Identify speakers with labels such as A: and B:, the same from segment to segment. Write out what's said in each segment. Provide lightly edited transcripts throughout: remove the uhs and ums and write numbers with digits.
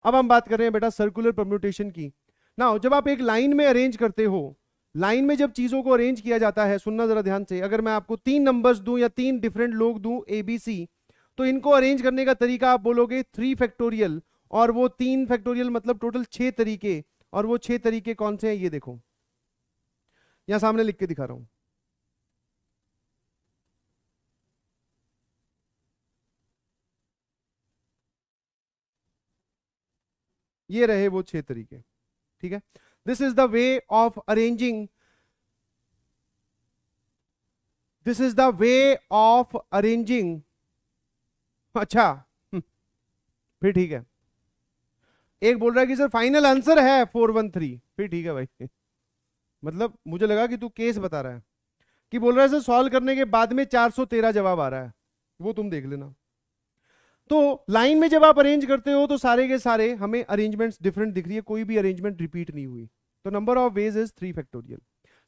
A: अब हम बात कर रहे हैं बेटा सर्कुलर परम्यूटेशन की। नाउ जब आप एक लाइन में अरेंज करते हो, लाइन में जब चीजों को अरेंज किया जाता है, सुनना जरा ध्यान से, अगर मैं आपको 3 नंबर्स दूं या 3 डिफरेंट लोग दूं ABC, तो इनको अरेंज करने का तरीका आप बोलोगे 3 फैक्टोरियल, और वो 3 फैक्टोरियल मतलब टोटल 6 तरीके। और वो 6 तरीके कौन से हैं ये देखो, यहां सामने लिख के दिखा रहा हूं। ये रहे वो 6 तरीके, ठीक है। This is the way of arranging, this is the way of arranging. अच्छा फिर ठीक है। एक बोल रहा है कि सर फाइनल आंसर है 413, फिर ठीक है भाई मतलब मुझे लगा कि तू केस बता रहा है, कि बोल रहा है सर सॉल्व करने के बाद में 413 जवाब आ रहा है, वो तुम देख लेना। तो लाइन में जब आप अरेंज करते हो तो सारे के सारे हमें अरेंजमेंट्स डिफरेंट दिख रही है, कोई भी अरेंजमेंट रिपीट नहीं हुई। तो number of veg is 3 factorial.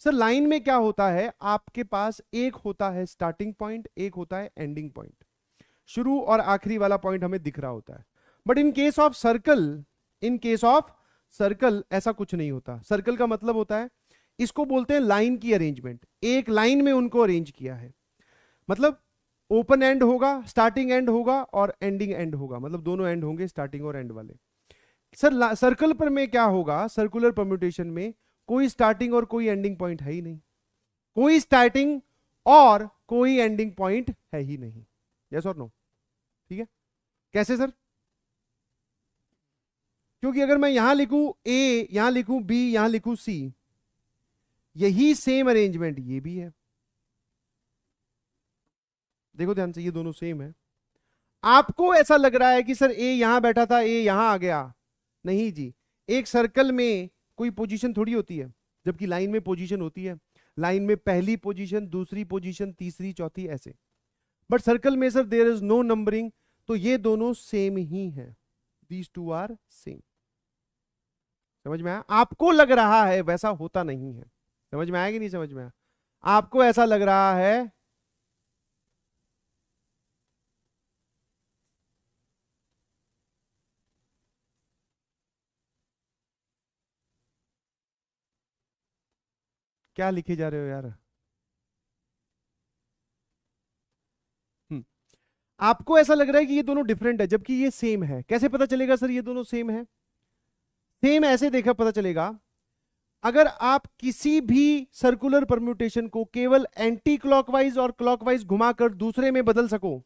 A: Sir line में क्या होता है, आपके पास एक होता है स्टार्टिंग पॉइंट, एक होता है एंडिंग पॉइंट, शुरू और आखिरी वाला पॉइंट हमें दिख रहा होता है। But in case of circle, in case of circle ऐसा कुछ नहीं होता। सर्कल का मतलब होता है, इसको बोलते हैं लाइन की अरेंजमेंट, एक लाइन में उनको अरेंज किया है, मतलब ओपन एंड होगा, स्टार्टिंग एंड होगा और एंडिंग एंड होगा, मतलब दोनों एंड होंगे स्टार्टिंग और एंड वाले। सर सर्कल पर में क्या होगा, सर्कुलर परम्यूटेशन में कोई स्टार्टिंग और कोई एंडिंग पॉइंट है ही नहीं, कोई स्टार्टिंग और कोई एंडिंग पॉइंट है ही नहीं। यस और नो? ठीक है। कैसे सर? क्योंकि अगर मैं यहां लिखूं A, यहां लिखूं B, यहां लिखूं C, यही सेम अरेंजमेंट ये भी है। देखो ध्यान से, ये दोनों सेम है। आपको ऐसा लग रहा है कि सर A यहां बैठा था, A यहां आ गया, नहीं जी। एक सर्कल में कोई पोजीशन थोड़ी होती है, जबकि लाइन में पोजीशन होती है। लाइन में पहली पोजीशन, दूसरी पोजीशन, तीसरी, चौथी, ऐसे। बट सर्कल में sir there is no numbering, तो ये दोनों सेम ही हैं, दीज टू आर सेम। समझ में आया? आपको लग रहा है, वैसा होता नहीं है। समझ में आया कि नहीं समझ में आया? आपको ऐसा लग रहा है, क्या लिखे जा रहे हो यार? आपको ऐसा लग रहा है कि ये दोनों डिफरेंट है, जबकि ये सेम है। कैसे पता चलेगा सर ये दोनों सेम है? सेम ऐसे देखा पता चलेगा, अगर आप किसी भी सर्कुलर परम्यूटेशन को केवल एंटी क्लॉकवाइज और क्लॉकवाइज घुमाकर दूसरे में बदल सको,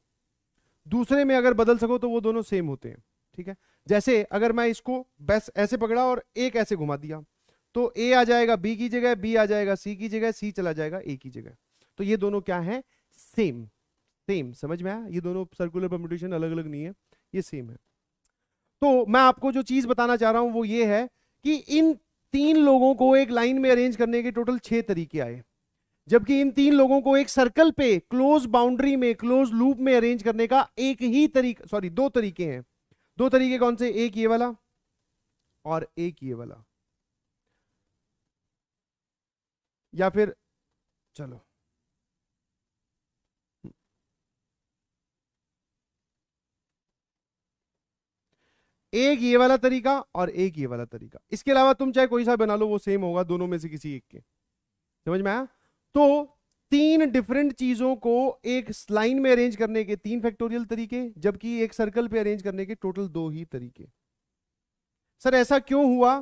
A: दूसरे में अगर बदल सको तो वो दोनों सेम होते हैं। ठीक है। जैसे अगर मैं इसको बस ऐसे पकड़ा और एक ऐसे घुमा दिया, तो A आ जाएगा B की जगह, B आ जाएगा C की जगह, C चला जाएगा A की जगह। तो ये दोनों क्या है? सेम। सेम। समझ में आया? ये दोनों सर्कुलर परम्यूटेशन अलग अलग नहीं है, ये सेम है। तो मैं आपको जो चीज बताना चाह रहा हूं वो ये है कि इन 3 लोगों को एक लाइन में अरेंज करने के टोटल 6 तरीके आए, जबकि इन 3 लोगों को एक सर्कल पे क्लोज बाउंड्री में, क्लोज लूप में अरेंज करने का एक ही तरीका, सॉरी 2 तरीके हैं। 2 तरीके कौन से? एक ये वाला और एक ये वाला। या फिर चलो, एक ये वाला तरीका और एक ये वाला तरीका, इसके अलावा तुम चाहे कोई सा बना लो वो सेम होगा, दोनों में से किसी एक के। समझ में आया? तो 3 डिफरेंट चीजों को एक लाइन में अरेंज करने के 3 फैक्टोरियल तरीके, जबकि एक सर्कल पे अरेंज करने के टोटल 2 ही तरीके। सर ऐसा क्यों हुआ?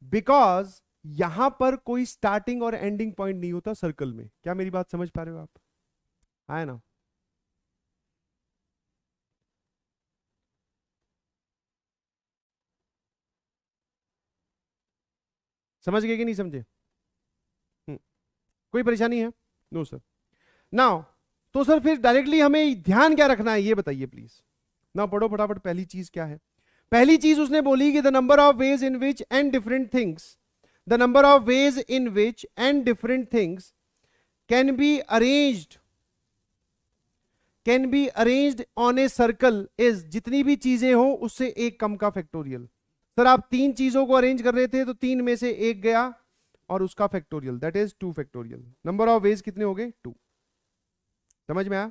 A: बिकॉज यहां पर कोई स्टार्टिंग और एंडिंग पॉइंट नहीं होता सर्कल में। क्या मेरी बात समझ पा रहे हो आप? आए ना? समझ गए कि नहीं समझे? कोई परेशानी है? No sir. नाउ तो सर फिर डायरेक्टली हमें ध्यान क्या रखना है ये बताइए प्लीज। ना पढ़ो फटाफट। पहली चीज क्या है? पहली चीज उसने बोली कि the number of ways in which and different things, the number of ways in which and different things can be arranged, can be arranged on a circle is, जितनी भी चीजें हो उससे एक कम का फैक्टोरियल। सर आप 3 चीजों को अरेंज कर रहे थे, तो 3 में से एक गया और उसका factorial, that is 2 factorial. Number of veg कितने हो गए? 2। समझ में आया?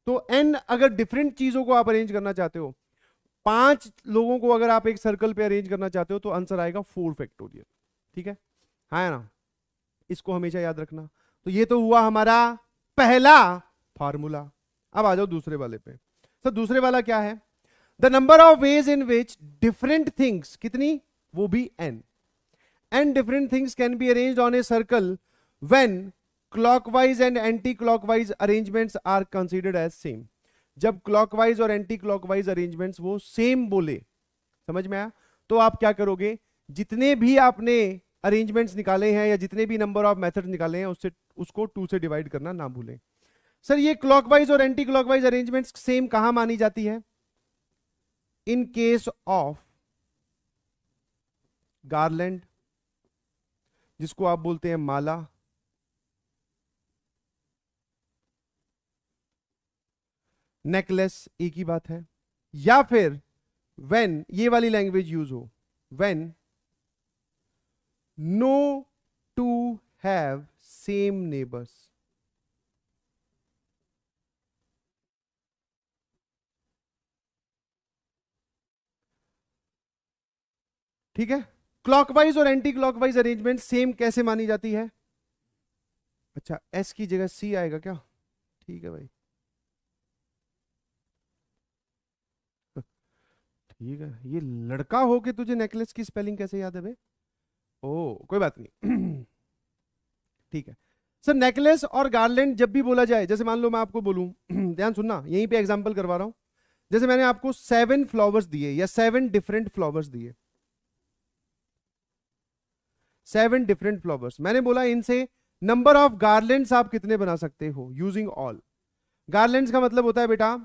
A: तो एन अगर डिफरेंट चीजों को आप अरेंज करना चाहते हो, 5 लोगों को अगर आप एक सर्कल पे अरेंज करना चाहते हो तो आंसर आएगा 4 फैक्टोरियल। ठीक है, हाँ ना, इसको हमेशा याद रखना। तो ये तो हुआ हमारा पहला फार्मूला। अब आ जाओ दूसरे वाले पे। सर दूसरे वाला क्या है? The number of ways in which different things, कितनी, वो भी n, and different things can be arranged on a circle when clockwise and anti-clockwise arrangements are considered as same। जब clockwise और anti-clockwise arrangements वो same बोले, समझ में आया? तो आप क्या करोगे, जितने भी आपने अरेंजमेंट्स निकाले हैं या जितने भी नंबर ऑफ मेथड्स निकाले हैं उससे उसको 2 से डिवाइड करना ना भूलें। सर ये क्लॉकवाइज और एंटी क्लॉकवाइज अरेंजमेंट्स सेम कहां मानी जाती है? इन केस ऑफ गार्लैंड, जिसको आप बोलते हैं माला, नेकलेस, एक ही बात है। या फिर व्हेन ये वाली लैंग्वेज यूज हो, when no to have same neighbours. ठीक है, क्लॉकवाइज और एंटी क्लॉकवाइज अरेंजमेंट सेम कैसे मानी जाती है? अच्छा, एस की जगह सी आएगा क्या? ठीक है भाई, ठीक है। ये लड़का हो के तुझे नेकलेस की स्पेलिंग कैसे याद है बे? ओ कोई बात नहीं। ठीक है सर, नेकलेस और गार्लैंड जब भी बोला जाए, जैसे मान लो मैं आपको बोलूं, ध्यान सुनना, यहीं पे एग्जांपल करवा रहा हूं। जैसे मैंने आपको 7 फ्लावर्स दिए या 7 डिफरेंट फ्लावर्स दिए, 7 डिफरेंट फ्लावर्स, मैंने बोला इनसे नंबर ऑफ गार्लैंड्स आप कितने बना सकते हो यूजिंग ऑल। गार्लैंड्स का मतलब होता है बेटा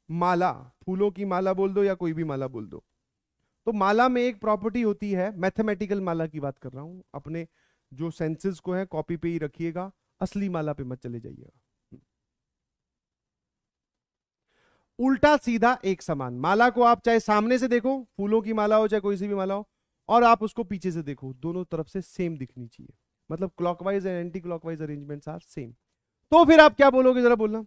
A: माला, फूलों की माला बोल दो या कोई भी माला बोल दो। तो माला में एक प्रॉपर्टी होती है, मैथमेटिकल माला की बात कर रहा हूं, अपने जो सेंसेस को है कॉपी पे ही रखिएगा, असली माला पे मत चले जाइएगा। उल्टा सीधा एक समान माला को आप चाहे सामने से देखो, फूलों की माला हो चाहे कोई सी भी माला हो, और आप उसको पीछे से देखो, दोनों तरफ से सेम दिखनी चाहिए। मतलब clockwise and anti clockwise arrangements are same. तो फिर आप क्या बोलोगे जरा बोलना।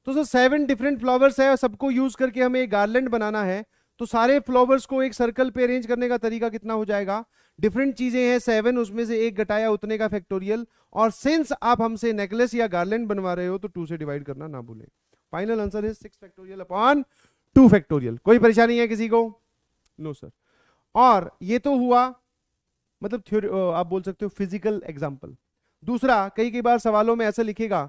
A: तो सर 7 डिफरेंट फ्लावर्स है और सबको यूज करके हमें एक गार्लैंड बनाना है, तो सारे फ्लावर्स को एक सर्कल पे अरेंज करने का तरीका कितना हो जाएगा? डिफरेंट चीजें हैं 7, उसमें से एक घटाया उतने का फैक्टोरियल, और सिंस आप हमसे नेकलेस या गार्लैंड बनवा रहे हो तो 2 से डिवाइड करना ना भूलें। फाइनल आंसर है 6 फैक्टोरियल अपॉन 2 फैक्टोरियल। कोई परेशानी है किसी को? No sir. और ये तो हुआ मतलब थ्योरी, आप बोल सकते हो फिजिकल एग्जाम्पल। दूसरा, कई कई बार सवालों में ऐसा लिखेगा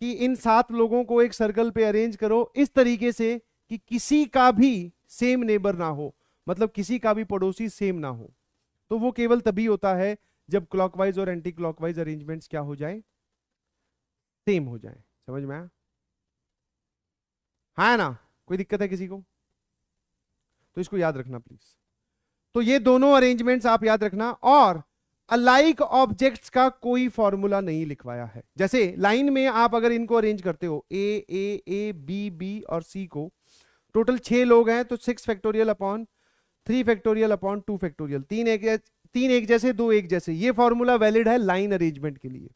A: कि इन 7 लोगों को एक सर्कल पे अरेंज करो इस तरीके से कि किसी का भी सेम नेबर ना हो, मतलब किसी का भी पड़ोसी सेम ना हो। तो वो केवल तभी होता है जब क्लॉकवाइज और एंटी क्लॉकवाइज अरेंजमेंट्स क्या हो जाए, सेम हो जाए। समझ में आया? हाँ ना, कोई दिक्कत है किसी को? तो इसको याद रखना प्लीज। तो ये दोनों अरेंजमेंट्स आप याद रखना। और अलाइक ऑब्जेक्ट्स का कोई फॉर्मूला नहीं लिखवाया है। जैसे लाइन में आप अगर इनको अरेंज करते हो, ए ए ए बी बी और सी को, टोटल 6 लोग हैं, तो 6 factorial upon 3 factorial upon 2 factorial, 3 एक जैसे 2 एक जैसे, ये फॉर्मूला वैलिड है लाइन अरेंजमेंट के लिए।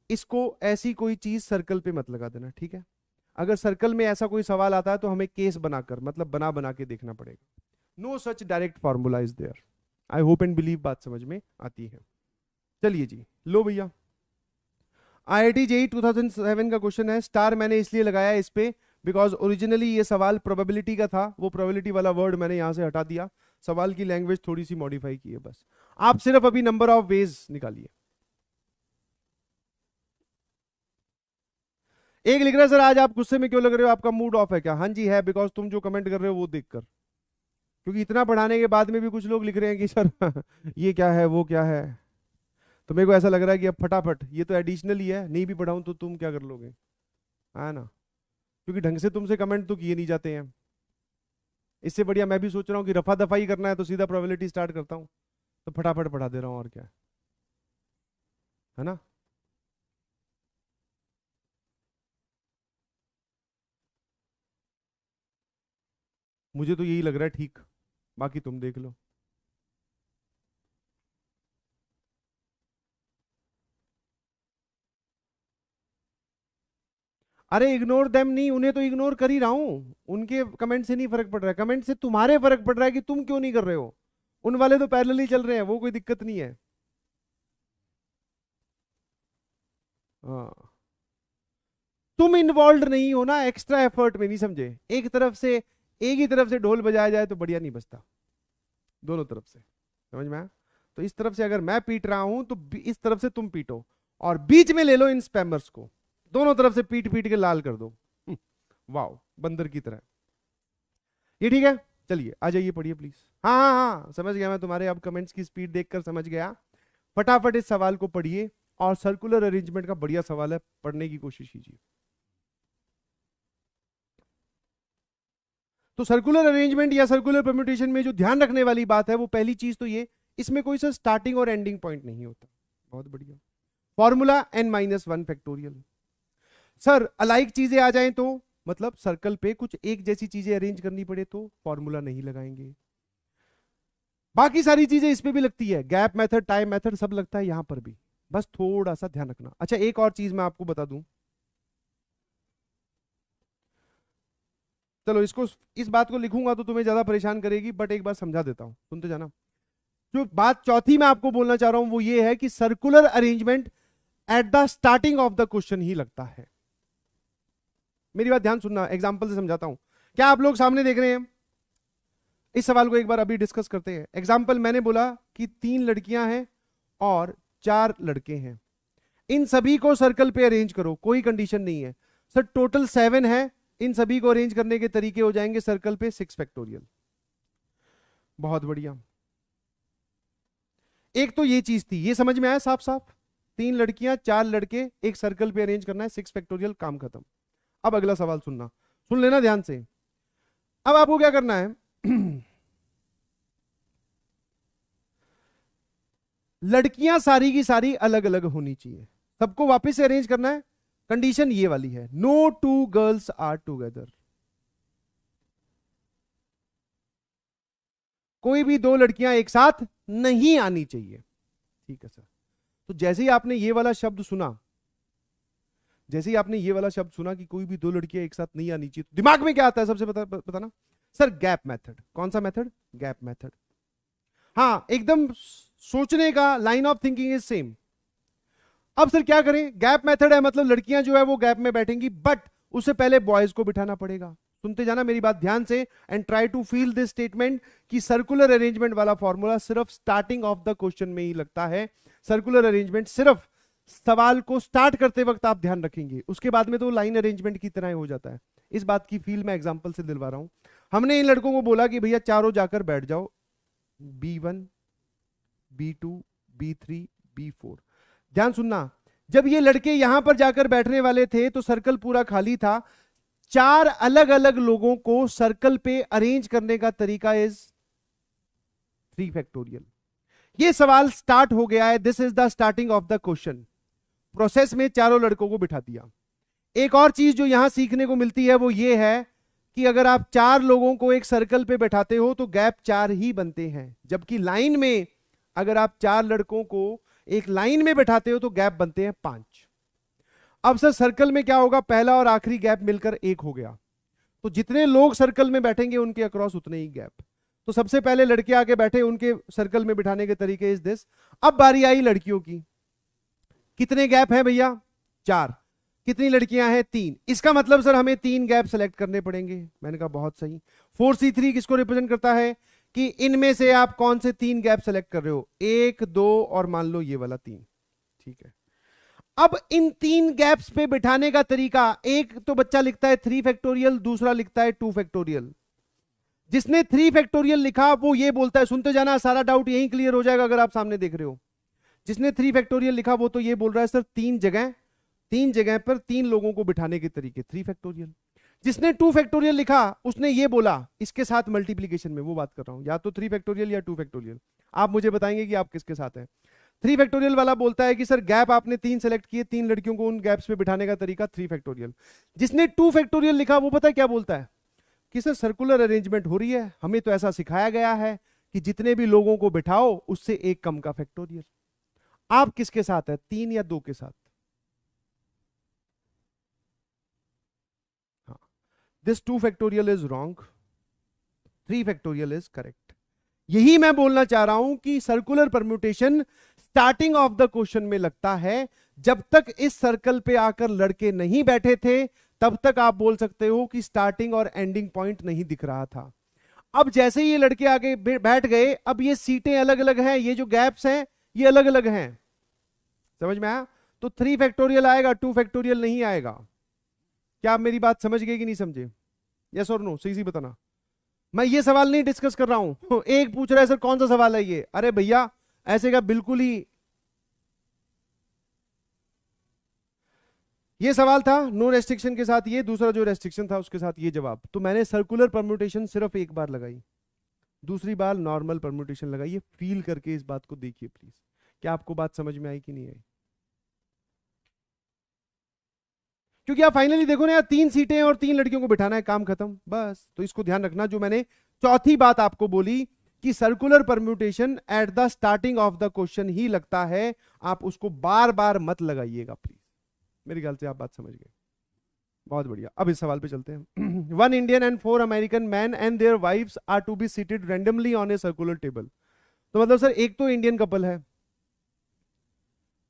A: इसको ऐसी कोई चीज सर्कल पे मत लगा देना, ठीक है? अगर सर्कल में ऐसा कोई सवाल आता है तो हमें केस बनाकर, मतलब बना बना के देखना पड़ेगा। No such direct formula is there. I hope and believe बात समझ में आती है। चलिए जी, लो भैया, IIT JEE 2007 का क्वेश्चन है। स्टार मैंने इसलिए लगाया इस पे बिकॉज ओरिजिनली ये सवाल प्रोबेबिलिटी का था, वो प्रोबेबिलिटी वाला वर्ड मैंने यहां से हटा दिया, सवाल की लैंग्वेज थोड़ी सी मॉडिफाई की है बस। आप सिर्फ अभी नंबर ऑफ वेज निकालिए। एक लिख रहा है सर आज आप गुस्से में क्यों लग रहे हो, आपका मूड ऑफ है क्या? हाँ जी है, बिकॉज तुम जो कमेंट कर रहे हो वो देखकर, क्योंकि इतना पढ़ाने के बाद में भी कुछ लोग लिख रहे हैं कि सर ये क्या है वो क्या है, तो मेरे को ऐसा लग रहा है कि अब फटाफट, ये तो एडिशनल ही है, नहीं भी पढ़ाऊं तो तुम क्या कर लोगे, है ना? क्योंकि ढंग से तुमसे कमेंट तो किए नहीं जाते हैं। इससे बढ़िया मैं भी सोच रहा हूँ कि रफा दफाई करना है तो सीधा प्रोबेबिलिटी स्टार्ट करता हूँ, तो फटाफट पढ़ा दे रहा हूँ, और क्या है ना? मुझे तो यही लग रहा है ठीक, बाकी तुम देख लो। अरे इग्नोर देम नहीं, उन्हें तो इग्नोर कर ही रहा हूं, उनके कमेंट से नहीं फर्क पड़ रहा है, कमेंट से तुम्हारे फर्क पड़ रहा है कि तुम क्यों नहीं कर रहे हो। उन वाले तो पैरेलली चल रहे हैं, वो कोई दिक्कत नहीं है। हाँ, तुम इन्वॉल्व नहीं हो ना एक्स्ट्रा एफर्ट में, नहीं समझे। एक तरफ से, एक ही तरफ से ढोल बजाया जाए तो बढ़िया नहीं बजता, दोनों तरफ से, समझ में आया। तो इस तरफ से अगर मैं पीट रहा हूं तो इस तरफ से तुम पीटो, और बीच में ले लो इन स्पैमर्स को, दोनों तरफ से पीट पीट के लाल कर दो। वाओ, बंदर की तरह। ये ठीक है, चलिए आ जाइए, पढ़िए प्लीज। हाँ हाँ हाँ, समझ गया मैं, तुम्हारे अब कमेंट्स की स्पीड देखकर समझ गया। फटाफट इस सवाल को पढ़िए, और सर्कुलर अरेंजमेंट का बढ़िया सवाल है, पढ़ने की कोशिश कीजिए। तो सर्कुलर अरेंजमेंट या सर्कुलर परम्यूटेशन में जो ध्यान रखने वाली बात है, वो पहली चीज तो ये, इसमें कोई सा स्टार्टिंग और एंडिंग पॉइंट नहीं होता। बहुत बढ़िया। Formula n-1 factorial. Sir alike चीजें आ जाएं तो, मतलब सर्कल पे कुछ एक जैसी चीजें अरेंज करनी पड़े तो फॉर्मूला नहीं लगाएंगे। बाकी सारी चीजें इस पे भी लगती है, गैप मेथड, टाइम मेथड, सब लगता है यहां पर भी, बस थोड़ा सा ध्यान रखना। अच्छा एक और चीज मैं आपको बता दूं, चलो इसको, इस बात को लिखूंगा तो तुम्हें ज्यादा परेशान करेगी, बट एक बार समझा देता हूं, सुनते जाना। जो बात चौथी मैं आपको बोलना चाह रहा हूं वो ये है कि circular arrangement at the starting of the question ही लगता है। मेरी बात ध्यान सुनना, एग्जांपल से समझाता हूं। क्या आप लोग सामने देख रहे हैं? इस सवाल को एक बार अभी डिस्कस करते हैं। एग्जांपल मैंने बोला कि 3 लड़कियां हैं और 4 लड़के हैं, इन सभी को सर्कल पे अरेंज करो, कोई कंडीशन नहीं है। सर टोटल 7 है, इन सभी को अरेंज करने के तरीके हो जाएंगे सर्कल पे 6 फैक्टोरियल। बहुत बढ़िया। एक तो ये चीज थी, ये समझ में आया साफ साफ, 3 लड़कियां 4 लड़के एक सर्कल पे अरेंज करना है, 6 फैक्टोरियल, काम खत्म। अब अगला सवाल सुनना, सुन लेना ध्यान से। अब आपको क्या करना है लड़कियां सारी की सारी अलग अलग होनी चाहिए, सबको वापस से अरेंज करना है। कंडीशन ये वाली है, नो 2 गर्ल्स आर टुगेदर, कोई भी 2 लड़कियां एक साथ नहीं आनी चाहिए। ठीक है सर। तो जैसे ही आपने ये वाला शब्द सुना, जैसे ही आपने ये वाला शब्द सुना कि कोई भी 2 लड़कियां एक साथ नहीं आनी चाहिए, तो दिमाग में क्या आता है सबसे बताना? Sir gap method. कौन सा मेथड? Gap method. हाँ एकदम, सोचने का line of thinking is same. अब सर क्या करें? गैप मेथड है, मतलब लड़कियां जो है वो गैप में बैठेंगी, बट उससे पहले बॉयज को बिठाना पड़ेगा। सुनते जाना मेरी बात ध्यान से, and try to feel this statement कि सर्कुलर अरेंजमेंट वाला फॉर्मूला सिर्फ स्टार्टिंग ऑफ द क्वेश्चन में ही लगता है। सर्कुलर अरेंजमेंट सिर्फ सवाल को स्टार्ट करते वक्त आप ध्यान रखेंगे, उसके बाद में तो लाइन अरेंजमेंट की तरह हो जाता है। इस बात की फील मैं एग्जांपल से दिलवा रहा हूं। हमने इन लड़कों को बोला कि भैया चारों जाकर बैठ जाओ, B1 B2 B3 B4। ध्यान सुनना, जब ये लड़के यहां पर जाकर बैठने वाले थे तो सर्कल पूरा खाली था। 4 अलग अलग लोगों को सर्कल पे अरेंज करने का तरीका इज 3 फैक्टोरियल। ये सवाल स्टार्ट हो गया है, this is the starting of the question. Process में चारों लड़कों को बिठा दिया। एक और चीज जो यहां सीखने को मिलती है वो ये है कि अगर आप 4 लोगों को एक सर्कल पे बैठाते हो तो गैप 4 ही बनते हैं, जबकि लाइन में अगर आप 4 लड़कों को एक लाइन में बैठाते हो तो गैप बनते हैं 5। अब सर सर्कल में क्या होगा? पहला और आखिरी गैप मिलकर 1 हो गया, तो जितने लोग सर्कल में बैठेंगे उनके अक्रॉस उतने ही गैप। तो सबसे पहले लड़के आके बैठे, उनके सर्कल में बिठाने के तरीके इज दिस। अब बारी आई लड़कियों की। कितने गैप है भैया? 4। कितनी लड़कियां हैं? 3। इसका मतलब सर हमें 3 गैप सेलेक्ट करने पड़ेंगे। मैंने कहा बहुत सही। 4C3 किसको रिप्रेजेंट करता है? कि इनमें से आप कौन से 3 गैप सेलेक्ट कर रहे हो, 1 2 और मान लो ये वाला 3। ठीक है। अब इन 3 गैप्स पे बिठाने का तरीका, एक तो बच्चा लिखता है 3 फैक्टोरियल, दूसरा लिखता है 2 फैक्टोरियल। जिसने 3 फैक्टोरियल लिखा वो ये बोलता है, सुनते जाना सारा डाउट यहीं क्लियर हो जाएगा अगर आप सामने देख रहे हो। जिसने 3 फैक्टोरियल लिखा वो तो ये बोल रहा है सर 3 जगह पर 3 लोगों को बिठाने के तरीके 3 फैक्टोरियल। जिसने 2 फैक्टोरियल लिखा उसने ये बोला इसके साथ मल्टीप्लीकेशन में, वो बात कर रहा हूं, या तो 3 फैक्टोरियल या 2 फैक्टोरियल। आप मुझे बताएंगे कि आप किसके साथ हैं। 3 फैक्टोरियल वाला बोलता है कि सर गैप आपने 3 सेलेक्ट किए, 3 लड़कियों को उन गैप्स पे बिठाने का तरीका 3 फैक्टोरियल। जिसने 2 फैक्टोरियल लिखा वो पता है क्या बोलता है? कि सर सर्कुलर अरेंजमेंट हो रही है, हमें तो ऐसा सिखाया गया है कि जितने भी लोगों को बिठाओ उससे एक कम का फैक्टोरियल। आप किसके साथ है, 3 या 2 के साथ? This 2 factorial is wrong, 3 factorial is correct. यही मैं बोलना चाह रहा हूं कि circular permutation starting of the question में लगता है। जब तक इस सर्कल पे आकर लड़के नहीं बैठे थे तब तक आप बोल सकते हो कि स्टार्टिंग और एंडिंग पॉइंट नहीं दिख रहा था। अब जैसे ही ये लड़के आगे बैठ गए, अब ये सीटें अलग अलग हैं, ये जो गैप्स हैं ये अलग अलग हैं। समझ में आया? तो 3 फैक्टोरियल आएगा, 2 फैक्टोरियल नहीं आएगा। क्या आप मेरी बात समझ गए कि नहीं समझे? यस और नो, सही बताना। मैं ये सवाल नहीं डिस्कस कर रहा हूं। एक पूछ रहा है सर कौन सा सवाल है ये, अरे भैया ऐसे का बिल्कुल ही ये सवाल था नो रेस्ट्रिक्शन के साथ, ये दूसरा जो रेस्ट्रिक्शन था उसके साथ ये जवाब। तो मैंने सर्कुलर परम्यूटेशन सिर्फ एक बार लगाई, दूसरी बार नॉर्मल परम्यूटेशन लगाई। फील करके इस बात को देखिए प्लीज, क्या आपको बात समझ में आई कि नहीं आई? क्योंकि आप फाइनली देखो ना यार, 3 सीटें और 3 लड़कियों को बिठाना है, काम खत्म बस। तो इसको ध्यान रखना, जो मैंने चौथी बात आपको बोली कि circular permutation at the starting of the question ही लगता है, आप उसको बार बार मत लगाइएगा प्लीज। मेरे ख्याल से आप बात समझ गए, बहुत बढ़िया। अब इस सवाल पे चलते हैं। 1 Indian and 4 American man and their wifes are to be seated randomly on a circular table. तो मतलब सर एक तो इंडियन कपल है,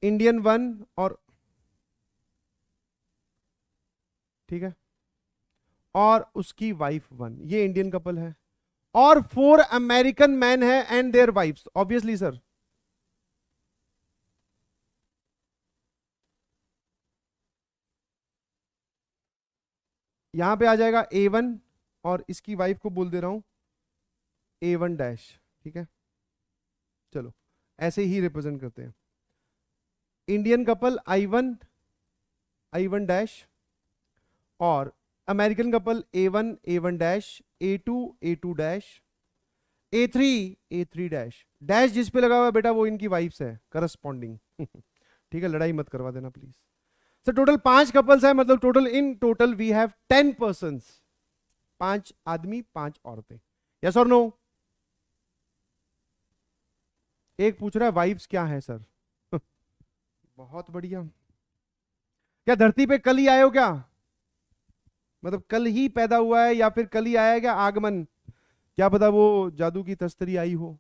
A: इंडियन 1 और ठीक है, और उसकी वाइफ 1, ये इंडियन कपल है, और 4 अमेरिकन मैन है and their wifes. Obviously sir यहां पे आ जाएगा A1 और इसकी वाइफ को बोल दे रहा हूं A1 डैश। ठीक है, चलो ऐसे ही रिप्रेजेंट करते हैं। इंडियन कपल I1 डैश और American couple A1 dash, A2 dash, A3 dash. Dash जिस पे लगा हुआ है बेटा वो इनकी वाइफ्स है करस्पॉन्डिंग। ठीक है, लड़ाई मत करवा देना प्लीज। सर टोटल 5 कपल्स है, मतलब total in total we have 10 persons, 5 आदमी 5 औरतें। यस और नो? एक पूछ रहा है वाइफ्स क्या है सर? बहुत बढ़िया। क्या धरती पे कल ही आए हो क्या? मतलब कल ही पैदा हुआ है या फिर कल ही आया क्या आगमन? क्या पता वो जादू की तस्तरी आई हो।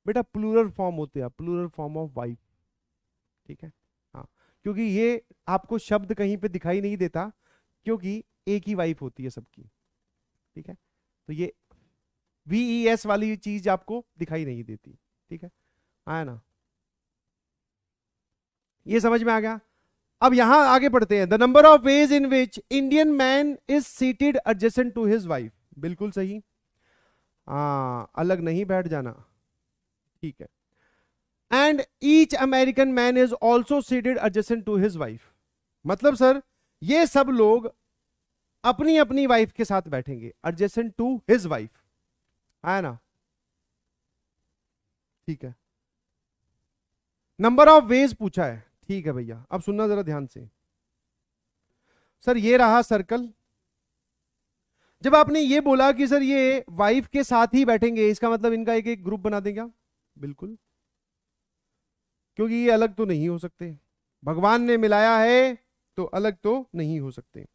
A: बेटा प्लूरल फॉर्म होते हैं, प्लूरल फॉर्म ऑफ वाइफ। ठीक है, हाँ, क्योंकि ये आपको शब्द कहीं पे दिखाई नहीं देता, क्योंकि एक ही वाइफ होती है सबकी। ठीक है, तो ये VES वाली चीज आपको दिखाई नहीं देती। ठीक है, आया ना? ये समझ में आ गया? अब यहां आगे पढ़ते हैं। The number of ways in which Indian man is seated adjacent to his wife. बिल्कुल सही, अलग नहीं बैठ जाना। ठीक है, and each American man is also seated adjacent to his wife. मतलब सर ये सब लोग अपनी अपनी वाइफ के साथ बैठेंगे, एडजेसेंट टू हिज वाइफ। आया ना? ठीक है, नंबर ऑफ वेज पूछा है। ठीक है भैया, अब सुनना जरा ध्यान से। सर ये रहा सर्कल। जब आपने ये बोला कि सर ये वाइफ के साथ ही बैठेंगे, इसका मतलब इनका एक एक ग्रुप बना देंगे। बिल्कुल, क्योंकि ये अलग तो नहीं हो सकते, भगवान ने मिलाया है तो अलग तो नहीं हो सकते।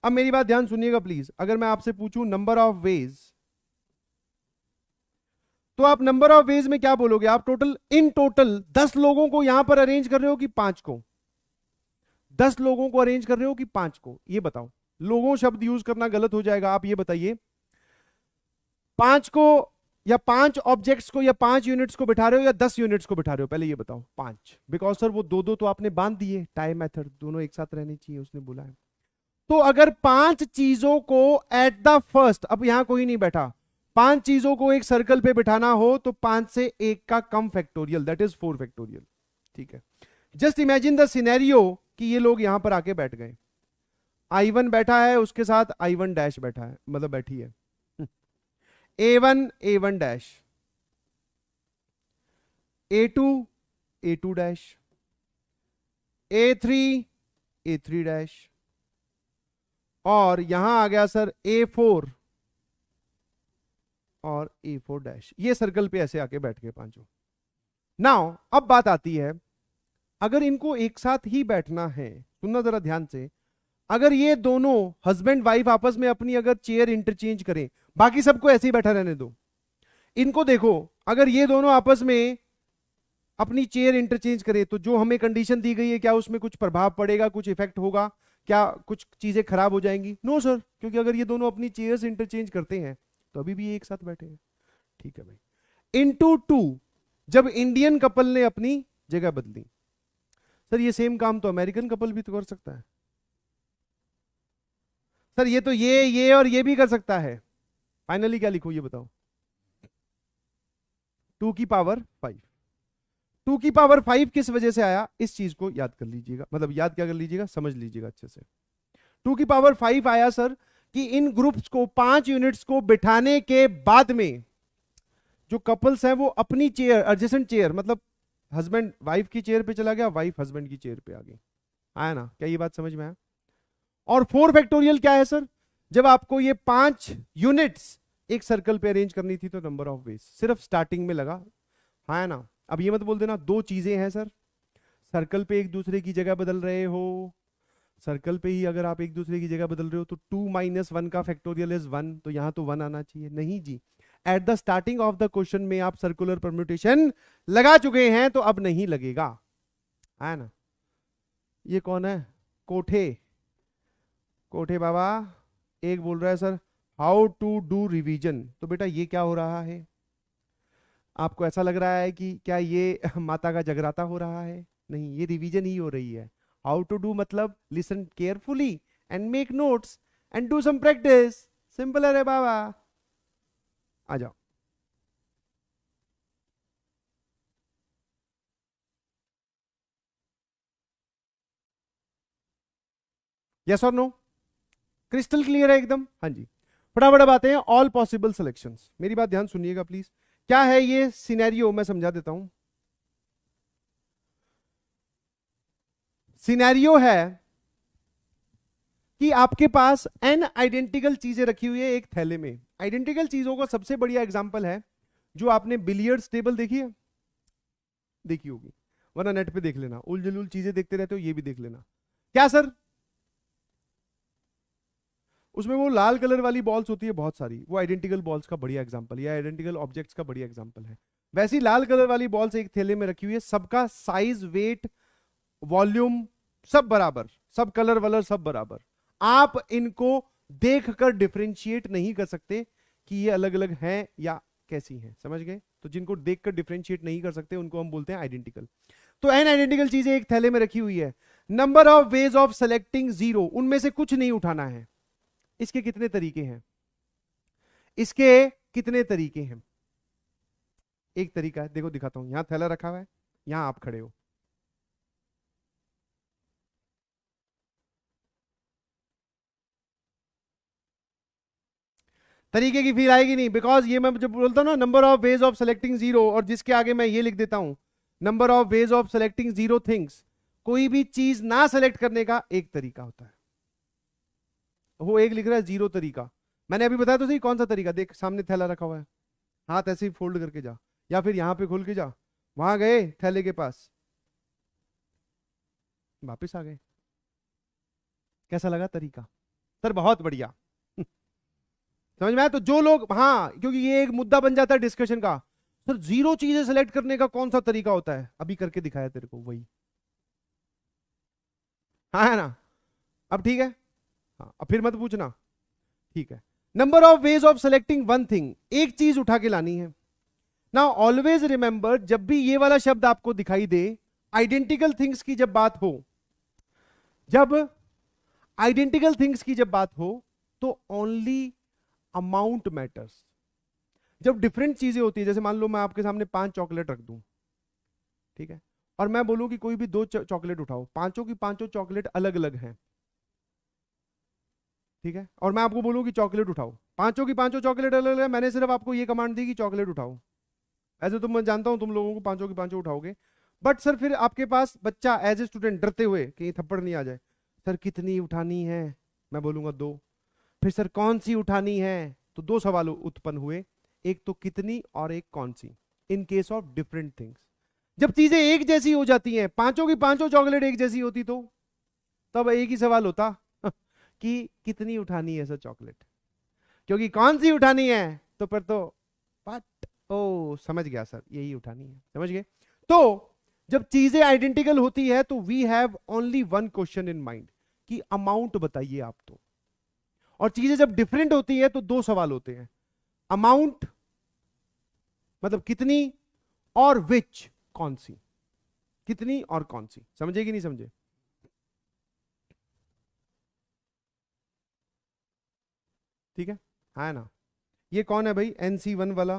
A: अब मेरी बात ध्यान सुनिएगा प्लीज। अगर मैं आपसे पूछूं नंबर ऑफ वेज, तो आप नंबर ऑफ वेज में क्या बोलोगे? आप इन टोटल 10 लोगों को यहां पर अरेंज कर रहे हो कि 5 को? 10 लोगों को अरेंज कर रहे हो कि 5 को? ये बताओ। लोगों शब्द यूज करना गलत हो जाएगा। आप ये बताइए 5 को या 5 ऑब्जेक्ट्स को या 5 यूनिट्स को बिठा रहे हो या 10 यूनिट्स को बिठा रहे हो? पहले ये बताओ। 5, बिकॉज सर वो दो तो आपने बांध दिए, टाई मेथड, दोनों एक साथ रहने चाहिए उसने बोला है। तो अगर 5 चीजों को एट द फर्स्ट, अब यहां कोई नहीं बैठा, 5 चीजों को एक सर्कल पे बिठाना हो तो 5 से 1 का कम फैक्टोरियल, दैट इज 4 फैक्टोरियल। ठीक है, जस्ट इमेजिन द सिनेरियो कि ये लोग यहां पर आके बैठ गए। I1 बैठा है, उसके साथ I1 डैश बैठा है, मतलब बैठी है। A1 dash, A2 dash, A3 dash, और यहां आ गया सर A4 और A4 डैश। ये सर्कल पे ऐसे आके बैठ गए पांचों। नाउ अब बात आती है, अगर इनको एक साथ ही बैठना है, सुनना जरा ध्यान से, अगर ये दोनों हस्बैंड वाइफ आपस में अपनी अगर चेयर इंटरचेंज करें, बाकी सबको ऐसे ही बैठा रहने दो, इनको देखो, अगर ये दोनों आपस में अपनी चेयर इंटरचेंज करें तो जो हमें कंडीशन दी गई है, क्या उसमें कुछ प्रभाव पड़ेगा, कुछ इफेक्ट होगा, क्या कुछ चीजें खराब हो जाएंगी? नो सर, क्योंकि अगर ये दोनों अपनी चेयर्स इंटरचेंज करते हैं तो अभी भी एक साथ बैठे हैं। ठीक है भाई। इनटू टू, जब इंडियन कपल ने अपनी जगह बदली, सर ये सेम काम तो अमेरिकन कपल भी तो कर सकता है। सर ये तो ये और ये भी कर सकता है। फाइनली क्या लिखूं ये बताओ? 2 की पावर 5। 2 की पावर 5 किस वजह से आया, इस चीज को याद कर लीजिएगा, मतलब याद क्या कर लीजिएगा, समझ लीजिएगा अच्छे से। 2 की पावर 5 आया सर कि इन ग्रुप्स को 5 यूनिट्स को बिठाने के बाद में जो कपल्स हैं वो अपनी चेयर, एडजेसेंट चेयर, मतलब हस्बैंड वाइफ की चेयर पे चला गया, वाइफ हस्बैंड की चेयर पे आ गई। आया ना? क्या ये बात समझ में आया? और 4 फैक्टोरियल क्या है सर? जब आपको ये 5 यूनिट्स एक सर्कल पे अरेंज करनी थी तो नंबर ऑफ वेज सिर्फ स्टार्टिंग में लगा। हाँ है ना? अब ये मत बोल देना दो चीजें हैं सर, सर्कल पे एक दूसरे की जगह बदल रहे हो, सर्कल पे ही अगर आप एक दूसरे की जगह बदल रहे हो तो 2 - 1 का फैक्टोरियल इज 1, तो यहां तो 1 आना चाहिए। नहीं जी, at the starting of the question में आप सर्कुलर परम्यूटेशन लगा चुके हैं तो अब नहीं लगेगा, है ना? ये कौन है? कोठे, कोठे बाबा एक बोल रहा है sir how to do revision. तो बेटा ये क्या हो रहा है? आपको ऐसा लग रहा है कि क्या ये माता का जगराता हो रहा है? नहीं, ये रिवीजन ही हो रही है। हाउ टू डू मतलब listen carefully and make notes and do some practice. Simple है रे बाबा, आ जाओ। यस और नो? क्रिस्टल क्लियर है एकदम? हाँ जी। फटाफट अब आते हैं ऑल पॉसिबल सिलेक्शंस। मेरी बात ध्यान सुनिएगा प्लीज। क्या है ये सिनेरियो, मैं समझा देता हूं। सिनेरियो है कि आपके पास n आइडेंटिकल चीजें रखी हुई है एक थैले में। आइडेंटिकल चीजों का सबसे बढ़िया एग्जांपल है जो आपने बिलियर्ड्स टेबल देखी है, देखी होगी, वरना नेट पे देख लेना, उल जलूल चीजें देखते रहते हो, ये भी देख लेना। क्या सर? उसमें वो लाल कलर वाली बॉल्स होती है बहुत सारी, वो आइडेंटिकल बॉल्स का बढ़िया एग्जांपल, या आइडेंटिकल ऑब्जेक्ट्स का बढ़िया एग्जांपल है। वैसी लाल कलर वाली बॉल्स एक थैले में रखी हुई है, सबका साइज, वेट, वॉल्यूम सब बराबर, सब कलर वलर सब बराबर। आप इनको देखकर डिफरेंशिएट नहीं कर सकते कि ये अलग अलग हैं या कैसी हैं, समझ गए? तो जिनको देखकर डिफरेंशिएट नहीं कर सकते उनको हम बोलते हैं आइडेंटिकल। तो एन आइडेंटिकल चीजें एक थैले में रखी हुई है। Number of ways of selecting 0, उनमें से कुछ नहीं उठाना है। इसके कितने तरीके हैं? इसके कितने तरीके हैं? एक तरीका है, देखो दिखाता हूं, यहां थैला रखा हुआ है, यहां आप खड़े हो, तरीके की फील आएगी नहीं, बिकॉज ये मैं जब बोलता हूं ना number of ways of selecting 0, और जिसके आगे मैं ये लिख देता हूं number of ways of selecting 0 things, कोई भी चीज ना सेलेक्ट करने का एक तरीका होता है। वो एक लिख रहा है 0 तरीका, मैंने अभी बताया तो सही कौन सा तरीका। देख सामने थैला रखा हुआ है, हाथ ऐसे ही फोल्ड करके जा, या फिर यहां पे खोल के जा, वहां गए थैले के पास, वापस आ गए। कैसा लगा तरीका? सर बहुत बढ़िया। समझ में आया? तो जो लोग, हाँ, क्योंकि ये एक मुद्दा बन जाता है डिस्कशन का, सर 0 चीजें सेलेक्ट करने का कौन सा तरीका होता है? अभी करके दिखाया तेरे को वही, हाँ है ना? अब ठीक है, हाँ अब फिर मत पूछना, ठीक है। Number of ways of selecting 1 thing, एक चीज उठा के लानी है। नाउ ऑलवेज रिमेंबर, जब भी ये वाला शब्द आपको दिखाई दे, आइडेंटिकल थिंग्स की जब बात हो, जब आइडेंटिकल थिंग्स की जब बात हो तो ओनली अमाउंट मैटर्स। जब डिफरेंट चीजें होती है, जैसे मान लो मैं आपके सामने 5 चॉकलेट रख दूं, ठीक है, और मैं बोलूं कि कोई भी 2 चॉकलेट उठाओ, पांचों की पांचों चॉकलेट अलग अलग हैं, ठीक है, और मैं आपको बोलूं कि चॉकलेट उठाओ, पांचों की पांचों चॉकलेट अलग अलग है, मैंने सिर्फ आपको ये कमांड दी कि चॉकलेट उठाओ। ऐसे तो मैं जानता हूं तुम लोगों को पांचों की पांचों उठाओगे, बट सर फिर आपके पास बच्चा एज ए स्टूडेंट डरते हुए कहीं थप्पड़ नहीं आ जाए, सर कितनी उठानी है? मैं बोलूंगा 2। फिर सर कौन सी उठानी है? तो 2 सवाल उत्पन्न हुए, एक तो कितनी और एक कौन सी, in case of different things. जब चीजें एक जैसी हो जाती हैं, पांचों की पांचों चॉकलेट एक जैसी होती तो तब एक ही सवाल होता कि कितनी उठानी है सर चॉकलेट, क्योंकि कौन सी उठानी है तो फिर तो बट ओ समझ गया सर, यही उठानी है, समझ गए। तो जब चीजें आइडेंटिकल होती है तो we have only one question in mind कि अमाउंट बताइए आप तो, और चीजें जब डिफरेंट होती है तो दो सवाल होते हैं, अमाउंट मतलब कितनी, और विच कौन सी, कितनी और कौन सी, समझे कि नहीं समझे। ठीक है ना। ये कौन है भाई, NC1 वाला।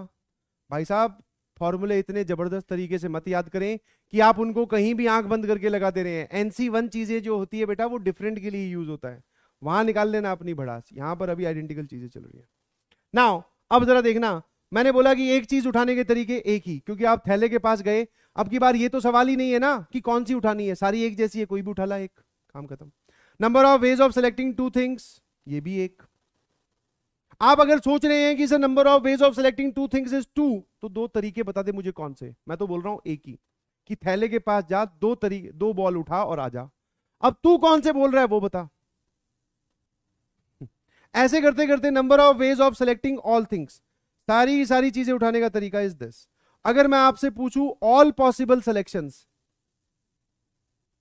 A: भाई साहब फॉर्मूले इतने जबरदस्त तरीके से मत याद करें कि आप उनको कहीं भी आंख बंद करके लगा दे रहे हैं। NC1 चीजें जो होती है बेटा वो डिफरेंट के लिए यूज होता है, वहां निकाल लेना अपनी भड़ास, यहां पर अभी आइडेंटिकल चीजें चल रही है। नाउ अब जरा देखना, मैंने बोला कि एक चीज उठाने के तरीके एक ही, क्योंकि आप थैले के पास गए, अब की बार ये तो सवाल ही नहीं है ना कि कौन सी उठानी है, सारी एक जैसी है, कोई भी उठा ला एक, काम खत्म। Number of ways of selecting two things, ये भी एक। आप अगर सोच रहे हैं कि sir number of ways of selecting two things is two, तो दो तरीके बता दे मुझे कौन से, मैं तो बोल रहा हूं एक ही, कि थैले के पास जा, दो तरीके, दो बॉल उठा और आ जा। अब तू कौन से बोल रहा है वो बता। ऐसे करते करते number of ways of selecting all things, सारी सारी चीजें उठाने का तरीका इज दिस। अगर मैं आपसे पूछूं all possible selections,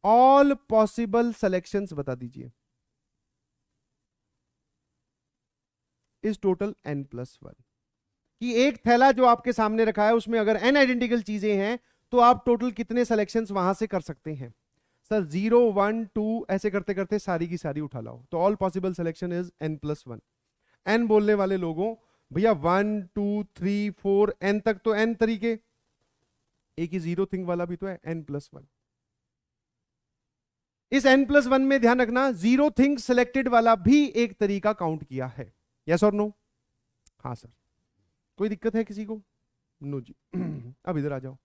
A: all possible selections बता दीजिए, इज टोटल n+1, कि एक थैला जो आपके सामने रखा है उसमें अगर n आइडेंटिकल चीजें हैं तो आप टोटल कितने सिलेक्शंस वहां से कर सकते हैं। सर 0 1 2 ऐसे करते करते सारी की सारी उठा लाओ, तो all possible selection is n+1। n बोलने वाले लोगों, भैया 1 2 3 4 n तक तो n तरीके, एक ही जीरो थिंग वाला भी तो है n+1। इस n+1 में ध्यान रखना जीरो थिंग सिलेक्टेड वाला भी एक तरीका काउंट किया है, यस और नो। हाँ सर, कोई दिक्कत है किसी को, नो जी। अब इधर आ जाओ,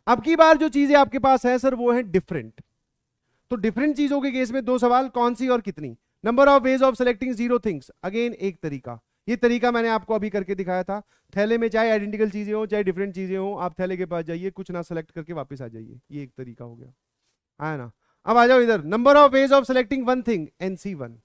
A: अब की बार जो चीजें आपके पास है सर वो है डिफरेंट, तो डिफरेंट चीजों के केस में दो सवाल, कौन सी और कितनी। Number of ways of selecting zero things, again एक तरीका, ये तरीका मैंने आपको अभी करके दिखाया था। थैले में चाहे आइडेंटिकल चीजें हो चाहे डिफरेंट चीजें हो, आप थैले के पास जाइए, कुछ ना सेलेक्ट करके वापस आ जाइए, ये एक तरीका हो गया, है ना। अब आ जाओ इधर, number of ways of selecting one thing NC1,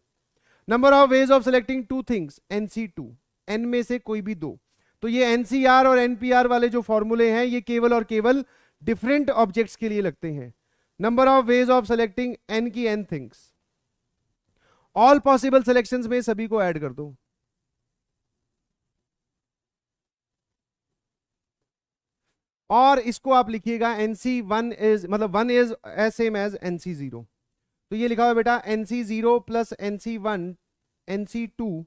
A: number of ways of selecting two things NC2, n में से कोई भी दो। तो ये NCR और NPR वाले जो फॉर्मूले हैं ये केवल और केवल डिफरेंट ऑब्जेक्ट्स के लिए लगते हैं। Number of ways of selecting n की n things, all possible selections में सभी को ऐड कर दो, और इसको आप लिखिएगा NC1 इज मतलब 1 is as same as NC0, तो ये लिखा हुआ बेटा NC0 प्लस NC1 NC2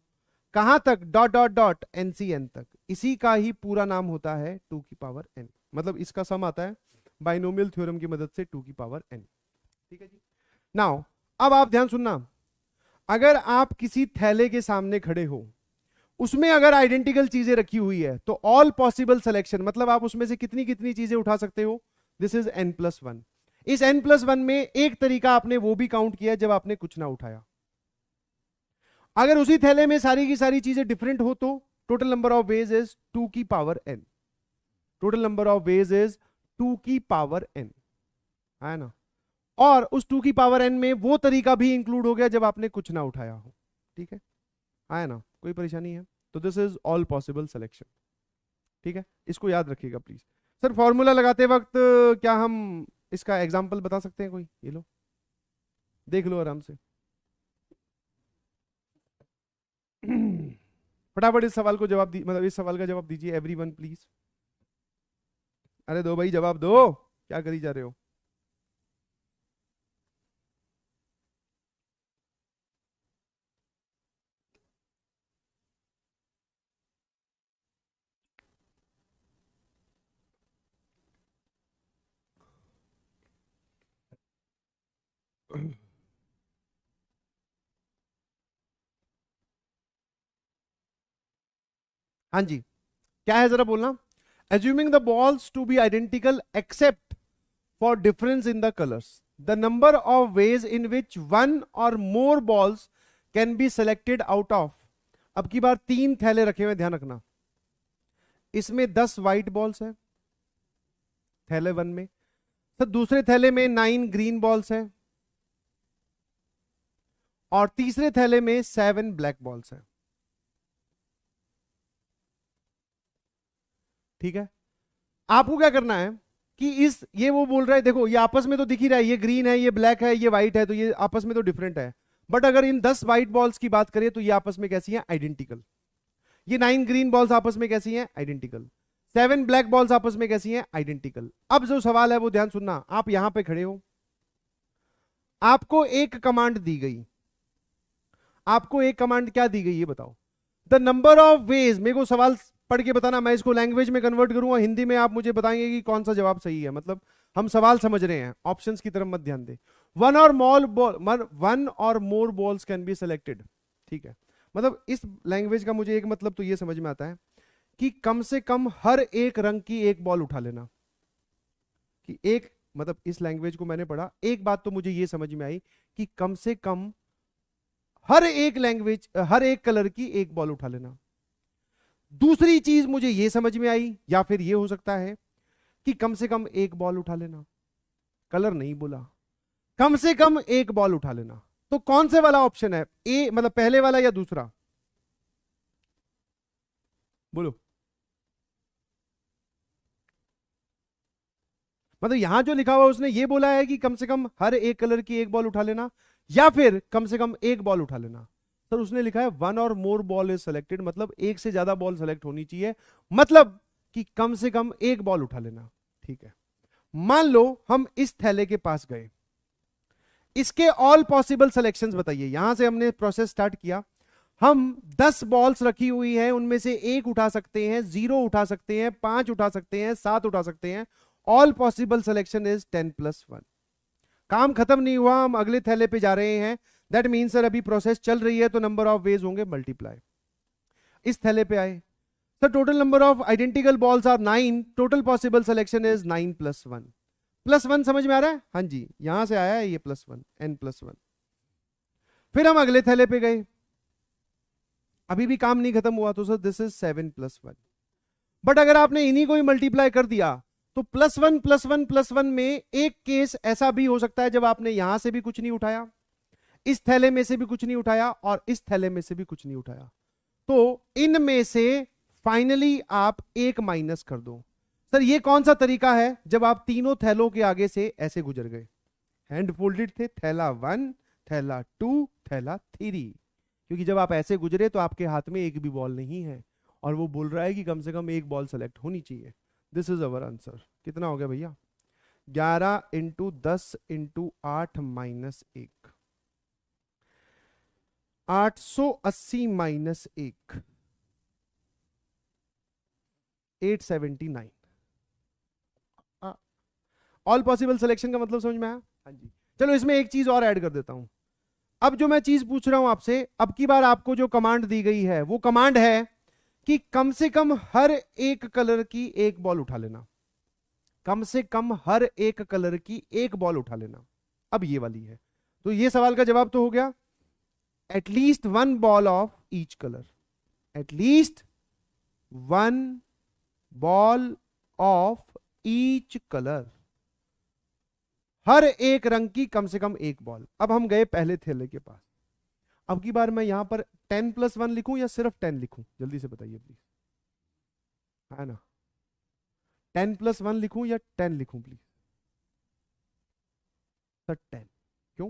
A: कहां तक, डॉट डॉट डॉट NCN तक, इसी का ही पूरा नाम होता है 2 की पावर n, मतलब इसका सम आता है बाइनोमियल थ्योरम की मदद से 2 की पावर n। ठीक है जी। नाउ अब आप ध्यान सुनना, अगर आप किसी थैले के सामने खड़े हो, उसमें अगर आइडेंटिकल चीजें रखी हुई है तो ऑल पॉसिबल सिलेक्शन मतलब आप उसमें से कितनी कितनी चीजें उठा सकते हो, दिस इज n+1। इस n+1 में एक तरीका आपने वो भी काउंट किया जब आपने कुछ ना उठाया। अगर उसी थैले में सारी की सारी चीजें डिफरेंट हो तो total number of veg is 2 की power n, total number of veg is 2 की पावर n, है ना। और उस 2 की पावर n में वो तरीका भी इंक्लूड हो गया जब आपने कुछ ना उठाया हो, ठीक है ना, कोई परेशानी है। तो this is all possible selection, ठीक है, इसको याद रखिएगा प्लीज। सर फॉर्मूला लगाते वक्त क्या हम इसका एग्जांपल बता सकते हैं कोई, ये लो देख लो आराम से। फटाफट इस सवाल को जवाब दी, मतलब इस सवाल का जवाब दीजिए एवरीवन प्लीज। अरे दो भाई जवाब दो, क्या करी जा रहे हो। हाँ जी, क्या है जरा बोलना। assuming the balls to be identical except for difference in the colors, the number of ways in which one or more balls can be selected out of। अब की बार 3 थैले रखे हुए, ध्यान रखना, इसमें 10 व्हाइट बॉल्स है थैले 1 में, तो दूसरे थैले में 9 ग्रीन बॉल्स है, और तीसरे थैले में 7 ब्लैक बॉल्स हैं। ठीक है, आपको क्या करना है कि ये वो बोल रहा है, देखो ये आपस में तो दिख ही रहा है, ये ग्रीन है, ये ब्लैक है, ये व्हाइट है, तो ये आपस में तो डिफरेंट है। बट अगर इन 10 व्हाइट बॉल्स की बात करें तो ये आपस में कैसी हैं? आइडेंटिकल। ये 9 ग्रीन बॉल्स आपस में कैसी हैं? आइडेंटिकल। 7 ब्लैक बॉल्स आपस में कैसी हैं? आइडेंटिकल। अब जो सवाल है वो ध्यान सुनना, आप यहां पे खड़े हो, आपको एक कमांड दी गई, आपको एक कमांड क्या दी गई ये बताओ। द नंबर ऑफ वेज, मेरे को सवाल पढ़ के बताना, मैं इसको लैंग्वेज में कन्वर्ट करूंगा हिंदी में, आप मुझे बताएंगे कि कौन सा जवाब सही है। मतलब हम सवाल समझ रहे हैं, ऑप्शंस की तरफ मत ध्यान दे। वन और मोर बॉल्स कैन बी सिलेक्टेड। ठीक है, मतलब इस लैंग्वेज का मुझे एक मतलब तो ये समझ में आता है कि कम से कम हर एक रंग की एक बॉल उठा लेना। कि एक मतलब इस लैंग्वेज को मैंने पढ़ा, एक बात तो मुझे ये समझ में आई कि कम से कम हर एक कलर की एक बॉल उठा लेना। दूसरी चीज मुझे ये समझ में आई, या फिर ये हो सकता है कि कम से कम एक बॉल उठा लेना, कलर नहीं बोला, कम से कम एक बॉल उठा लेना। तो कौन से वाला ऑप्शन है? ए मतलब पहले वाला या दूसरा? बोलो। मतलब यहां जो लिखा हुआ उसने ये बोला है कि कम से कम हर एक कलर की एक बॉल उठा लेना, या फिर कम से कम एक बॉल उठा लेना। सर उसने लिखा है वन और मोर बॉल इज सेलेक्टेड, मतलब एक से ज्यादा बॉल सेलेक्ट होनी चाहिए, मतलब कि कम से कम एक बॉल उठा लेना। ठीक है, मान लो हम इस थैले के पास गए, इसके ऑल पॉसिबल सिलेक्शंस बताइए। यहां से हमने प्रोसेस स्टार्ट किया, हम 10 बॉल्स रखी हुई हैं, उनमें से एक उठा सकते हैं, 0 उठा सकते हैं, 5 उठा सकते हैं, 7 उठा सकते हैं। All possible selection is 10+1। काम खत्म नहीं हुआ, हम अगले थैले पे जा रहे हैं। दैट मीन सर अभी प्रोसेस चल रही है, तो नंबर ऑफ वेज होंगे मल्टीप्लाई। इस थैले पे आए sir, total number of identical balls are 9, total possible selection is 9+1। +1 समझ में आ रहा है? हाँ जी, यहां से आया है ये +1, n+1। फिर हम अगले थैले पे गए, अभी भी काम नहीं खत्म हुआ, तो सर दिस इज 7+1। बट अगर आपने इन्हीं को ही मल्टीप्लाई कर दिया तो +1+1+1 में एक केस ऐसा भी हो सकता है जब आपने यहां से भी कुछ नहीं उठाया, इस थैले में से भी कुछ नहीं उठाया, और इस थैले में से भी कुछ नहीं उठाया, तो इनमें से फाइनली आप एक माइनस कर दो। सर ये कौन सा तरीका है? जब आप तीनों थैलों के आगे से ऐसे गुजर गए, हैंड फोल्डेड थे, थैला 1, थैला 2, थैला 3, क्योंकि जब आप ऐसे गुजरे तो आपके हाथ में एक भी बॉल नहीं है, और वो बोल रहा है कि कम से कम एक बॉल सेलेक्ट होनी चाहिए। This is our answer. कितना हो गया भैया? 11 × 10 × 8 - 1, 880 - 1, 879। ऑल पॉसिबल सिलेक्शन का मतलब समझ में आया? हाँ जी। चलो इसमें एक चीज और ऐड कर देता हूं। अब जो मैं चीज पूछ रहा हूं आपसे, अब की बार आपको जो कमांड दी गई है वो कमांड है कि कम से कम हर एक कलर की एक बॉल उठा लेना, कम से कम हर एक कलर की एक बॉल उठा लेना। अब ये वाली है, तो ये सवाल का जवाब तो हो गया, at least 1 ball of each colour, at least 1 ball of each colour, हर एक रंग की कम से कम एक बॉल। अब हम गए पहले थैले के पास, अब की बार मैं यहां पर 10+1 लिखूं या सिर्फ 10 लिखूं? जल्दी से बताइए प्लीज, है ना? 10+1 लिखूं या 10 लिखूं प्लीज? सर 10। क्यों?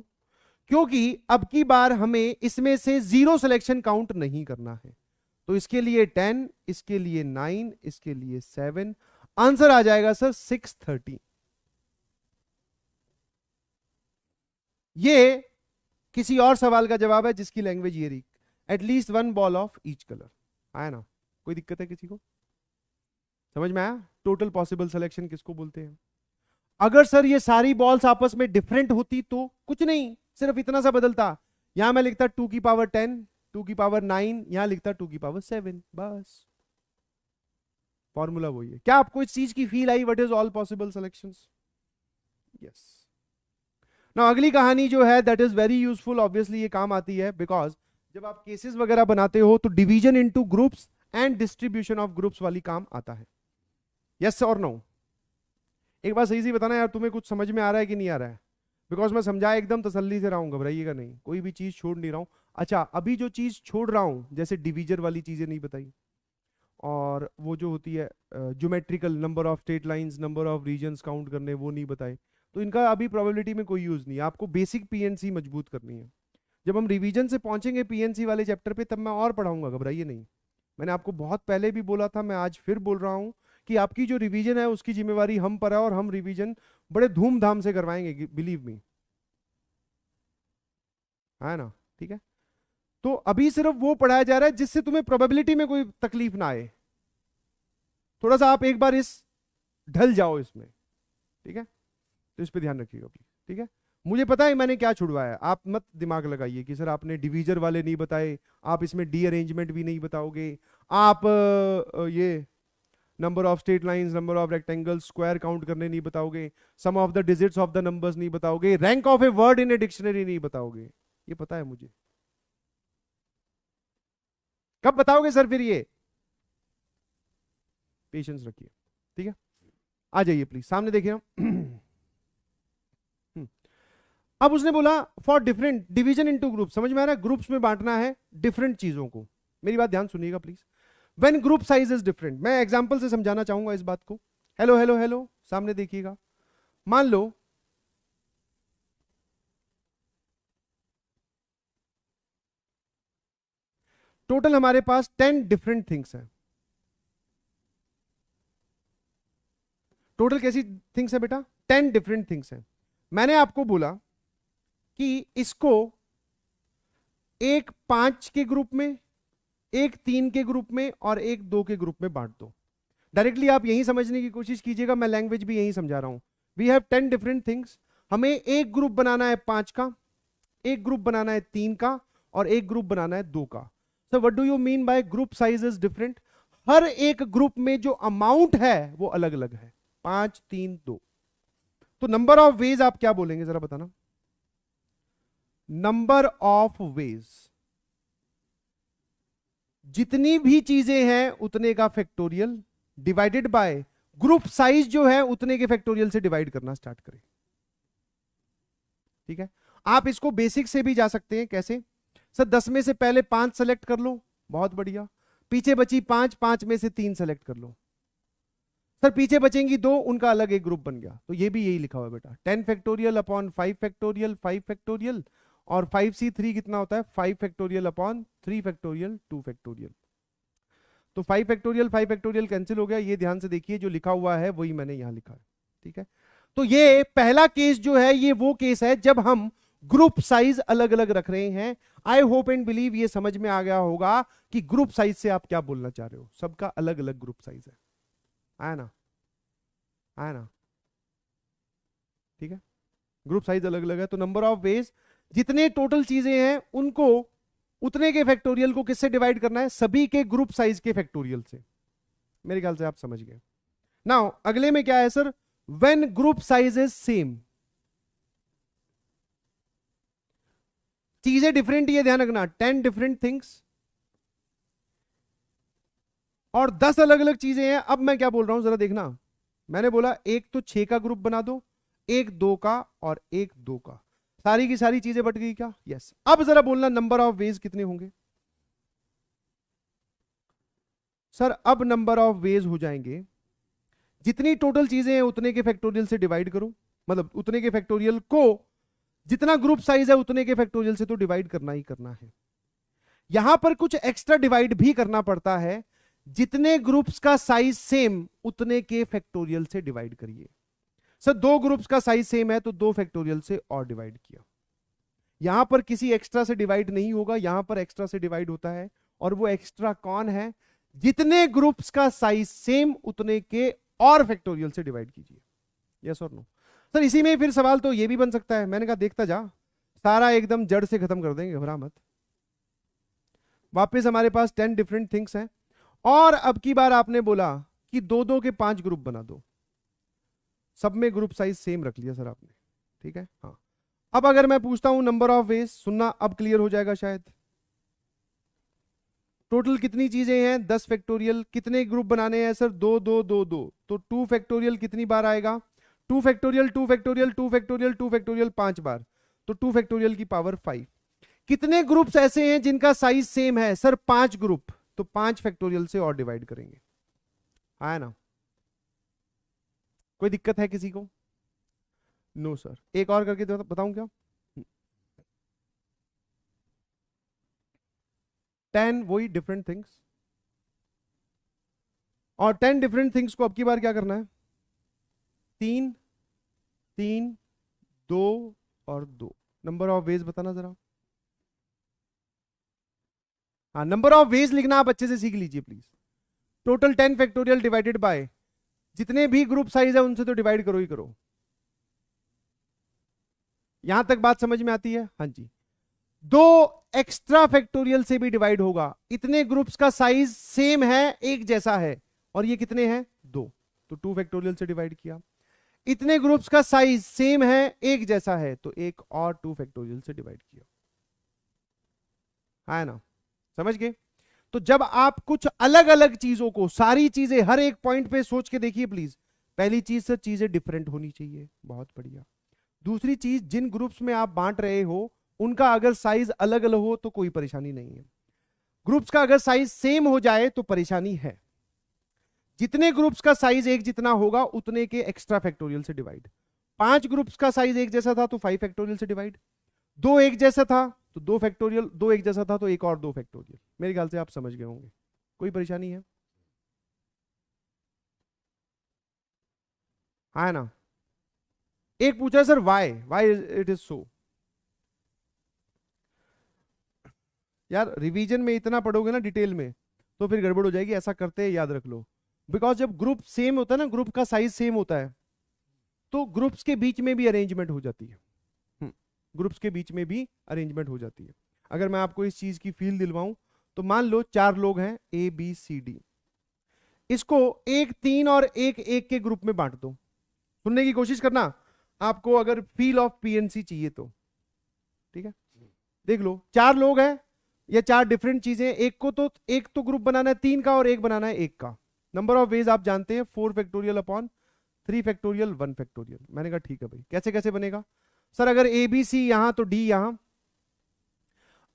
A: क्योंकि अब की बार हमें इसमें से 0 सिलेक्शन काउंट नहीं करना है, तो इसके लिए 10, इसके लिए 9, इसके लिए 7, आंसर आ जाएगा सर 630। ये किसी और सवाल का जवाब है जिसकी लैंग्वेज ये रही, at least 1 ball of each colour. आया ना? कोई दिक्कत है किसी को? समझ में आया? टोटल पॉसिबल सिलेक्शन किसको बोलते हैं? अगर सर ये सारी बॉल्स आपस में डिफरेंट होती तो कुछ नहीं, सिर्फ इतना सा बदलता, यहां मैं लिखता 2⁻10, 2⁻9, यहां लिखता 2⁻7, बस फॉर्मूला वही है। क्या आपको इस चीज की feel I? What is all possible selections? Yes. ना अगली कहानी जो है that is very useful, obviously ये काम आती है, बिकॉज जब आप केसेस वगैरह बनाते हो तो division into groups and distribution of groups वाली काम आता है। यस और नो? एक बात सही से बताना यार, तुम्हें कुछ समझ में आ रहा है कि नहीं आ रहा है? बिकॉज मैं समझाया एकदम तसल्ली से रहा हूं, घबराइएगा नहीं, कोई भी चीज छोड़ नहीं रहा हूं। अच्छा, अभी जो चीज छोड़ रहा हूं, जैसे डिवीजर वाली चीजें नहीं बताई, और वो जो होती है geometrical, number of straight lines, number of regions count करने, वो नहीं बताए, तो इनका अभी प्रोबेबिलिटी में कोई यूज नहीं है। आपको बेसिक पीएनसी मजबूत करनी है। जब हम रिवीजन से पहुंचेंगे पीएनसी वाले चैप्टर पे, तब मैं और पढ़ाऊंगा, घबराइए नहीं। मैंने आपको बहुत पहले भी बोला था, मैं आज फिर बोल रहा हूं कि आपकी जो रिवीजन है उसकी जिम्मेवारी हम पर है, और हम रिवीजन बड़े धूमधाम से करवाएंगे, बिलीव मी, है ना? ठीक है, तो अभी सिर्फ वो पढ़ाया जा रहा है जिससे तुम्हें प्रोबेबिलिटी में कोई तकलीफ ना आए। थोड़ा सा आप एक बार इस ढल जाओ इसमें, ठीक है? तो इस पे ध्यान रखिएगा प्लीज, ठीक है? मुझे पता है मैंने क्या छुड़वाया, आप मत दिमाग लगाइए कि सर आपने डिवीजर वाले नहीं बताए, आप इसमें डी अरेंजमेंट भी नहीं बताओगे, आप ये number of straight lines, number of rectangles, square count करने नहीं बताओगे, sum of the digits of the numbers नहीं बताओगे, rank of a word in a dictionary नहीं बताओगे। ये पता है मुझे। कब बताओगे सर फिर ये? पेशेंस रखिए, ठीक है? आ जाइए प्लीज, सामने देखिए ना। अब उसने बोला for different division into group, समझ में आ रहा है? ग्रुप्स में बांटना है डिफरेंट चीजों को। मेरी बात ध्यान सुनिएगा please. When group size is different, मैं एग्जांपल से समझाना चाहूंगा इस बात को। हेलो हेलो हेलो, सामने देखिएगा। मान लो टोटल हमारे पास 10 डिफरेंट थिंग्स हैं। टोटल कैसी थिंग्स है बेटा? 10 डिफरेंट थिंग्स हैं। मैंने आपको बोला कि इसको एक 5 के ग्रुप में, एक 3 के ग्रुप में और एक 2 के ग्रुप में बांट दो। डायरेक्टली आप यही समझने की कोशिश कीजिएगा, मैं लैंग्वेज भी यही समझा रहा हूं। वी हैव 10 डिफरेंट थिंग्स, हमें एक ग्रुप बनाना है 5 का, एक ग्रुप बनाना है 3 का, और एक ग्रुप बनाना है 2 का। So what do you mean by group size is different? हर एक ग्रुप में जो अमाउंट है वो अलग अलग है, 5 3 2। तो नंबर ऑफ वेज आप क्या बोलेंगे जरा बताना? नंबर ऑफ वेज, जितनी भी चीजें हैं उतने का factorial divided by group size जो है उतने के फैक्टोरियल से डिवाइड करना स्टार्ट करें। ठीक है, आप इसको बेसिक से भी जा सकते हैं। कैसे? सर 10 में से पहले 5 सेलेक्ट कर लो, बहुत बढ़िया। पीछे बची 5, 5 में से 3 सेलेक्ट कर लो। सर पीछे बचेंगी 2, उनका अलग एक ग्रुप बन गया। तो ये भी यही लिखा हुआ है बेटा, 10 फैक्टोरियल अपॉन 5 फैक्टोरियल 5 फैक्टोरियल, और 5c3 कितना होता है? 5 फैक्टोरियल अपॉन 3 फैक्टोरियल 2 फैक्टोरियल। तो 5 फैक्टोरियल कैंसिल हो गया। ये ध्यान से देखिए, जो लिखा हुआ है वही मैंने यहां लिखा है। ठीक है, तो ये पहला केस जो है ये वो केस है जब हम ग्रुप साइज अलग अलग रख रहे हैं। आई होप एंड बिलीव ये समझ में आ गया होगा कि ग्रुप साइज से आप क्या बोलना चाह रहे हो। सबका अलग अलग ग्रुप साइज है, आया ना? आया ना? ठीक है, ग्रुप साइज अलग अलग है। तो नंबर ऑफ वेज, जितने टोटल चीजें हैं उनको उतने के फैक्टोरियल को किससे डिवाइड करना है? सभी के ग्रुप साइज के फैक्टोरियल से। मेरे ख्याल से आप समझ गए। नाउ अगले में क्या है sir? When group size is same, चीजें डिफरेंट, ये ध्यान रखना, 10 डिफरेंट थिंग्स और 10 अलग अलग चीजें हैं। अब मैं क्या बोल रहा हूं जरा देखना। मैंने बोला एक तो 6 का ग्रुप बना दो, एक 2 का और एक 2 का। सारी की सारी चीजें बट गई क्या? यस। अब जरा बोलना नंबर ऑफ वेज कितने होंगे? सर अब नंबर ऑफ वेज हो जाएंगे, जितनी टोटल चीजें हैं उतने के फैक्टोरियल से डिवाइड करो, मतलब उतने के फैक्टोरियल को, जितना ग्रुप साइज है उतने के फैक्टोरियल से तो डिवाइड करना ही करना है। यहां पर कुछ एक्स्ट्रा डिवाइड भी करना पड़ता है, जितने ग्रुप्स का साइज सेम उतने के फैक्टोरियल से डिवाइड करिए। सर 2 ग्रुप्स का साइज सेम है तो 2 फैक्टोरियल से और डिवाइड किया। यहां पर किसी एक्स्ट्रा से डिवाइड नहीं होगा, यहां पर एक्स्ट्रा से डिवाइड होता है। और वो एक्स्ट्रा कौन है? जितने ग्रुप्स का साइज सेम उतने के और फैक्टोरियल से डिवाइड कीजिए। यस और नो? सर इसी में फिर सवाल तो ये भी बन सकता है। मैंने कहा देखता जा, सारा एकदम जड़ से खत्म कर देंगे, घबरा मत। वापस हमारे पास 10 डिफरेंट थिंग्स हैं, और अब की बार आपने बोला कि 2-2 के 5 ग्रुप बना दो। सब में ग्रुप साइज सेम रख लिया सर आपने, ठीक है? हाँ। अब अगर मैं पूछता हूं नंबर ऑफ वेज, सुनना अब क्लियर हो जाएगा शायद। टोटल कितनी चीजें हैं? 10 फैक्टोरियल। कितने ग्रुप बनाने हैं सर? 2 2 2 2। तो 2 फैक्टोरियल कितनी बार आएगा? 2 फैक्टोरियल 2 फैक्टोरियल 2 फैक्टोरियल 2 फैक्टोरियल 5 बार, तो 2 फैक्टोरियल की पावर 5। कितने ग्रुप्स ऐसे हैं जिनका साइज सेम है? सर 5 ग्रुप, तो 5 फैक्टोरियल से और डिवाइड करेंगे, है ना? कोई दिक्कत है किसी को? No sir. एक और करके बताऊं क्या? 10 वही डिफरेंट थिंग्स, और 10 डिफरेंट थिंग्स को अब की बार क्या करना है? 3 3 2 और 2। नंबर ऑफ वेज बताना जरा। हाँ, नंबर ऑफ वेज लिखना आप अच्छे से सीख लीजिए please. Total 10 factorial divided by जितने भी ग्रुप साइज है उनसे तो डिवाइड करो ही करो। यहां तक बात समझ में आती है? हाँ जी। 2 एक्स्ट्रा फैक्टोरियल से भी डिवाइड होगा। इतने ग्रुप्स का साइज सेम है, एक जैसा है, और ये कितने हैं? 2, तो 2 फैक्टोरियल से डिवाइड किया। इतने ग्रुप्स का साइज सेम है, एक जैसा है, तो एक और 2 फैक्टोरियल से डिवाइड किया, है ना? समझ गए? तो जब आप कुछ अलग अलग चीजों को, सारी चीजें हर एक पॉइंट पे सोच के देखिए प्लीज। पहली चीज से चीजें डिफरेंट होनी चाहिए, बहुत बढ़िया। दूसरी चीज, जिन ग्रुप्स में आप बांट रहे हो उनका अगर साइज अलग अलग हो तो कोई परेशानी नहीं है। ग्रुप्स का अगर साइज सेम हो जाए तो परेशानी है। जितने ग्रुप्स का साइज एक जितना होगा उतने के एक्स्ट्रा फैक्टोरियल से डिवाइड। 5 ग्रुप्स का साइज एक जैसा था तो 5 फैक्टोरियल से डिवाइड। 2 एक जैसा था तो 2 फैक्टोरियल, 2 एक जैसा था तो एक और 2 फैक्टोरियल। मेरे ख्याल से आप समझ गए होंगे। कोई परेशानी है? हाँ ना? एक पूछा sir why why it is so. यार रिवीजन में इतना पढ़ोगे ना डिटेल में तो फिर गड़बड़ हो जाएगी। ऐसा करते हैं, याद रख लो। बिकॉज जब ग्रुप सेम होता है ना, ग्रुप का साइज सेम होता है, तो ग्रुप्स के बीच में भी अरेंजमेंट हो जाती है। ग्रुप्स के बीच में भी अरेंजमेंट हो जाती है। अगर मैं आपको इस चीज की फील दिलवाऊं तो मान लो 4 लोग हैं ए बी सी डी, इसको 1 3 और 1 1 के ग्रुप में बांट दो। सुनने की कोशिश करना, आपको अगर फील ऑफ पीएनसी चाहिए तो। ठीक है, देख लो 4 लोग हैं, ये 4 डिफरेंट चीजें। एक तो ग्रुप बनाना है 3 का और एक बनाना है 1 का। नंबर ऑफ वेज आप जानते हैं, 4 फैक्टोरियल अपॉन 3 फैक्टोरियल 1 फैक्टोरियल। मैंने कहा ठीक है भाई। कैसे कैसे बनेगा सर? अगर ए बी सी यहां तो डी यहां,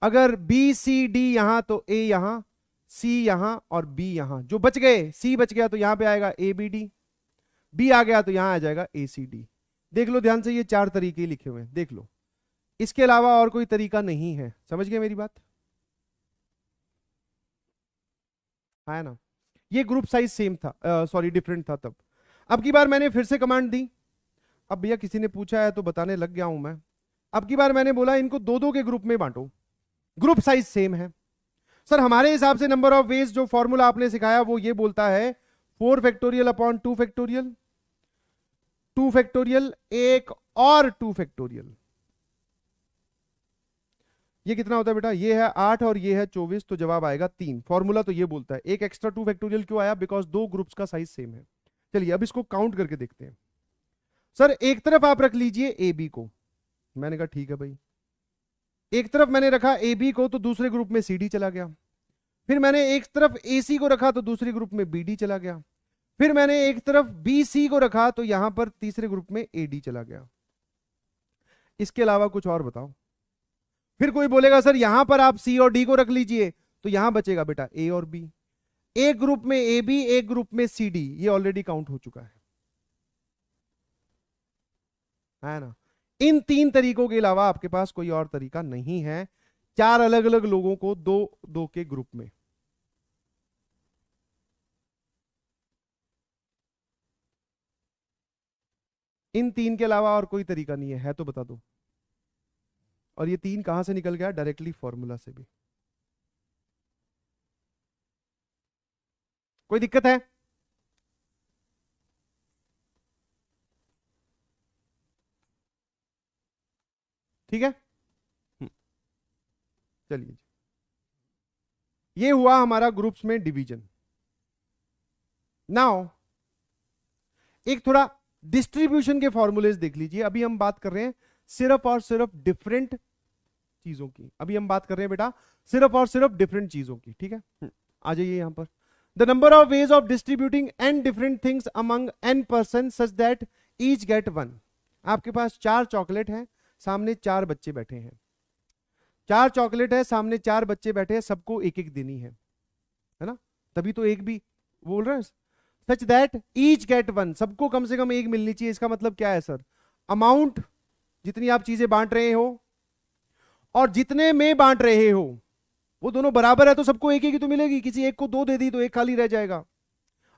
A: अगर बी सी डी यहां तो ए यहां, सी यहां और बी यहां। जो बच गए, सी बच गया तो यहां पे आएगा ए बी डी, बी आ गया तो यहां आ जाएगा ए सी डी। देख लो ध्यान से, ये 4 तरीके लिखे हुए हैं, देख लो। इसके अलावा और कोई तरीका नहीं है। समझ गए मेरी बात? है ना? ये ग्रुप साइज सेम था, सॉरी डिफरेंट था तब। अब की बार मैंने फिर से कमांड दी। अब भैया किसी ने पूछा है तो बताने लग गया हूं मैं। अब की बार मैंने बोला इनको 2 2 के ग्रुप में बांटो, ग्रुप साइज सेम है। सर हमारे हिसाब से नंबर ऑफ वेज, जो फॉर्मूला आपने सिखाया वो ये बोलता है 4 फैक्टोरियल अपॉन 2 फैक्टोरियल, 2 फैक्टोरियल एक और 2 फैक्टोरियल। ये कितना होता है बेटा? ये है 8 और ये है 24, तो जवाब आएगा 3। फॉर्मूला तो ये बोलता है। एक एक्स्ट्रा 2 फैक्टोरियल क्यों आया? बिकॉज 2 ग्रुप्स का साइज सेम है। चलिए अब इसको काउंट करके देखते हैं। सर एक तरफ आप रख लीजिए ए बी को। मैंने कहा ठीक है भाई। एक तरफ मैंने रखा ए बी को तो दूसरे ग्रुप में सी डी चला गया। फिर मैंने एक तरफ ए सी को रखा तो दूसरे ग्रुप में बी डी चला गया। फिर मैंने एक तरफ बी सी को रखा तो यहां पर तीसरे ग्रुप में ए डी चला गया। इसके अलावा कुछ और बताओ। फिर कोई बोलेगा सर यहां पर आप सी और डी को रख लीजिए, तो यहां बचेगा बेटा ए और बी। एक ग्रुप में ए बी, एक ग्रुप में सी डी, ये ऑलरेडी काउंट हो चुका है ना? इन 3 तरीकों के अलावा आपके पास कोई और तरीका नहीं है। 4 अलग अलग लोगों को 2 2 के ग्रुप में। इन 3 के अलावा और कोई तरीका नहीं है तो बता दो। और ये 3 कहां से निकल गया? डायरेक्टली फॉर्मूला से भी। कोई दिक्कत है? ठीक है, चलिए। ये हुआ हमारा ग्रुप्स में डिवीजन। नाउ एक थोड़ा डिस्ट्रीब्यूशन के फॉर्मूलेज देख लीजिए। अभी हम बात कर रहे हैं सिर्फ और सिर्फ डिफरेंट चीजों की। अभी हम बात कर रहे हैं बेटा सिर्फ और सिर्फ डिफरेंट चीजों की। ठीक है, आ जाइए यहां पर। The number of ways of distributing n different things among n person such that each get one. आपके पास 4 चॉकलेट हैं, सामने 4 बच्चे बैठे हैं। 4 चॉकलेट है, सामने 4 बच्चे बैठे हैं, सबको एक एक देनी है ना? तभी तो एक भी बोल रहे हैं। Such that each get one, सबको कम से कम एक मिलनी चाहिए। इसका मतलब क्या है सर? अमाउंट जितनी आप चीजें बांट रहे हो और जितने में बांट रहे हो वो दोनों बराबर है, तो सबको एक एक ही तो मिलेगी। किसी एक को 2 दे दी तो एक खाली रह जाएगा।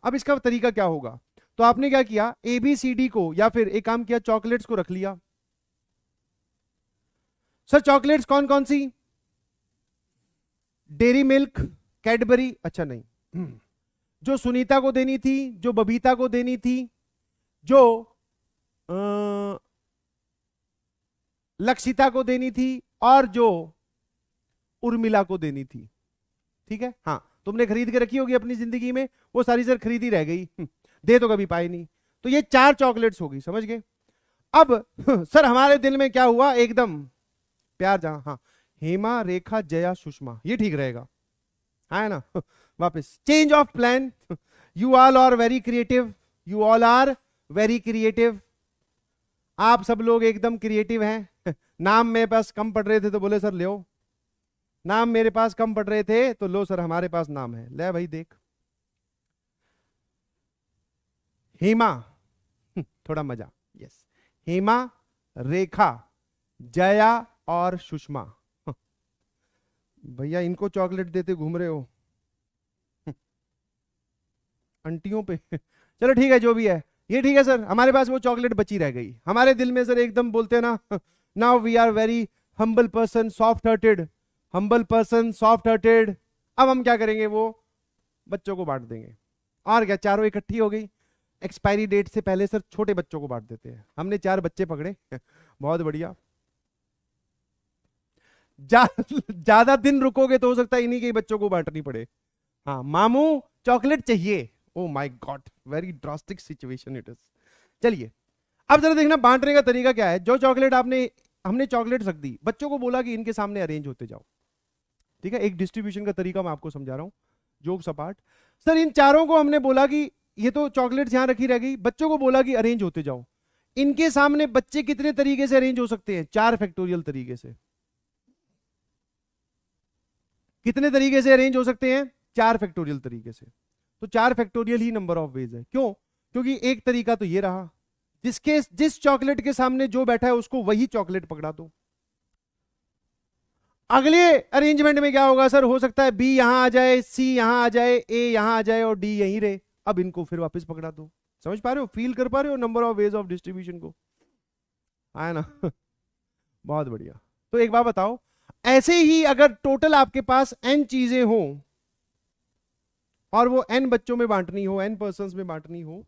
A: अब इसका तरीका क्या होगा? तो आपने क्या किया, ए बी सी डी को, या फिर एक काम किया, चॉकलेट्स को रख लिया। सर चॉकलेट्स कौन कौन सी? डेरी मिल्क, कैडबरी, अच्छा नहीं, जो सुनीता को देनी थी, जो बबीता को देनी थी, जो लक्षिता को देनी थी, और जो उर्मिला को देनी थी। ठीक है, हाँ, तुमने खरीद के रखी होगी अपनी जिंदगी में, वो सारी सर खरीदी रह गई, दे तो कभी पाई नहीं। तो ये 4 चॉकलेट्स होगी, समझ गए? अब सर हमारे दिल में क्या हुआ, एकदम प्यार जहां, हाँ, हेमा, रेखा, जया, सुषमा, ये ठीक रहेगा, है ना? वापस change of plan. You all are very creative, you all are very creative. आप सब लोग एकदम क्रिएटिव हैं। नाम मेरे पास कम पड़ रहे थे तो बोले सर ले आओ। नाम मेरे पास कम पड़ रहे थे तो लो सर हमारे पास नाम है, ले भाई देख। हेमा, थोड़ा मजा, यस, हेमा, रेखा, जया और सुषमा। भैया इनको चॉकलेट देते घूम रहे हो अंटियों पे। चलो ठीक है, जो भी है ये ठीक है सर, हमारे पास वो चॉकलेट बची रह गई। हमारे दिल में सर एकदम बोलते हैं ना, now we are very humble person, soft hearted, humble person, soft hearted. अब हम क्या करेंगे, वो बच्चों को बांट देंगे। और क्या, चारों इकट्ठी हो गई। एक्सपायरी डेट से पहले सर छोटे बच्चों को बांट देते हैं। हमने 4 बच्चे पकड़े, बहुत बढ़िया। ज्यादा दिन रुकोगे तो हो सकता है इन्हीं के बच्चों को बांटनी पड़े। हाँ, मामू चॉकलेट चाहिए। Oh my God, very drastic situation it is. चलिए अब जरा देखना बांटने का तरीका क्या है। जो चॉकलेट हमने चॉकलेट रख दी, बच्चों को बोला कि इनके सामने अरेंज होते जाओ। ठीक है, एक डिस्ट्रीब्यूशन का तरीका मैं आपको समझा रहा हूं, जोक सपाट। सर इन चारों को हमने बोला कि ये तो चॉकलेट यहां रखी रह गई, बच्चों को बोला कि अरेंज होते जाओ। इनके सामने बच्चे कितने तरीके से अरेंज हो सकते हैं? 4 फैक्टोरियल तरीके से। कितने तरीके से अरेंज हो सकते हैं? 4 फैक्टोरियल तरीके से। तो 4 factorial he number of veg है। क्यों? क्योंकि एक तरीका तो ये रहा, जिस चॉकलेट के सामने जो बैठा है उसको वही चॉकलेट पकड़ा दो। अगले अरेंजमेंट में क्या होगा सर? हो सकता है बी यहां आ जाए, सी यहां आ जाए, ए यहां आ जाए और डी यहीं रहे। अब इनको फिर वापस पकड़ा दो। समझ पा रहे हो? फील कर पा रहे हो number of ways of distribution को? आया ना? बहुत बढ़िया। तो एक बात बताओ, ऐसे ही अगर टोटल आपके पास n चीजें हो और वो n बच्चों में बांटनी हो, n पर्संस में बांटनी हो,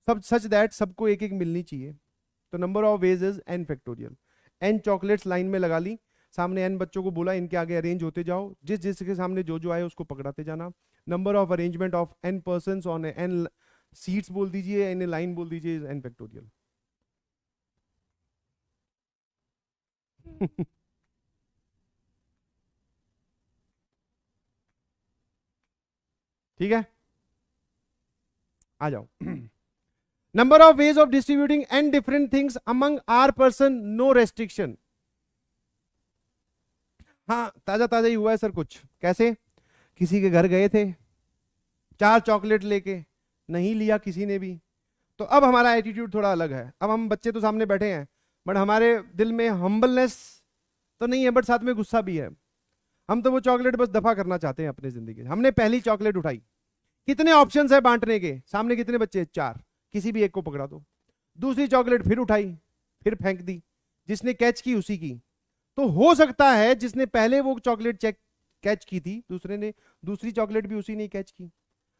A: सब सच दैट सबको एक एक मिलनी चाहिए, तो number of veg is n factorial. n chocolates line में लगा ली, सामने n बच्चों को बोला इनके आगे अरेंज होते जाओ, जिस जिसके सामने जो जो आए उसको पकड़ाते जाना। Number of arrangement of n persons on n seats बोल दीजिए, n लाइन बोल दीजिए, n फैक्टोरियल। ठीक है, आ जाओ। Number of ways of distributing n different things among r person, no restriction. हाँ, ताजा ताजा ही हुआ है सर कुछ। कैसे? किसी के घर गए थे, 4 चॉकलेट लेके, नहीं लिया किसी ने भी। तो अब हमारा एटीट्यूड थोड़ा अलग है। अब हम बच्चे तो सामने बैठे हैं, बट हमारे दिल में हम्बलनेस तो नहीं है, बट साथ में गुस्सा भी है। हम तो वो चॉकलेट बस दफा करना चाहते हैं अपनी जिंदगी। हमने पहली चॉकलेट उठाई, कितने ऑप्शंस है बांटने के? सामने कितने बच्चे? 4, किसी भी एक को पकड़ा दो। दूसरी चॉकलेट फिर उठाई, फिर फेंक दी, जिसने कैच की उसी की। तो हो सकता है जिसने पहले वो चॉकलेट कैच की थी, दूसरे ने दूसरी चॉकलेट भी उसी ने कैच की।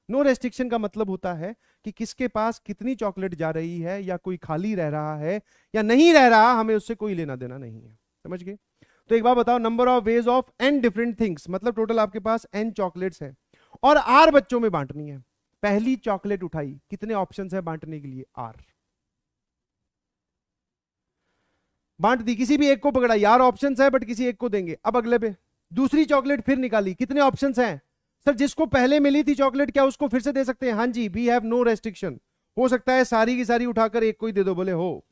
A: नो रेस्ट्रिक्शन का मतलब होता है कि किसके पास कितनी चॉकलेट जा रही है, या कोई खाली रह रहा है या नहीं रह रहा, हमें उससे कोई लेना देना नहीं है। समझ गए? तो एक बार बताओ, number of ways of n different things, मतलब टोटल आपके पास n चॉकलेट्स है और r बच्चों में बांटनी है। पहली चॉकलेट उठाई, कितने ऑप्शंस है बांटने के लिए? r। बांट दी, किसी भी एक को पकड़ा, यार ऑप्शंस है बट किसी एक को देंगे। अब अगले पे दूसरी चॉकलेट फिर निकाली, कितने ऑप्शंस हैं? सर जिसको पहले मिली थी चॉकलेट, क्या उसको फिर से दे सकते हैं? हाँ जी, वी हैव नो रेस्ट्रिक्शन। हो सकता है सारी की सारी उठाकर एक को ही दे दो, बोले हो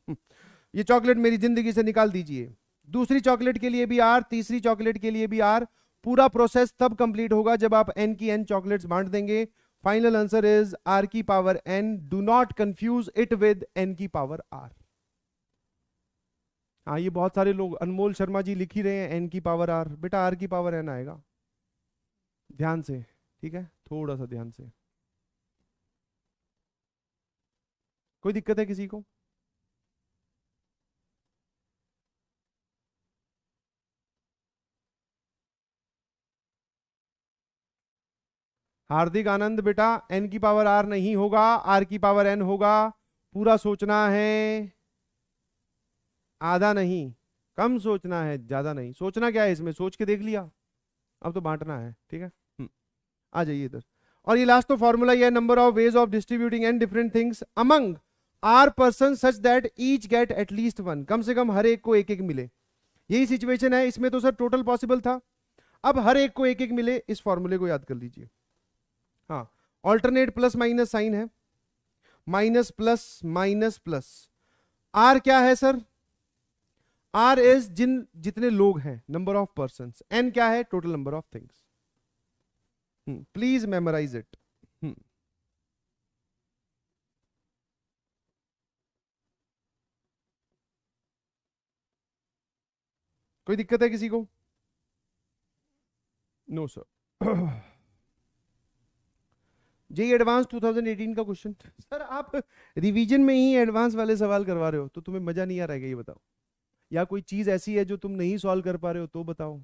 A: ये चॉकलेट मेरी जिंदगी से निकाल दीजिए। दूसरी चॉकलेट के लिए भी आर, तीसरी चॉकलेट के लिए भी आर। पूरा प्रोसेस तब कंप्लीट होगा जब आप n की n चॉकलेट्स बांट देंगे। फाइनल आंसर इज r की power n। Do not confuse it with n की पावर r। हाँ, ये बहुत सारे लोग, अनमोल शर्मा जी लिख ही रहे हैं n की पावर r। बेटा r की पावर n आएगा, ध्यान से, ठीक है, थोड़ा सा ध्यान से। कोई दिक्कत है किसी को? हार्दिक आनंद, बेटा n की पावर r नहीं होगा, r की पावर n होगा। पूरा सोचना है, आधा नहीं, कम सोचना है, ज्यादा नहीं। सोचना क्या है इसमें, सोच के देख लिया, अब तो बांटना है, ठीक है। आ जाइए इधर। और ये लास्ट तो फॉर्मूला ये है, number of ways of distributing n different things among r person such that each get at least one. कम से कम हर एक को एक एक मिले, यही सिचुएशन है। इसमें तो सर टोटल पॉसिबल था, अब हर एक को एक एक मिले। इस फॉर्मूले को याद कर लीजिए। हाँ, ऑल्टरनेट प्लस माइनस साइन है, minus plus minus plus. R क्या है सर? आर इज जितने लोग हैं, नंबर ऑफ पर्सन। एन क्या है? Total number of things. Please memorise it. कोई दिक्कत है किसी को? No sir. जेई एडवांस 2018 का क्वेश्चन। सर आप रिवीजन में ही एडवांस वाले सवाल करवा रहे हो तो तुम्हें मजा नहीं आ रहा है, ये बताओ। या कोई चीज ऐसी है जो तुम नहीं सॉल्व कर पा रहे हो तो बताओ,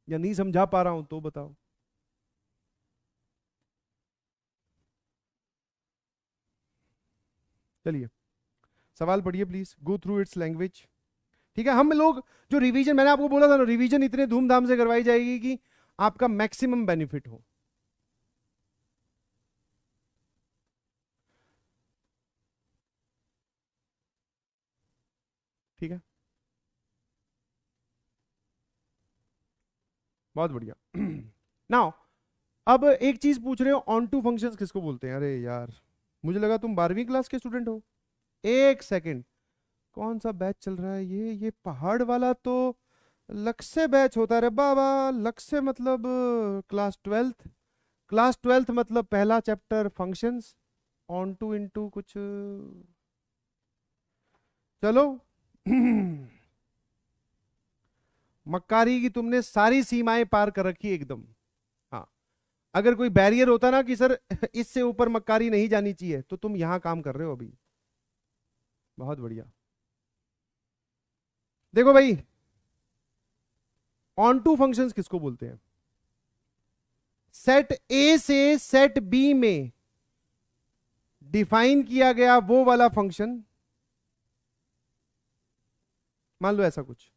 A: या नहीं समझा पा रहा हूं तो बताओ। चलिए सवाल पढ़िए please, go through it's language. ठीक है, हम लोग जो रिवीजन, मैंने आपको बोला था ना, रिवीजन इतने धूमधाम से करवाई जाएगी कि आपका मैक्सिमम बेनिफिट हो। ठीक है, बहुत बढ़िया। नाउ अब एक चीज पूछ रहे हो, ऑन टू फंक्शंस किसको बोलते हैं? अरे यार, मुझे लगा तुम 12वीं क्लास के स्टूडेंट हो। एक सेकंड, कौन सा बैच चल रहा है ये पहाड़ वाला तो लक्ष्य बैच होता है रे बाबा। लक्ष्य मतलब क्लास 12th, क्लास 12th मतलब पहला chapter functions, onto into कुछ। चलो मक्कारी की तुमने सारी सीमाएं पार कर रखी एकदम। हाँ, अगर कोई बैरियर होता ना कि सर इससे ऊपर मक्कारी नहीं जानी चाहिए, तो तुम यहां काम कर रहे हो अभी। बहुत बढ़िया। देखो भाई, ऑन टू फंक्शंस किसको बोलते हैं? सेट ए से सेट बी में डिफाइन किया गया वो वाला फंक्शन, मान लो ऐसा कुछ,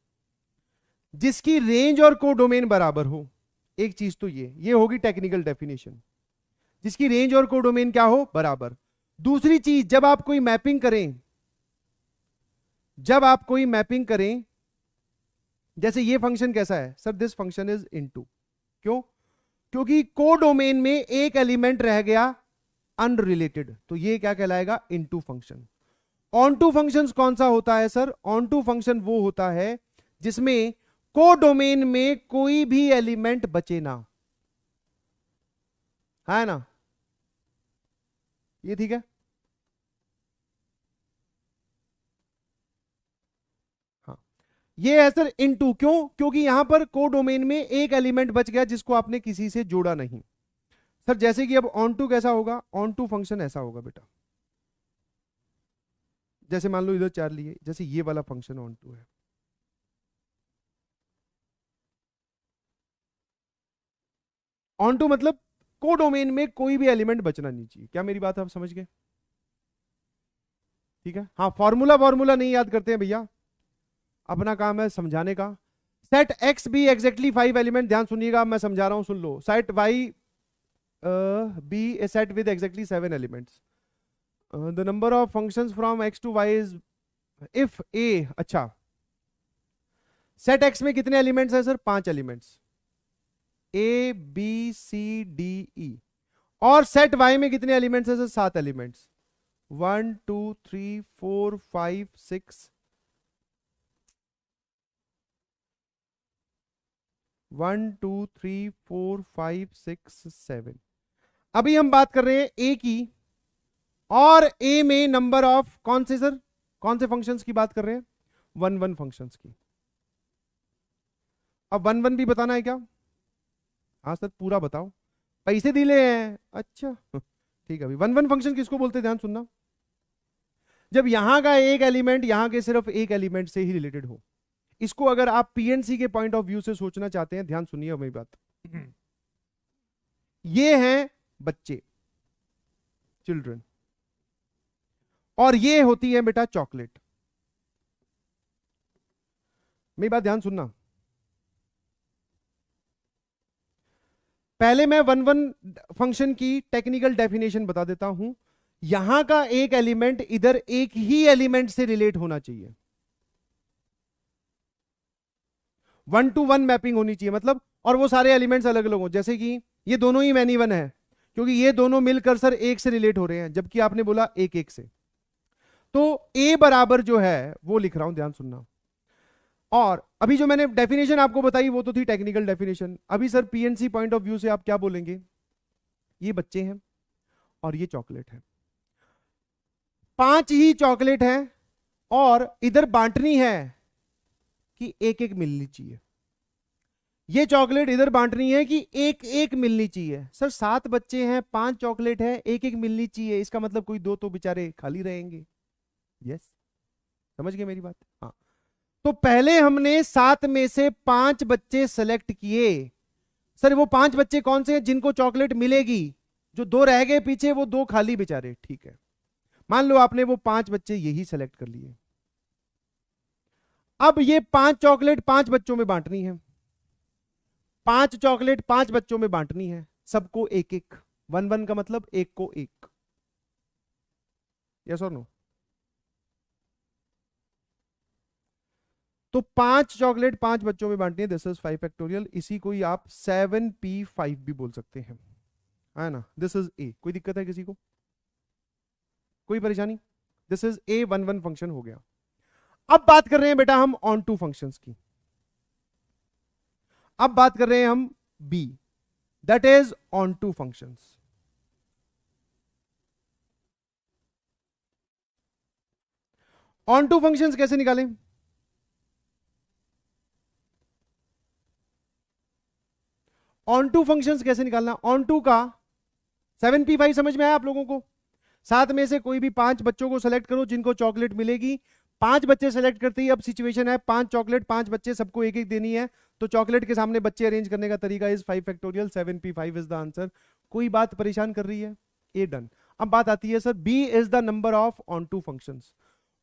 A: जिसकी रेंज और कोडोमेन बराबर हो। एक चीज तो ये होगी टेक्निकल डेफिनेशन, जिसकी रेंज और कोडोमेन क्या हो? बराबर। दूसरी चीज, जब आप कोई मैपिंग करें, जब आप कोई मैपिंग करें, जैसे ये फंक्शन कैसा है sir? This function is into. क्यों? क्योंकि कोडोमेन में एक एलिमेंट रह गया अनरिलेटेड, तो ये क्या कहलाएगा? Into function. Onto function कौन सा होता है सर? ऑन टू फंक्शन वो होता है जिसमें कोडोमेन में कोई भी एलिमेंट बचे ना, है ना? ये ठीक है। हाँ, ये है सर इनटू। क्यों? क्योंकि यहां पर कोडोमेन में एक एलिमेंट बच गया जिसको आपने किसी से जोड़ा नहीं। सर जैसे कि अब ऑन टू कैसा होगा? ऑन टू फंक्शन ऐसा होगा बेटा, जैसे मान लो इधर 4 लिए, जैसे ये वाला फंक्शन ऑन टू है। ऑन टू मतलब कोडोमेन में कोई भी एलिमेंट बचना नहीं चाहिए। क्या मेरी बात आप समझ गए? ठीक है। हाँ, फॉर्मूला नहीं याद करते हैं भैया, अपना काम है समझाने का। Set X be exactly 5 element, ध्यान सुनिएगा, मैं समझा रहा हूं, सुन लो। Set Y be a set with exactly 7 elements. The number of functions from X to Y is if a. अच्छा, सेट एक्स में कितने एलिमेंट्स हैं sir? 5 elements, A B C D E. और सेट वाई में कितने elements हैं sir? 7 elements, 1 2 3 4 5 6 1 2 3 4 5 6 7। अभी हम बात कर रहे हैं ए की, और ए में नंबर ऑफ कौन से सर, कौन से फंक्शंस की बात कर रहे हैं? 1 1 फंक्शंस की। अब 1 1 भी बताना है क्या? हाँ सर पूरा बताओ, पैसे दिले हैं। अच्छा ठीक है। अभी 1 1 फंक्शन किसको बोलते हैं, ध्यान सुनना। जब यहां का एक एलिमेंट यहां के सिर्फ एक एलिमेंट से ही रिलेटेड हो। इसको अगर आप पीएनसी के पॉइंट ऑफ व्यू से सोचना चाहते हैं, ध्यान सुनिए मेरी बात। ये हैं बच्चे, चिल्ड्रन, और ये होती है बेटा चॉकलेट। मेरी बात ध्यान सुनना। पहले मैं 1 1 फंक्शन की टेक्निकल डेफिनेशन बता देता हूं। यहां का एक एलिमेंट इधर एक ही एलिमेंट से रिलेट होना चाहिए, 1 to 1 मैपिंग होनी चाहिए मतलब, और वो सारे एलिमेंट्स अलग अलग हो। जैसे कि ये दोनों ही मैनी वन है, क्योंकि ये दोनों मिलकर सर एक से रिलेट हो रहे हैं, जबकि आपने बोला एक एक से। तो ए बराबर जो है वो लिख रहा हूं, ध्यान सुनना। और अभी जो मैंने डेफिनेशन आपको बताई वो तो थी टेक्निकल डेफिनेशन। अभी sir PNC point of view से आप क्या बोलेंगे? ये बच्चे हैं और ये चॉकलेट है, 5 ही चॉकलेट है, और इधर बांटनी है कि एक एक मिलनी चाहिए। ये चॉकलेट इधर बांटनी है कि एक एक मिलनी चाहिए। सर 7 बच्चे हैं, 5 चॉकलेट है, एक एक मिलनी चाहिए, इसका मतलब कोई 2 तो बेचारे खाली रहेंगे। यस, समझ गए मेरी बात? हाँ। तो पहले हमने 7 में से 5 बच्चे सेलेक्ट किए। सर वो 5 बच्चे कौन से हैं जिनको चॉकलेट मिलेगी? जो 2 रह गए पीछे, वो 2 खाली बेचारे। ठीक है, मान लो आपने वो 5 बच्चे यही सेलेक्ट कर लिए। अब ये 5 चॉकलेट 5 बच्चों में बांटनी है, 5 चॉकलेट 5 बच्चों में बांटनी है, सबको एक एक। 1 1 का मतलब एक को एक। यस और नो? तो 5 चॉकलेट 5 बच्चों में बांटनी है, दिस इज 5 फैक्टोरियल। इसी को ही आप 7p5 भी बोल सकते हैं, है ना? This is a. कोई दिक्कत है किसी को? कोई परेशानी? दिस इज ए 1 1 फंक्शन हो गया। अब बात कर रहे हैं बेटा हम ऑन टू फंक्शंस की। अब बात कर रहे हैं हम B, that is onto functions. Onto functions कैसे निकालें? ऑन टू फंक्शंस कैसे निकालना? ऑन टू का 7p5 समझ में आया आप लोगों को? 7 में से कोई भी 5 बच्चों को सेलेक्ट करो जिनको चॉकलेट मिलेगी। 5 बच्चे सेलेक्ट करते ही अब सिचुएशन है 5 चॉकलेट 5 बच्चे, सबको एक एक देनी है। तो चॉकलेट के सामने बच्चे अरेंज करने का तरीका is 5 factorial, 7p5 is the answer. कोई बात परेशान कर रही है? A done. अब बात आती है sir B is the number of onto functions.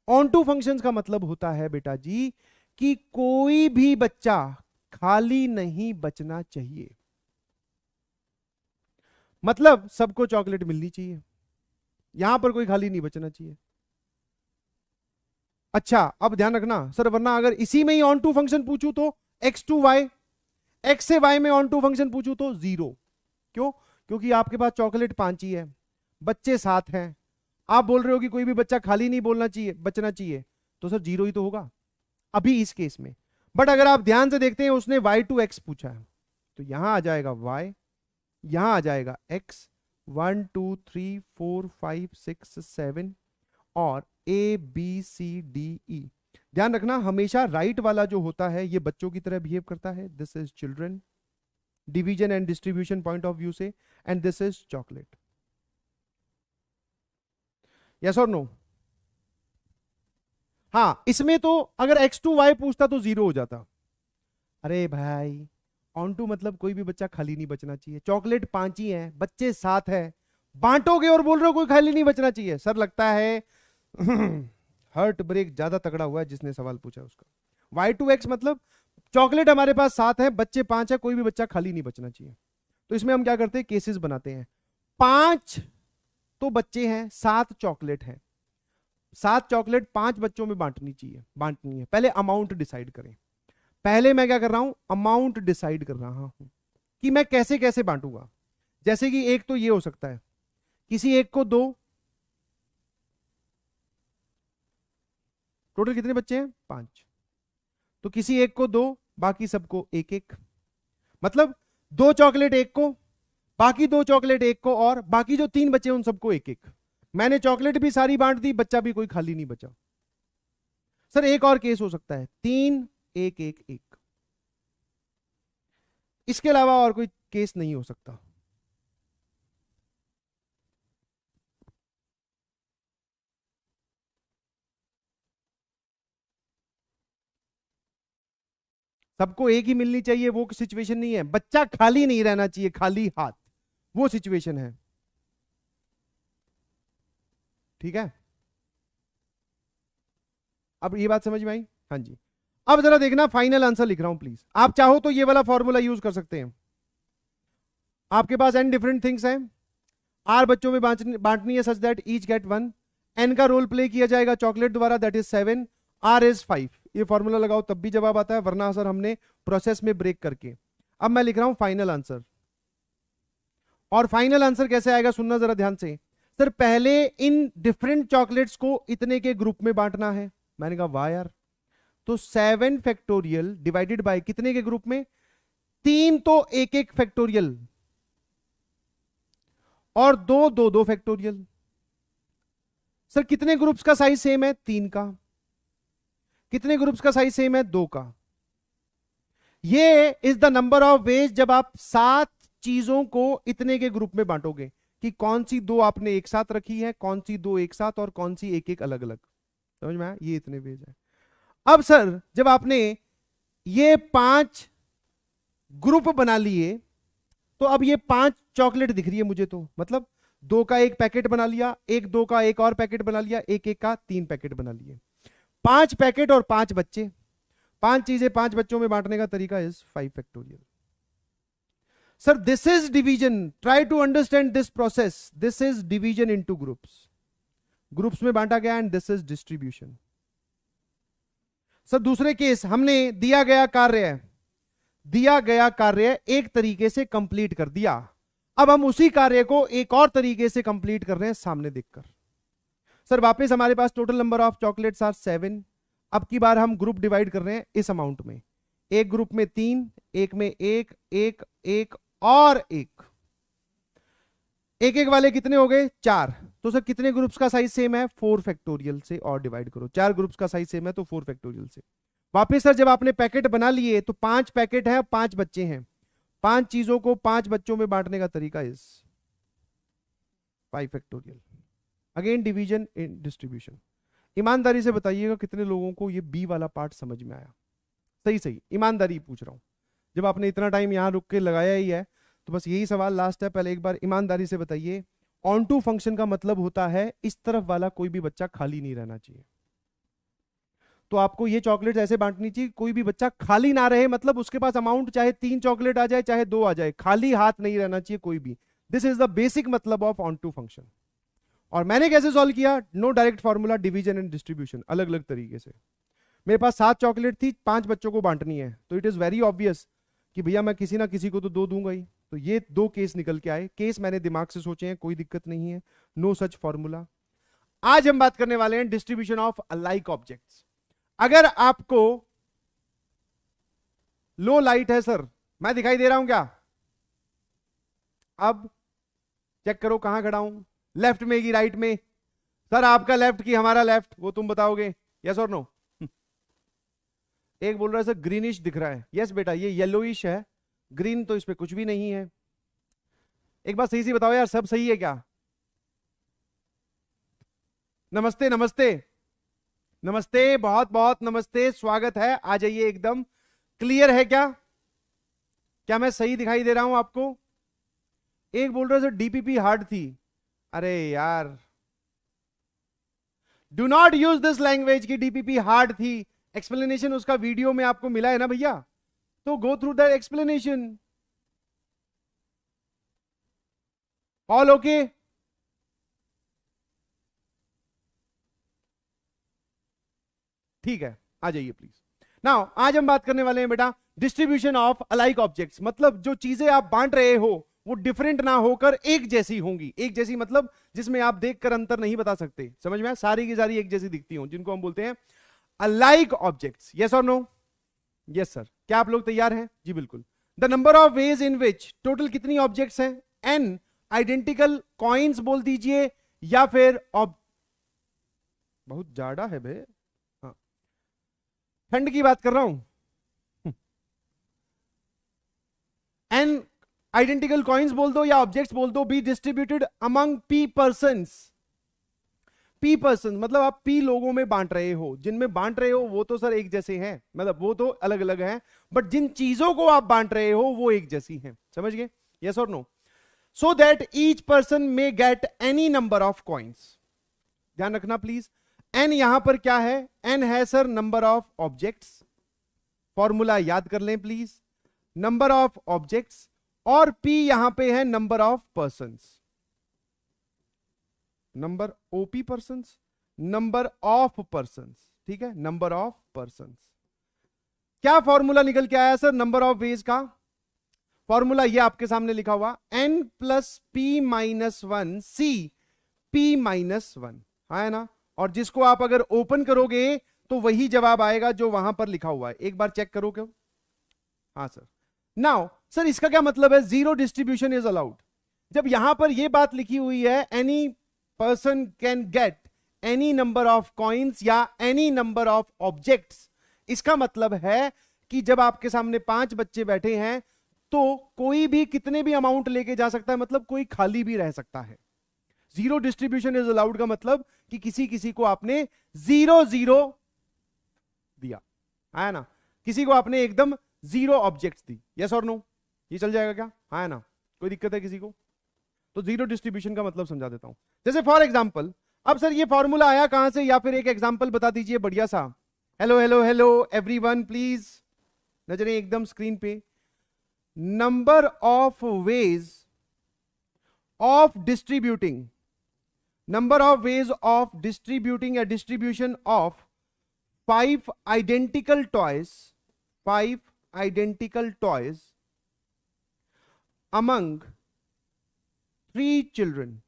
A: Onto functions का मतलब होता है बेटा जी कि कोई भी बच्चा खाली नहीं बचना चाहिए, मतलब सबको चॉकलेट मिलनी चाहिए, यहां पर कोई खाली नहीं बचना चाहिए। अच्छा अब ध्यान रखना सर, वरना अगर इसी में ही ऑन टू फंक्शन पूछूं तो x टू y, x से y में ऑन टू फंक्शन पूछूं तो 0। क्यों? क्योंकि आपके पास चॉकलेट 5 ही है, बच्चे 7 हैं, आप बोल रहे हो कि कोई भी बच्चा खाली नहीं बोलना चाहिए, बचना चाहिए, तो सर 0 ही तो होगा अभी इस केस में। बट अगर आप ध्यान से देखते हैं उसने y टू x पूछा है, तो यहां आ जाएगा y, यहां आ जाएगा x, 1 2 3 4 5 6 7 और A B C D E। ध्यान रखना हमेशा राइट वाला जो होता है ये बच्चों की तरह बिहेव करता है, this is children division and distribution point of view से, and this is chocolate. Yes और नो? हाँ, इसमें तो अगर x टू y पूछता तो 0 हो जाता। अरे भाई ऑन टू मतलब कोई भी बच्चा खाली नहीं बचना चाहिए, चॉकलेट 5 ही है, बच्चे 7 है, बांटोगे और बोल रहे हो कोई खाली नहीं बचना चाहिए। सर लगता है हार्ट ब्रेक ज्यादा तगड़ा हुआ है जिसने सवाल पूछा उसका। y टू x मतलब चॉकलेट हमारे पास 7 है, बच्चे 5 है, कोई भी बच्चा खाली नहीं बचना चाहिए। तो इसमें हम क्या करते हैं, केसेस बनाते हैं। 5 तो बच्चे हैं, 7 चॉकलेट है, 7 चॉकलेट 5 बच्चों में बांटनी चाहिए, बांटनी है। पहले अमाउंट डिसाइड करें। पहले मैं क्या कर रहा हूं, अमाउंट डिसाइड कर रहा हूं कि मैं कैसे कैसे बांटूंगा। जैसे कि एक तो ये हो सकता है, किसी एक को 2, टोटल कितने बच्चे हैं? 5। तो किसी एक को 2, बाकी सबको 1-1, मतलब 2 चॉकलेट एक को, बाकी 2 चॉकलेट एक को, और बाकी जो 3 बचे उन सबको 1-1। मैंने चॉकलेट भी सारी बांट दी, बच्चा भी कोई खाली नहीं बचा। सर एक और केस हो सकता है, 3-1-1-1, इसके अलावा और कोई केस नहीं हो सकता। सबको एक ही मिलनी चाहिए वो सिचुएशन नहीं है, बच्चा खाली नहीं रहना चाहिए, खाली हाथ, वो सिचुएशन है। ठीक है, अब ये बात समझ में आई? हाँ जी। अब जरा देखना, फाइनल आंसर लिख रहा हूं प्लीज। आप चाहो तो ये वाला फॉर्मूला यूज कर सकते हैं। आपके पास n डिफरेंट थिंग्स हैं, r बच्चों में बांटनी है such that each get 1, n का रोल प्ले किया जाएगा चॉकलेट द्वारा, दैट इज 7, r इज 5। ये फॉर्मूला लगाओ तब भी जवाब आता है, वरना सर हमने प्रोसेस में ब्रेक करके। अब मैं लिख रहा हूं फाइनल आंसर, और फाइनल आंसर कैसे आएगा सुनना जरा ध्यान से। सर पहले इन डिफरेंट चॉकलेट्स को इतने के ग्रुप में बांटना है। मैंने कहा वाह यार, तो 7 फैक्टोरियल डिवाइडेड बाय कितने के ग्रुप में? 3, तो 1-1 फैक्टोरियल, और 2-2 फैक्टोरियल। सर कितने ग्रुप्स का साइज सेम है? 3 का। कितने ग्रुप्स का साइज सेम है? 2 का। ये is the number of veg जब आप 7 चीजों को इतने के ग्रुप में बांटोगे, कि कौन सी 2 आपने एक साथ रखी है, कौन सी 2 एक साथ, और कौन सी 1-1 अलग अलग। समझ में आया? ये इतने वेज है। अब सर जब आपने ये 5 ग्रुप बना लिए, तो अब ये 5 चॉकलेट दिख रही है मुझे, तो मतलब 2 का 1 पैकेट बना लिया, 2 का 1 और पैकेट बना लिया, 1-1 का 3 पैकेट बना लिए। 5 पैकेट और 5 बच्चे, 5 चीजें 5 बच्चों में बांटने का तरीका is 5 factorial. Sir this is division, try to understand this process. This is division into groups, groups में बांटा गया, and this is distribution. Sir दूसरे केस, हमने दिया गया कार्य एक तरीके से कंप्लीट कर दिया, अब हम उसी कार्य को एक और तरीके से कंप्लीट कर रहे हैं सामने देखकर। सर वापस हमारे पास total number of chocolates are 7। अब की बार हम ग्रुप डिवाइड कर रहे हैं इस अमाउंट में, एक ग्रुप में 3, एक में 1, 1, 1 और 1, 1-1 वाले कितने हो गए? 4। तो सर कितने ग्रुप्स का साइज सेम है? 4 फैक्टोरियल से, और डिवाइड करो, 4 ग्रुप्स का साइज सेम है तो 4 फैक्टोरियल से। वापिस सर जब आपने पैकेट बना लिए तो 5 पैकेट है, 5 बच्चे हैं, 5 चीजों को 5 बच्चों में बांटने का तरीका इस 5 factorial. Again division in distribution. ईमानदारी से बताइएगा कितने लोगों को ये बी वाला पार्ट समझ में आया? सही ईमानदारी पूछ रहा हूं, जब आपने इतना टाइम यहां रुक के लगाया ही है तो बस यही सवाल लास्ट है, पहले एक बार ईमानदारी से बताइए। ऑन टू फंक्शन का मतलब होता है इस तरफ वाला कोई भी बच्चा खाली नहीं रहना चाहिए। तो आपको ये चॉकलेट ऐसे बांटनी चाहिए कोई भी बच्चा खाली ना रहे, मतलब उसके पास अमाउंट चाहे 3 चॉकलेट आ जाए चाहे 2 आ जाए, खाली हाथ नहीं रहना चाहिए कोई भी। दिस इज द बेसिक मतलब ऑफ ऑन टू फंक्शन। और मैंने कैसे सॉल्व किया? No direct formula, division and distribution, अलग अलग तरीके से। मेरे पास 7 चॉकलेट थी, 5 बच्चों को बांटनी है, तो इट इज वेरी ऑब्वियस कि भैया मैं किसी ना किसी को तो 2 दूंगा ही। तो ये 2 केस निकल के आए, केस मैंने दिमाग से सोचे हैं, कोई दिक्कत नहीं है, नो सच फॉर्मूला। आज हम बात करने वाले हैं डिस्ट्रीब्यूशन ऑफ अलाइक ऑब्जेक्ट्स। अगर आपको लो लाइट है सर, मैं दिखाई दे रहा हूं क्या? अब चेक करो कहां खड़ा हूं, लेफ्ट में कि राइट में? सर आपका लेफ्ट कि हमारा लेफ्ट, वो तुम बताओगे, यस और नो? एक बोल रहा है सर ग्रीनिश दिख रहा है, यस बेटा ये येलोइश है, ग्रीन तो इस पे कुछ भी नहीं है। एक बात सही से बताओ यार, सब सही है क्या? नमस्ते नमस्ते नमस्ते, बहुत बहुत नमस्ते, स्वागत है, आ जाइए। एकदम क्लियर है क्या? क्या मैं सही दिखाई दे रहा हूं आपको? एक बोल रहा है सर डीपीपी हार्ड थी। अरे यार do not use this language की डीपीपी हार्ड थी। एक्सप्लेनेशन उसका वीडियो में आपको मिला है ना भैया, तो go through that explanation. All okay? ठीक है, आ जाइए प्लीज। नाउ आज हम बात करने वाले हैं बेटा डिस्ट्रीब्यूशन ऑफ अलाइक ऑब्जेक्ट्स। मतलब जो चीजें आप बांट रहे हो वो डिफरेंट ना होकर एक जैसी होंगी। एक जैसी मतलब जिसमें आप देखकर अंतर नहीं बता सकते, समझ में? सारी की सारी एक जैसी दिखती हो, जिनको हम बोलते हैं अलाइक ऑब्जेक्ट्स, यस और नो? Yes sir. क्या आप लोग तैयार हैं? जी बिल्कुल। The number of ways in which, total कितनी ऑब्जेक्ट्स हैं? एन आइडेंटिकल कॉइन्स बोल दीजिए, या फिर बहुत जाड़ा है बे, हाँ ठंड की बात कर रहा हूं। एन आइडेंटिकल कॉइन्स बोल दो या ऑब्जेक्ट्स बोल दो, be distributed among P persons. P person मतलब आप पी लोगों में बांट रहे हो, जिनमें बांट रहे हो वो तो सर एक जैसे हैं, मतलब वो तो अलग अलग हैं, बट जिन चीजों को आप बांट रहे हो वो एक जैसी हैं। समझ गए? यस और no? So that each person may get any number of coins. ध्यान रखना प्लीज, एन यहां पर क्या है? एन है sir number of objects. Formula याद कर लें प्लीज, नंबर ऑफ ऑब्जेक्ट्स, और पी यहां पे है number of persons, number of persons, number of persons, ठीक है, नंबर ऑफ पर्सन्स। क्या फॉर्मूला निकल के आया सर नंबर ऑफ वेज का? फॉर्मूला ये आपके सामने लिखा हुआ, n plus P minus one C P minus one, है ना? और जिसको आप अगर ओपन करोगे तो वही जवाब आएगा जो वहां पर लिखा हुआ है। एक बार चेक करो क्यों? हाँ सर। नाउ सर इसका क्या मतलब है? Zero distribution is allowed. जब यहां पर यह बात लिखी हुई है, any person can get any number of coins या एनी नंबर ऑफ ऑब्जेक्ट्स, इसका मतलब है कि जब आपके सामने 5 बच्चे बैठे हैं तो कोई भी कितने भी अमाउंट लेके जा सकता है, मतलब कोई खाली भी रह सकता है। जीरो डिस्ट्रीब्यूशन इज अलाउड का मतलब कि किसी किसी को आपने 0-0 दिया, है ना? किसी को आपने एकदम 0 ऑब्जेक्ट्स दी। यस और नो? ये चल जाएगा क्या? है ना? कोई दिक्कत है किसी को? तो जीरो डिस्ट्रीब्यूशन का मतलब समझा देता हूं। जैसे फॉर एग्जांपल, अब सर ये फॉर्मूला आया कहां से, या फिर एक एग्जांपल बता दीजिए बढ़िया सा। Hello hello hello everyone, please नजरें एकदम स्क्रीन पे। Number of ways of distributing, number of ways of distributing या distribution of 5 identical toys, 5 identical toys among 3 children.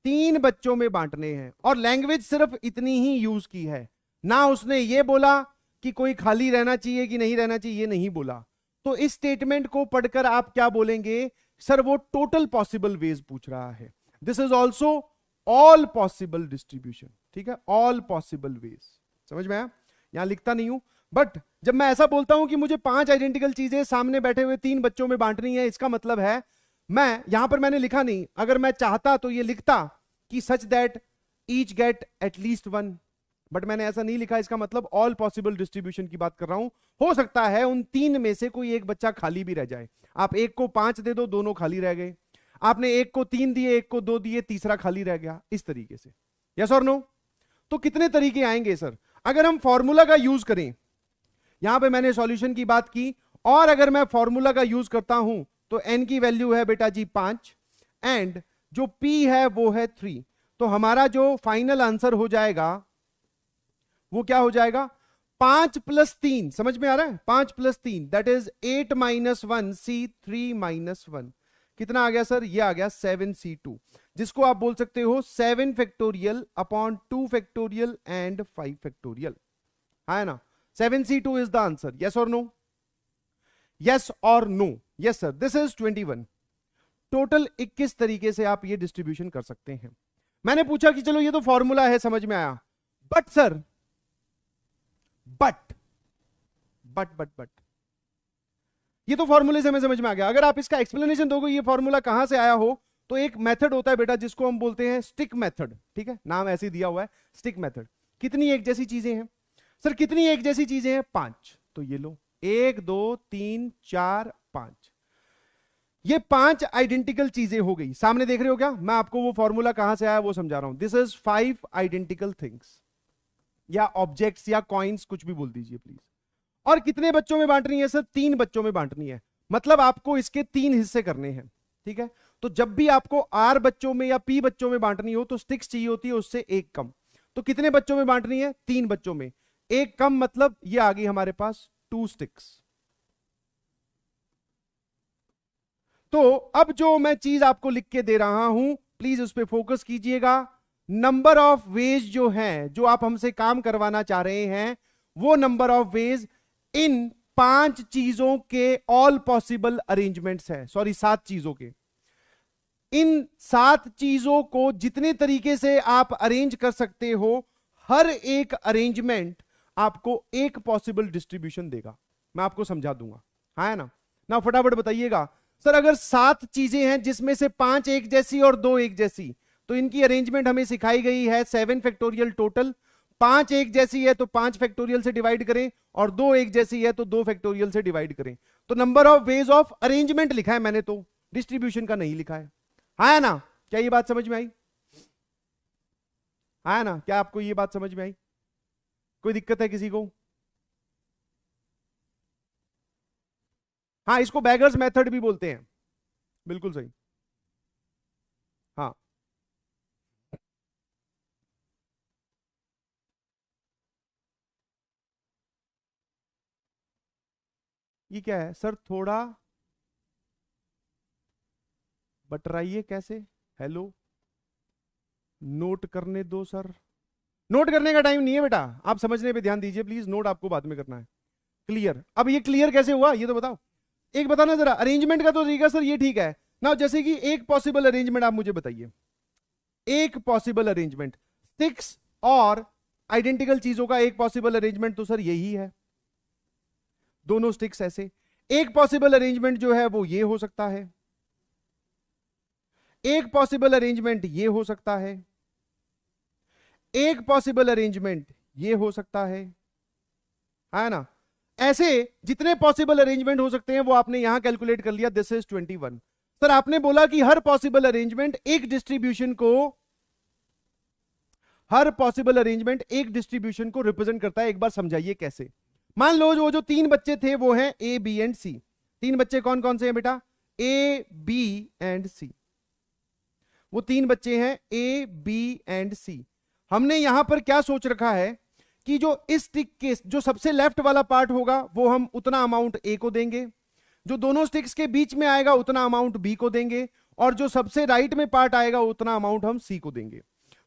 A: 3 बच्चों में बांटने हैं, और लैंग्वेज सिर्फ इतनी ही यूज की है, ना उसने ये बोला कि कोई खाली रहना चाहिए कि नहीं रहना चाहिए, ये नहीं बोला। तो इस स्टेटमेंट को पढ़कर आप क्या बोलेंगे? सर वो टोटल पॉसिबल वेज पूछ रहा है। This is also all possible distribution, ठीक है, ऑल पॉसिबल वेज। समझ में आया? यहां लिखता नहीं हूं, बट जब मैं ऐसा बोलता हूं कि मुझे 5 आइडेंटिकल चीजें सामने बैठे हुए 3 बच्चों में बांटनी है, इसका मतलब है, मैं यहां पर मैंने लिखा नहीं, अगर मैं चाहता तो ये लिखता कि सच that each get at least 1, but मैंने ऐसा नहीं लिखा। इसका मतलब ऑल पॉसिबल डिस्ट्रीब्यूशन की बात कर रहा हूं। हो सकता है उन 3 में से कोई एक बच्चा खाली भी रह जाए। आप एक को 5 दे दो, दोनों खाली रह गए। आपने एक को 3 दिए, एक को 2 दिए, तीसरा खाली रह गया, इस तरीके से। यस और नो? तो कितने तरीके आएंगे सर अगर हम फॉर्मूला का यूज करें? यहां पे मैंने सॉल्यूशन की बात की, और अगर मैं फॉर्मूला का यूज करता हूं तो n की वैल्यू है बेटा जी 5, एंड जो p है वो है 3। तो हमारा जो फाइनल आंसर हो जाएगा वो क्या हो जाएगा? 5 + 3, समझ में आ रहा है? 5 + 3 दैट इज 8 - 1 C 3 - 1। कितना आ गया सर? ये आ गया 7C2, जिसको आप बोल सकते हो 7 factorial upon 2 factorial and 5 factorial, है ना? 7C2 is the answer. Yes और नो? यस और no? Yes sir, this is 21। Total 21 तरीके से आप ये डिस्ट्रीब्यूशन कर सकते हैं। मैंने पूछा कि चलो ये तो फॉर्मूला है, समझ में आया, बट सर बट ये तो फॉर्मूले से हमें समझ में आ गया। अगर आप इसका एक्सप्लेनेशन दोगे ये फॉर्मूला कहां से आया हो, तो एक मेथड होता है बेटा जिसको हम बोलते हैं स्टिक मेथड, ठीक है, नाम ऐसे दिया हुआ है स्टिक मेथड। कितनी एक जैसी चीजें हैं सर? कितनी एक जैसी चीजें हैं? 5। तो ये लो, 1 2 3 4 5, ये 5 आइडेंटिकल चीजें हो गई। सामने देख रहे हो क्या? मैं आपको वो फॉर्मूला कहां से आया वो समझा रहा हूं। दिस इज 5 आइडेंटिकल थिंग्स, या ऑब्जेक्ट्स या कॉइन्स, कुछ भी बोल दीजिए प्लीज। और कितने बच्चों में बांटनी है सर? 3 बच्चों में बांटनी है, मतलब आपको इसके 3 हिस्से करने हैं, ठीक है। तो जब भी आपको R बच्चों में या P बच्चों में बांटनी हो तो स्टिक्स चाहिए होती है उससे एक कम। तो कितने बच्चों में बांटनी है? 3 बच्चों में, एक कम, मतलब ये आ गई हमारे पास 2 स्टिक्स। तो अब जो मैं चीज आपको लिख के दे रहा हूं, प्लीज उस पर फोकस कीजिएगा। नंबर ऑफ वेज जो है, जो आप हमसे काम करवाना चाह रहे हैं, वो नंबर ऑफ वेज इन 5 चीजों के ऑल पॉसिबल अरेंजमेंट्स है, सॉरी 7 चीजों के। इन 7 चीजों को जितने तरीके से आप अरेंज कर सकते हो, हर एक अरेंजमेंट आपको एक पॉसिबल डिस्ट्रीब्यूशन देगा। मैं आपको समझा दूंगा, हाँ है ना। ना फटाफट बताइएगा सर, अगर 7 चीजें हैं जिसमें से 5 एक जैसी और 2 एक जैसी, तो इनकी अरेंजमेंट हमें सिखाई गई है 7 फैक्टोरियल टोटल। 5 एक जैसी है तो 5 फैक्टोरियल से डिवाइड करें, और 2 एक जैसी है तो 2 फैक्टोरियल से डिवाइड करें। तो number of ways of arrangement लिखा है मैंने, तो डिस्ट्रीब्यूशन का नहीं लिखा है। हाँ है ना, क्या ये बात समझ में आई? हाँ है ना, क्या आपको ये बात समझ में आई? कोई दिक्कत है किसी को? हाँ, इसको बैगर्स मेथड भी बोलते हैं, बिल्कुल सही। हाँ, ये क्या है सर? थोड़ा बटराइए कैसे? हेलो, नोट करने दो सर। नोट करने का टाइम नहीं है बेटा, आप समझने पे ध्यान दीजिए प्लीज, नोट आपको बाद में करना है। क्लियर? अब ये क्लियर कैसे हुआ ये तो बताओ। एक बताना जरा, अरेंजमेंट का तो तरीका सर ये ठीक है ना, जैसे कि एक पॉसिबल अरेंजमेंट आप मुझे बताइए। एक पॉसिबल अरेंजमेंट, 6 और आइडेंटिकल चीजों का एक पॉसिबल अरेंजमेंट तो सर यही है, दोनों स्टिक्स ऐसे। एक पॉसिबल अरेंजमेंट जो है वो ये हो सकता है, एक पॉसिबल अरेंजमेंट ये हो सकता है, एक पॉसिबल अरेंजमेंट ये हो सकता है ना। ऐसे जितने पॉसिबल अरेंजमेंट हो सकते हैं वो आपने यहां कैलकुलेट कर लिया, दिस इज 21। सर आपने बोला कि हर पॉसिबल अरेंजमेंट एक डिस्ट्रीब्यूशन को, हर पॉसिबल अरेंजमेंट एक डिस्ट्रीब्यूशन को रिप्रेजेंट करता है। एक बार समझाइए कैसे। मान लो वो जो 3 बच्चे थे वो हैं ए, बी एंड सी। 3 बच्चे कौन कौन से हैं बेटा? ए, बी एंड सी। वो 3 बच्चे हैं ए, बी एंड सी। हमने यहां पर क्या सोच रखा है कि जो इस स्टिक के जो सबसे लेफ्ट वाला पार्ट होगा वो हम उतना अमाउंट ए को देंगे, जो दोनों स्टिक्स के बीच में आएगा उतना अमाउंट बी को देंगे, और जो सबसे राइट में पार्ट आएगा उतना अमाउंट हम सी को देंगे।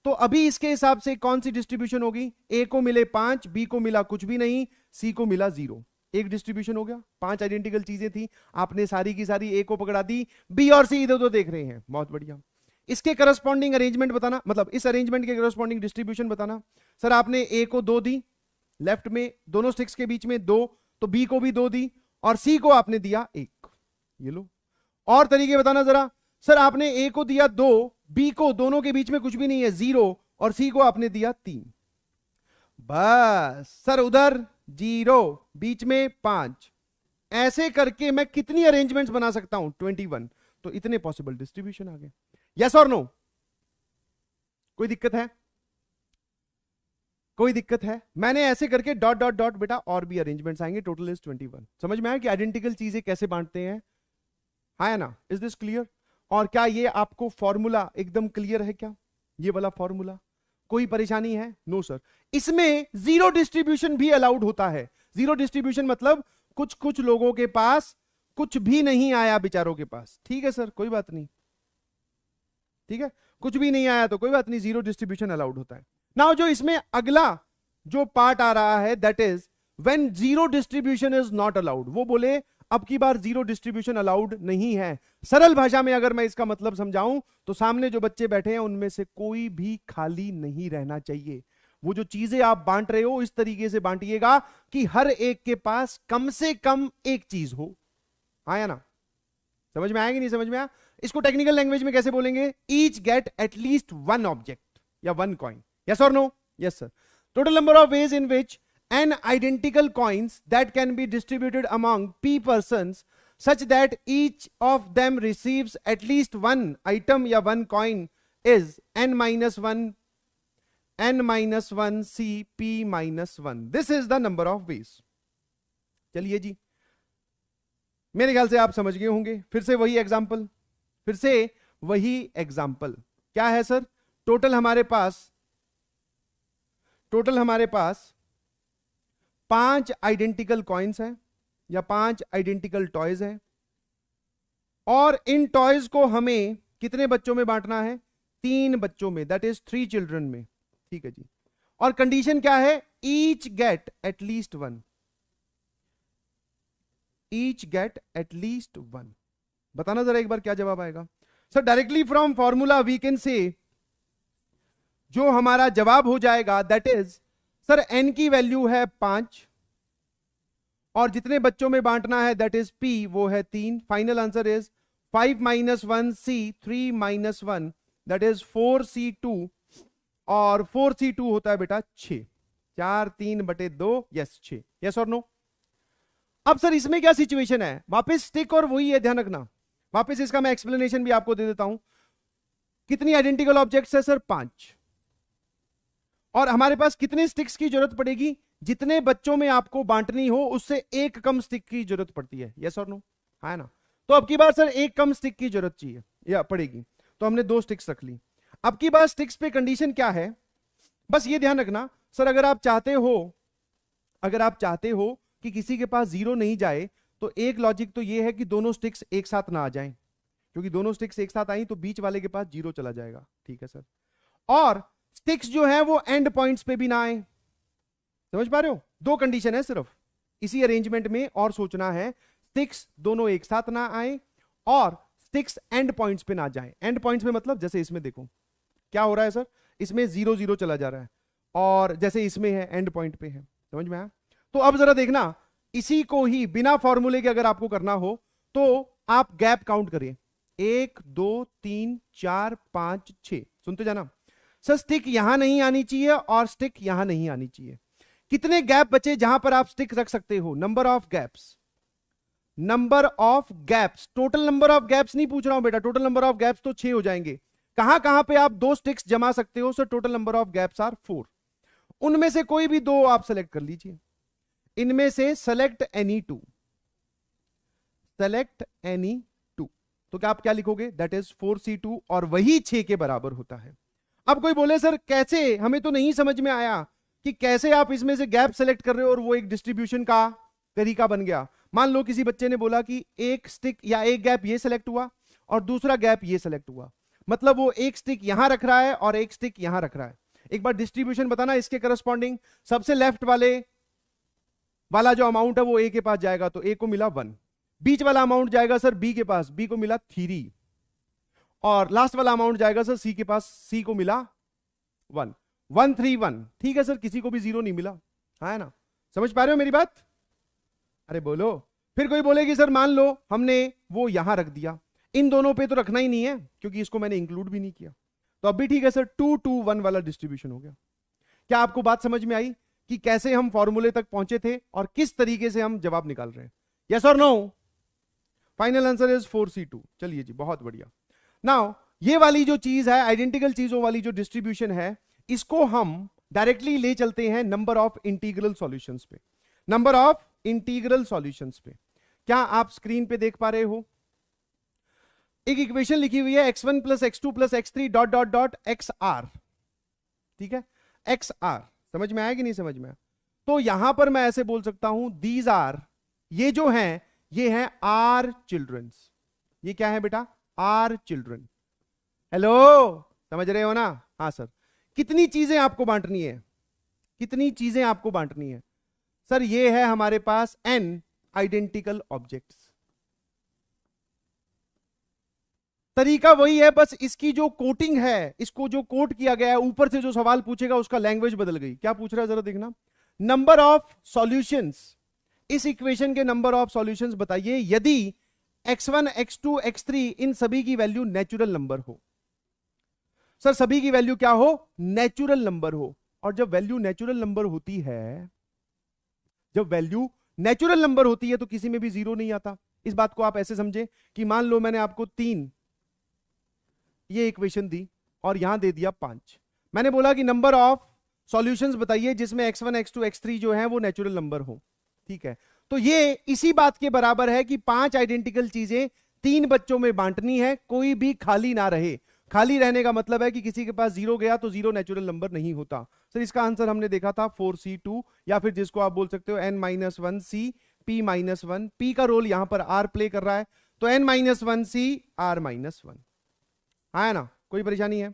A: तो अभी इसके हिसाब से कौन सी डिस्ट्रीब्यूशन होगी? ए को मिले 5, बी को मिला कुछ भी नहीं, सी को मिला 0। एक डिस्ट्रीब्यूशन हो गया। 5 आइडेंटिकल चीजें थी, आपने सारी की सारी ए को पकड़ा दी, बी और सी इधर उधर देख रहे हैं, बहुत बढ़िया। इसके करस्पॉन्डिंग अरेंजमेंट बताना, मतलब इस अरेंजमेंट के करस्पॉन्डिंग डिस्ट्रीब्यूशन बताना। सर आपने ए को 2 दी, लेफ्ट में दोनों स्टिक्स के बीच में 2, तो बी को भी 2 दी, और सी को आपने दिया 1। ये लो। और तरीके बताना जरा। सर आपने ए को दिया 2, बी को दोनों के बीच में कुछ भी नहीं है 0, और सी को आपने दिया 3। बस सर उधर 0, बीच में 5। ऐसे करके मैं कितनी अरेंजमेंट्स बना सकता हूं? 21। तो इतने पॉसिबल डिस्ट्रीब्यूशन आ गए। यस और नो? कोई दिक्कत है? कोई दिक्कत है? मैंने ऐसे करके डॉट डॉट डॉट बेटा और भी अरेंजमेंट्स आएंगे, टोटल इज 21। समझ में आया कि आइडेंटिकल चीजें कैसे बांटते हैं? हाँ ना, इज दिस क्लियर? और क्या ये आपको फॉर्मूला एकदम क्लियर है क्या? ये वाला फॉर्मूला कोई परेशानी है? No sir. इसमें जीरो डिस्ट्रीब्यूशन भी अलाउड होता है। जीरो डिस्ट्रीब्यूशन मतलब कुछ कुछ लोगों के पास कुछ भी नहीं आया, बेचारों के पास। ठीक है सर, कोई बात नहीं, ठीक है, कुछ भी नहीं आया तो कोई बात नहीं, जीरो डिस्ट्रीब्यूशन अलाउड होता है। नाउ जो इसमें अगला जो पार्ट आ रहा है, that is when zero distribution is not allowed. वो बोले अब की बार जीरो डिस्ट्रीब्यूशन अलाउड नहीं है। सरल भाषा में अगर मैं इसका मतलब समझाऊं तो सामने जो बच्चे बैठे हैं उनमें से कोई भी खाली नहीं रहना चाहिए। वो जो चीजें आप बांट रहे हो इस तरीके से बांटिएगा कि हर एक के पास कम से कम एक चीज हो। आया ना? समझ में आएगी? नहीं समझ में आया? इसको टेक्निकल लैंग्वेज में कैसे बोलेंगे? ईच गेट एटलीस्ट 1 ऑब्जेक्ट या 1 कॉइन। यस और no? Yes sir. Total number of ways in which an identical coins that can be distributed among p persons such that each of them receives at least 1 item या 1 coin is n minus 1 c p minus 1. This is the number of ways. चलिए जी, मेरे ख्याल से आप समझ गए होंगे। फिर से वही एग्जांपल, फिर से वही एग्जांपल। क्या है सर? टोटल हमारे पास 5 आइडेंटिकल कॉइन्स हैं या 5 आइडेंटिकल टॉयज हैं, और इन टॉयज को हमें कितने बच्चों में बांटना है? 3 बच्चों में, दैट इज 3 चिल्ड्रन में, ठीक है जी। और कंडीशन क्या है, each get at least 1, each get at least 1। बताना जरा एक बार क्या जवाब आएगा। Sir directly from formula we can say, जो हमारा जवाब हो जाएगा दैट इज, सर n की वैल्यू है 5 और जितने बच्चों में बांटना है दैट इज p, वो है 3। Final answer is 5 - 1 c, 3 - 1 that is 4c2, और 4c2 होता है बेटा 6, 4/3/2, यस 6, यस और नो। अब सर इसमें क्या सिचुएशन है, वापस स्टिक और वही है, ध्यान रखना। वापस इसका मैं एक्सप्लेनेशन भी आपको दे देता हूं। कितनी आइडेंटिकल ऑब्जेक्ट्स है सर, 5। और हमारे पास कितने स्टिक्स की जरूरत पड़ेगी, जितने बच्चों में आपको बांटनी हो उससे एक कम स्टिक की जरूरत पड़ती है, यस और नो, है ना। तो अब की बार सर एक कम स्टिक की जरूरत चाहिए या पड़ेगी, तो हमने 2 स्टिक्स रख ली। अब की बार स्टिक्स पे कंडीशन क्या है, बस ये ध्यान रखना सर, अगर आप चाहते हो कि किसी के पास 0 नहीं जाए, तो एक लॉजिक तो ये है कि दोनों स्टिक्स एक साथ ना आ जाएं, क्योंकि दोनों स्टिक्स एक साथ आई तो बीच वाले के पास 0 चला जाएगा, ठीक है सर। और स्टिक्स जो है वो एंड पॉइंट्स पे भी ना आए, समझ पा रहे हो। 2 कंडीशन है सिर्फ इसी अरेंजमेंट में, और सोचना है स्टिक्स दोनों एक साथ ना आए और स्टिक्स एंड पॉइंट्स पे ना जाए। एंड पॉइंट्स पे मतलब जैसे इसमें देखो क्या हो रहा है सर, इसमें 0 0 चला जा रहा है, और जैसे इसमें है एंड पॉइंट पे है, समझ में आया। तो अब जरा देखना, इसी को ही बिना फॉर्मूले के अगर आपको करना हो तो आप गैप काउंट करिए, 1 2 3 4 5 6, सुनते जाना। सर स्टिक यहां नहीं आनी चाहिए और स्टिक यहां नहीं आनी चाहिए। कितने गैप बचे जहां पर आप स्टिक रख सकते हो, number of gaps, number of gaps. Total number of gaps नहीं पूछ रहा हूं बेटा, टोटल नंबर ऑफ गैप्स तो 6 हो जाएंगे। कहां कहां पे आप 2 स्टिक्स जमा सकते हो, sir total number of gaps are 4। उनमें से कोई भी 2 आप सेलेक्ट कर लीजिए, इनमें से सेलेक्ट एनी 2, सेलेक्ट एनी 2। तो क्या आप क्या लिखोगे, दैट इज 4c2, और वही 6 के बराबर होता है। अब कोई बोले सर कैसे, हमें तो नहीं समझ में आया कि कैसे आप इसमें से गैप सेलेक्ट कर रहे हो और वो एक डिस्ट्रीब्यूशन का तरीका बन गया। मान लो किसी बच्चे ने बोला कि एक स्टिक या एक गैप ये सेलेक्ट हुआ और दूसरा गैप ये सेलेक्ट हुआ, मतलब वो एक स्टिक यहां रख रहा है और एक स्टिक यहां रख रहा है। एक बार डिस्ट्रीब्यूशन बताना इसके करस्पॉन्डिंग, सबसे लेफ्ट वाला जो अमाउंट है वो ए के पास जाएगा, तो ए को मिला 1। बीच वाला अमाउंट जाएगा सर बी के पास, बी को मिला 3। और लास्ट वाला अमाउंट जाएगा सर सी के पास, सी को मिला 1, 1 3 1, ठीक है सर, किसी को भी 0 नहीं मिला, है ना। समझ पा रहे हो मेरी बात, अरे बोलो। फिर कोई बोलेगी सर मान लो हमने वो यहां रख दिया, इन दोनों पे तो रखना ही नहीं है क्योंकि इसको मैंने इंक्लूड भी नहीं किया, तो अब भी ठीक है सर, 2 2 1 वाला डिस्ट्रीब्यूशन हो गया। क्या आपको बात समझ में आई कि कैसे हम फॉर्मूले तक पहुंचे थे और किस तरीके से हम जवाब निकाल रहे हैं, यस और no. Final answer is 4c2। चलिए जी, बहुत बढ़िया। नाउ ये वाली जो चीज है, आइडेंटिकल चीजों वाली जो डिस्ट्रीब्यूशन है, इसको हम डायरेक्टली ले चलते हैं नंबर ऑफ इंटीग्रल सॉल्यूशंस पे, नंबर ऑफ इंटीग्रल सॉल्यूशंस पे। क्या आप स्क्रीन पे देख पा रहे हो, एक इक्वेशन लिखी हुई है x1 + x2 + x3 ... xr, ठीक है, xr। समझ में आया कि नहीं समझ में आया। तो यहां पर मैं ऐसे बोल सकता हूं, दीज आर, ये जो हैं ये हैं आर चिल्ड्रंस। ये क्या है बेटा, आर चिल्ड्रन। हेलो, समझ रहे हो ना, हाँ सर। कितनी चीजें आपको बांटनी है, कितनी चीजें आपको बांटनी है, सर ये है हमारे पास n आइडेंटिकल ऑब्जेक्ट्स। तरीका वही है, बस इसकी जो कोटिंग है, इसको जो कोट किया गया है, ऊपर से जो सवाल पूछेगा उसका लैंग्वेज बदल गई। क्या पूछ रहा है जरा देखना, नंबर ऑफ सॉल्यूशंस, इस इक्वेशन के नंबर ऑफ सॉल्यूशंस बताइए यदि x1 x2 x3 इन सभी की वैल्यू नेचुरल नंबर हो। सर सभी की वैल्यू क्या हो, नेचुरल नंबर हो। और जब वैल्यू नेचुरल नंबर होती है, जब वैल्यू नेचुरल नंबर होती है तो किसी में भी 0 नहीं आता। इस बात को आप ऐसे समझे कि मान लो मैंने आपको 3 ये इक्वेशन दी और यहां दे दिया 5, मैंने बोला कि नंबर ऑफ सॉल्यूशंस बताइए जिसमें x1 x2 x3 जो है वो नेचुरल नंबर हो, ठीक है। तो ये इसी बात के बराबर है कि 5 आइडेंटिकल चीजें 3 बच्चों में बांटनी है, कोई भी खाली ना रहे। खाली रहने का मतलब है कि किसी के पास 0 गया तो 0 नेचुरल नंबर नहीं होता। सर इसका आंसर हमने देखा था 4c2, या फिर जिसको आप बोल सकते हो n-1c p-1, p का रोल यहां पर r प्ले कर रहा है, तो n-1c r-1, है ना, कोई परेशानी है।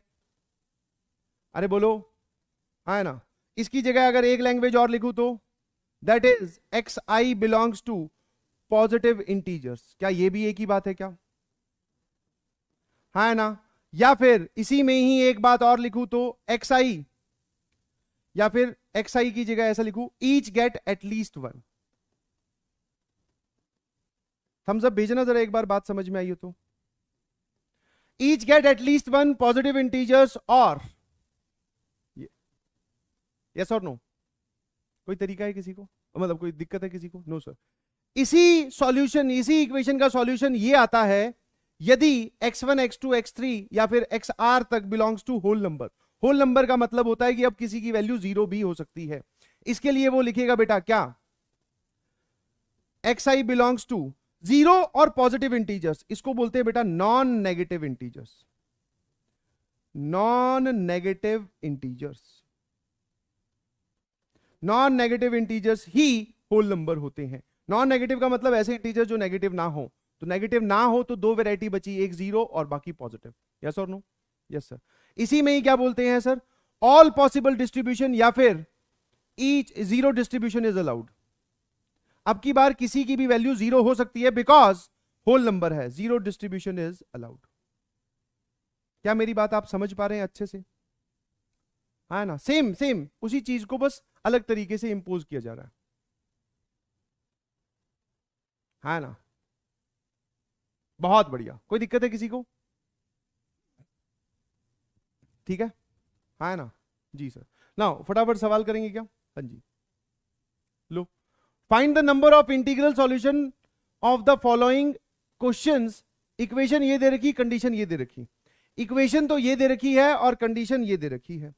A: अरे बोलो, है ना। इसकी जगह अगर एक लैंग्वेज और लिखूं तो that is x i belongs to positive integers. क्या ये भी एक ही बात है क्या? है ना। या फिर इसी में ही एक बात और लिखूं तो एक्स आई, या फिर एक्स आई की जगह ऐसा लिखूं each get at least one. Thumbs up भेजना जरा एक बार बात समझ में आई हो तो। Each get at least one positive integers और यस और नो। कोई तरीका है किसी को, मतलब कोई दिक्कत है किसी को? No sir. इसी सॉल्यूशन, इसी इक्वेशन का सॉल्यूशन ये आता है यदि x1 x2 x3 या फिर xr तक belongs to whole number. Whole number का मतलब होता है कि अब किसी की वैल्यू जीरो भी हो सकती है। इसके लिए वो लिखेगा बेटा क्या, xi बिलोंग्स टू जीरो और पॉजिटिव इंटीजर्स। इसको बोलते हैं बेटा non negative integers. Non negative integers, non negative integers ही होल नंबर होते हैं। नॉन नेगेटिव का मतलब ऐसे इंटीजर जो नेगेटिव ना हो। तो नेगेटिव ना हो तो दो वैरायटी बची, एक जीरो और बाकी पॉजिटिव। यस और नो? Yes sir. इसी में ही क्या बोलते हैं सर, ऑल पॉसिबल डिस्ट्रीब्यूशन या फिर each zero distribution is allowed. अब की बार किसी की भी वैल्यू जीरो हो सकती है बिकॉज होल नंबर है, जीरो डिस्ट्रीब्यूशन इज अलाउड। क्या मेरी बात आप समझ पा रहे हैं अच्छे से? है ना। सेम सेम उसी चीज को बस अलग तरीके से इंपोज किया जा रहा है ना। बहुत बढ़िया। कोई दिक्कत है किसी को? ठीक है ना जी सर। नाउ फटाफट सवाल करेंगे क्या? हाँ जी लो। Find the number of integral solution of the following questions. Equation ये दे रखी, कंडीशन ये दे रखी। इक्वेशन तो ये दे रखी है और कंडीशन ये दे रखी है।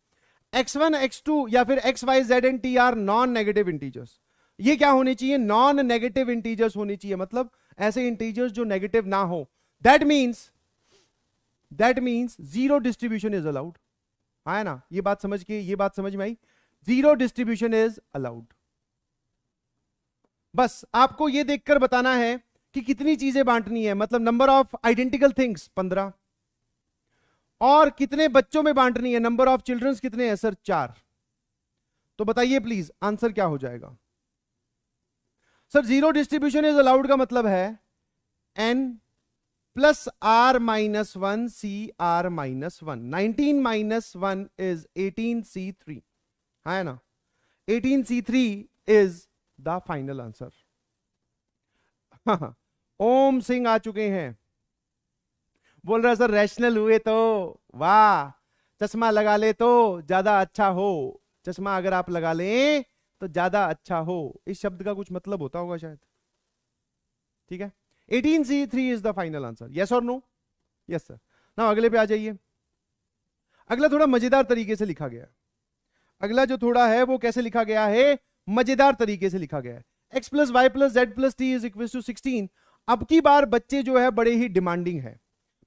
A: x1 x2 या फिर x y z and t are non negative integers. ये क्या होने चाहिए? नॉन नेगेटिव इंटीजर्स होने चाहिए, मतलब ऐसे इंटीजर्स जो नेगेटिव ना हो। That means zero distribution is allowed. है ना। ये बात समझ के, ये बात समझ में आई? Zero distribution is allowed. बस आपको ये देखकर बताना है कि कितनी चीजें बांटनी है, मतलब नंबर ऑफ आइडेंटिकल थिंग्स 15, और कितने बच्चों में बांटनी है, नंबर ऑफ चिल्ड्रंस कितने हैं सर? 4। तो बताइए प्लीज आंसर क्या हो जाएगा? Sir zero distribution is allowed का मतलब है n plus r minus 1 cr minus 1। 19 minus 1 is 18c3, है ना। 18c3 is the final answer. Om Singh आ चुके हैं, बोल रहा सर रैशनल हुए तो वाह, चश्मा लगा ले तो ज्यादा अच्छा हो। चश्मा अगर आप लगा लें तो ज्यादा अच्छा हो, इस शब्द का कुछ मतलब होता होगा शायद। ठीक है, 18c3 is the final answer. Yes और नो? Yes sir. ना अगले पे आ जाइए। अगला थोड़ा मजेदार तरीके से लिखा गया है। अगला जो थोड़ा है वो कैसे लिखा गया है? मजेदार तरीके से लिखा गया है। x plus y plus z plus t is equal to 16। अब की बार बच्चे जो है बड़े ही डिमांडिंग है,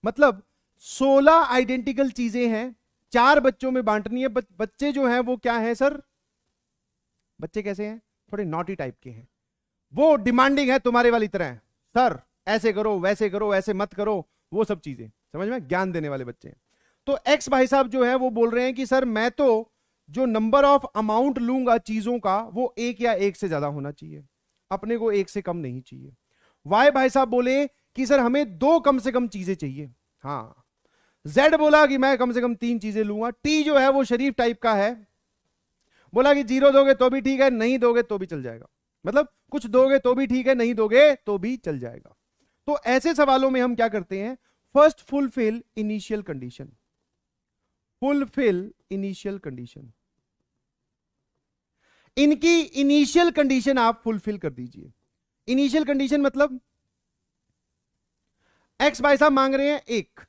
A: मतलब 16 आइडेंटिकल चीजें हैं, 4 बच्चों में बांटनी है। बच्चे जो हैं वो क्या है सर? बच्चे कैसे हैं? थोड़े नॉटी टाइप के हैं, वो डिमांडिंग है तुम्हारे वाली तरह। सर ऐसे करो, वैसे करो, ऐसे मत करो, वो सब चीजें समझ में, ज्ञान देने वाले बच्चे हैं। तो एक्स भाई साहब जो है वो बोल रहे हैं कि सर मैं तो जो नंबर ऑफ अमाउंट लूंगा चीजों का वो 1 या 1 से ज्यादा होना चाहिए, अपने को 1 से कम नहीं चाहिए। वाई भाई साहब बोले कि सर हमें 2 कम से कम चीजें चाहिए। हाँ। जेड बोला कि मैं कम से कम 3 चीजें लूंगा। टी जो है वो शरीफ टाइप का है, बोला कि 0 दोगे तो भी ठीक है, नहीं दोगे तो भी चल जाएगा, मतलब कुछ दोगे तो भी ठीक है, नहीं दोगे तो भी चल जाएगा। तो ऐसे सवालों में हम क्या करते हैं? First fulfil initial condition. Fulfil initial condition, इनकी इनिशियल कंडीशन आप फुलफिल कर दीजिए। इनिशियल कंडीशन मतलब एक्स भाई साहब मांग रहे हैं 1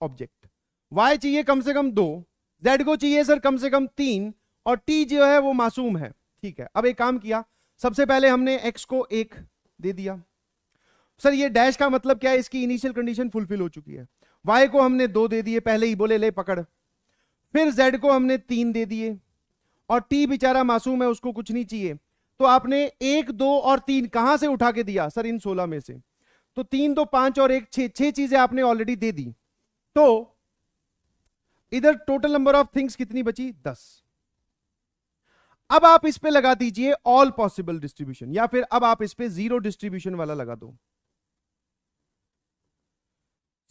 A: ऑब्जेक्ट, वाई चाहिए कम से कम 2, जेड को चाहिए सर कम से कम 3, और टी जो है वो मासूम है। ठीक है, अब एक काम किया, सबसे पहले हमने एक्स को 1 दे दिया। सर ये डैश का मतलब क्या है? इसकी इनिशियल कंडीशन फुलफिल हो चुकी है। वाई को हमने 2 दे दिए, पहले ही बोले ले पकड़। फिर जेड को हमने 3 दे दिए, और टी बेचारा मासूम है, उसको कुछ नहीं चाहिए। तो आपने 1 2 और 3 कहां से उठा के दिया? सर इन 16 में से। तो 3 2 5 और 1 6 चीजें आपने ऑलरेडी दे दी। तो इधर टोटल नंबर ऑफ थिंग्स कितनी बची? 10। अब आप इस पे लगा दीजिए ऑल पॉसिबल डिस्ट्रीब्यूशन, या फिर अब आप इस पे जीरो डिस्ट्रीब्यूशन वाला लगा दो,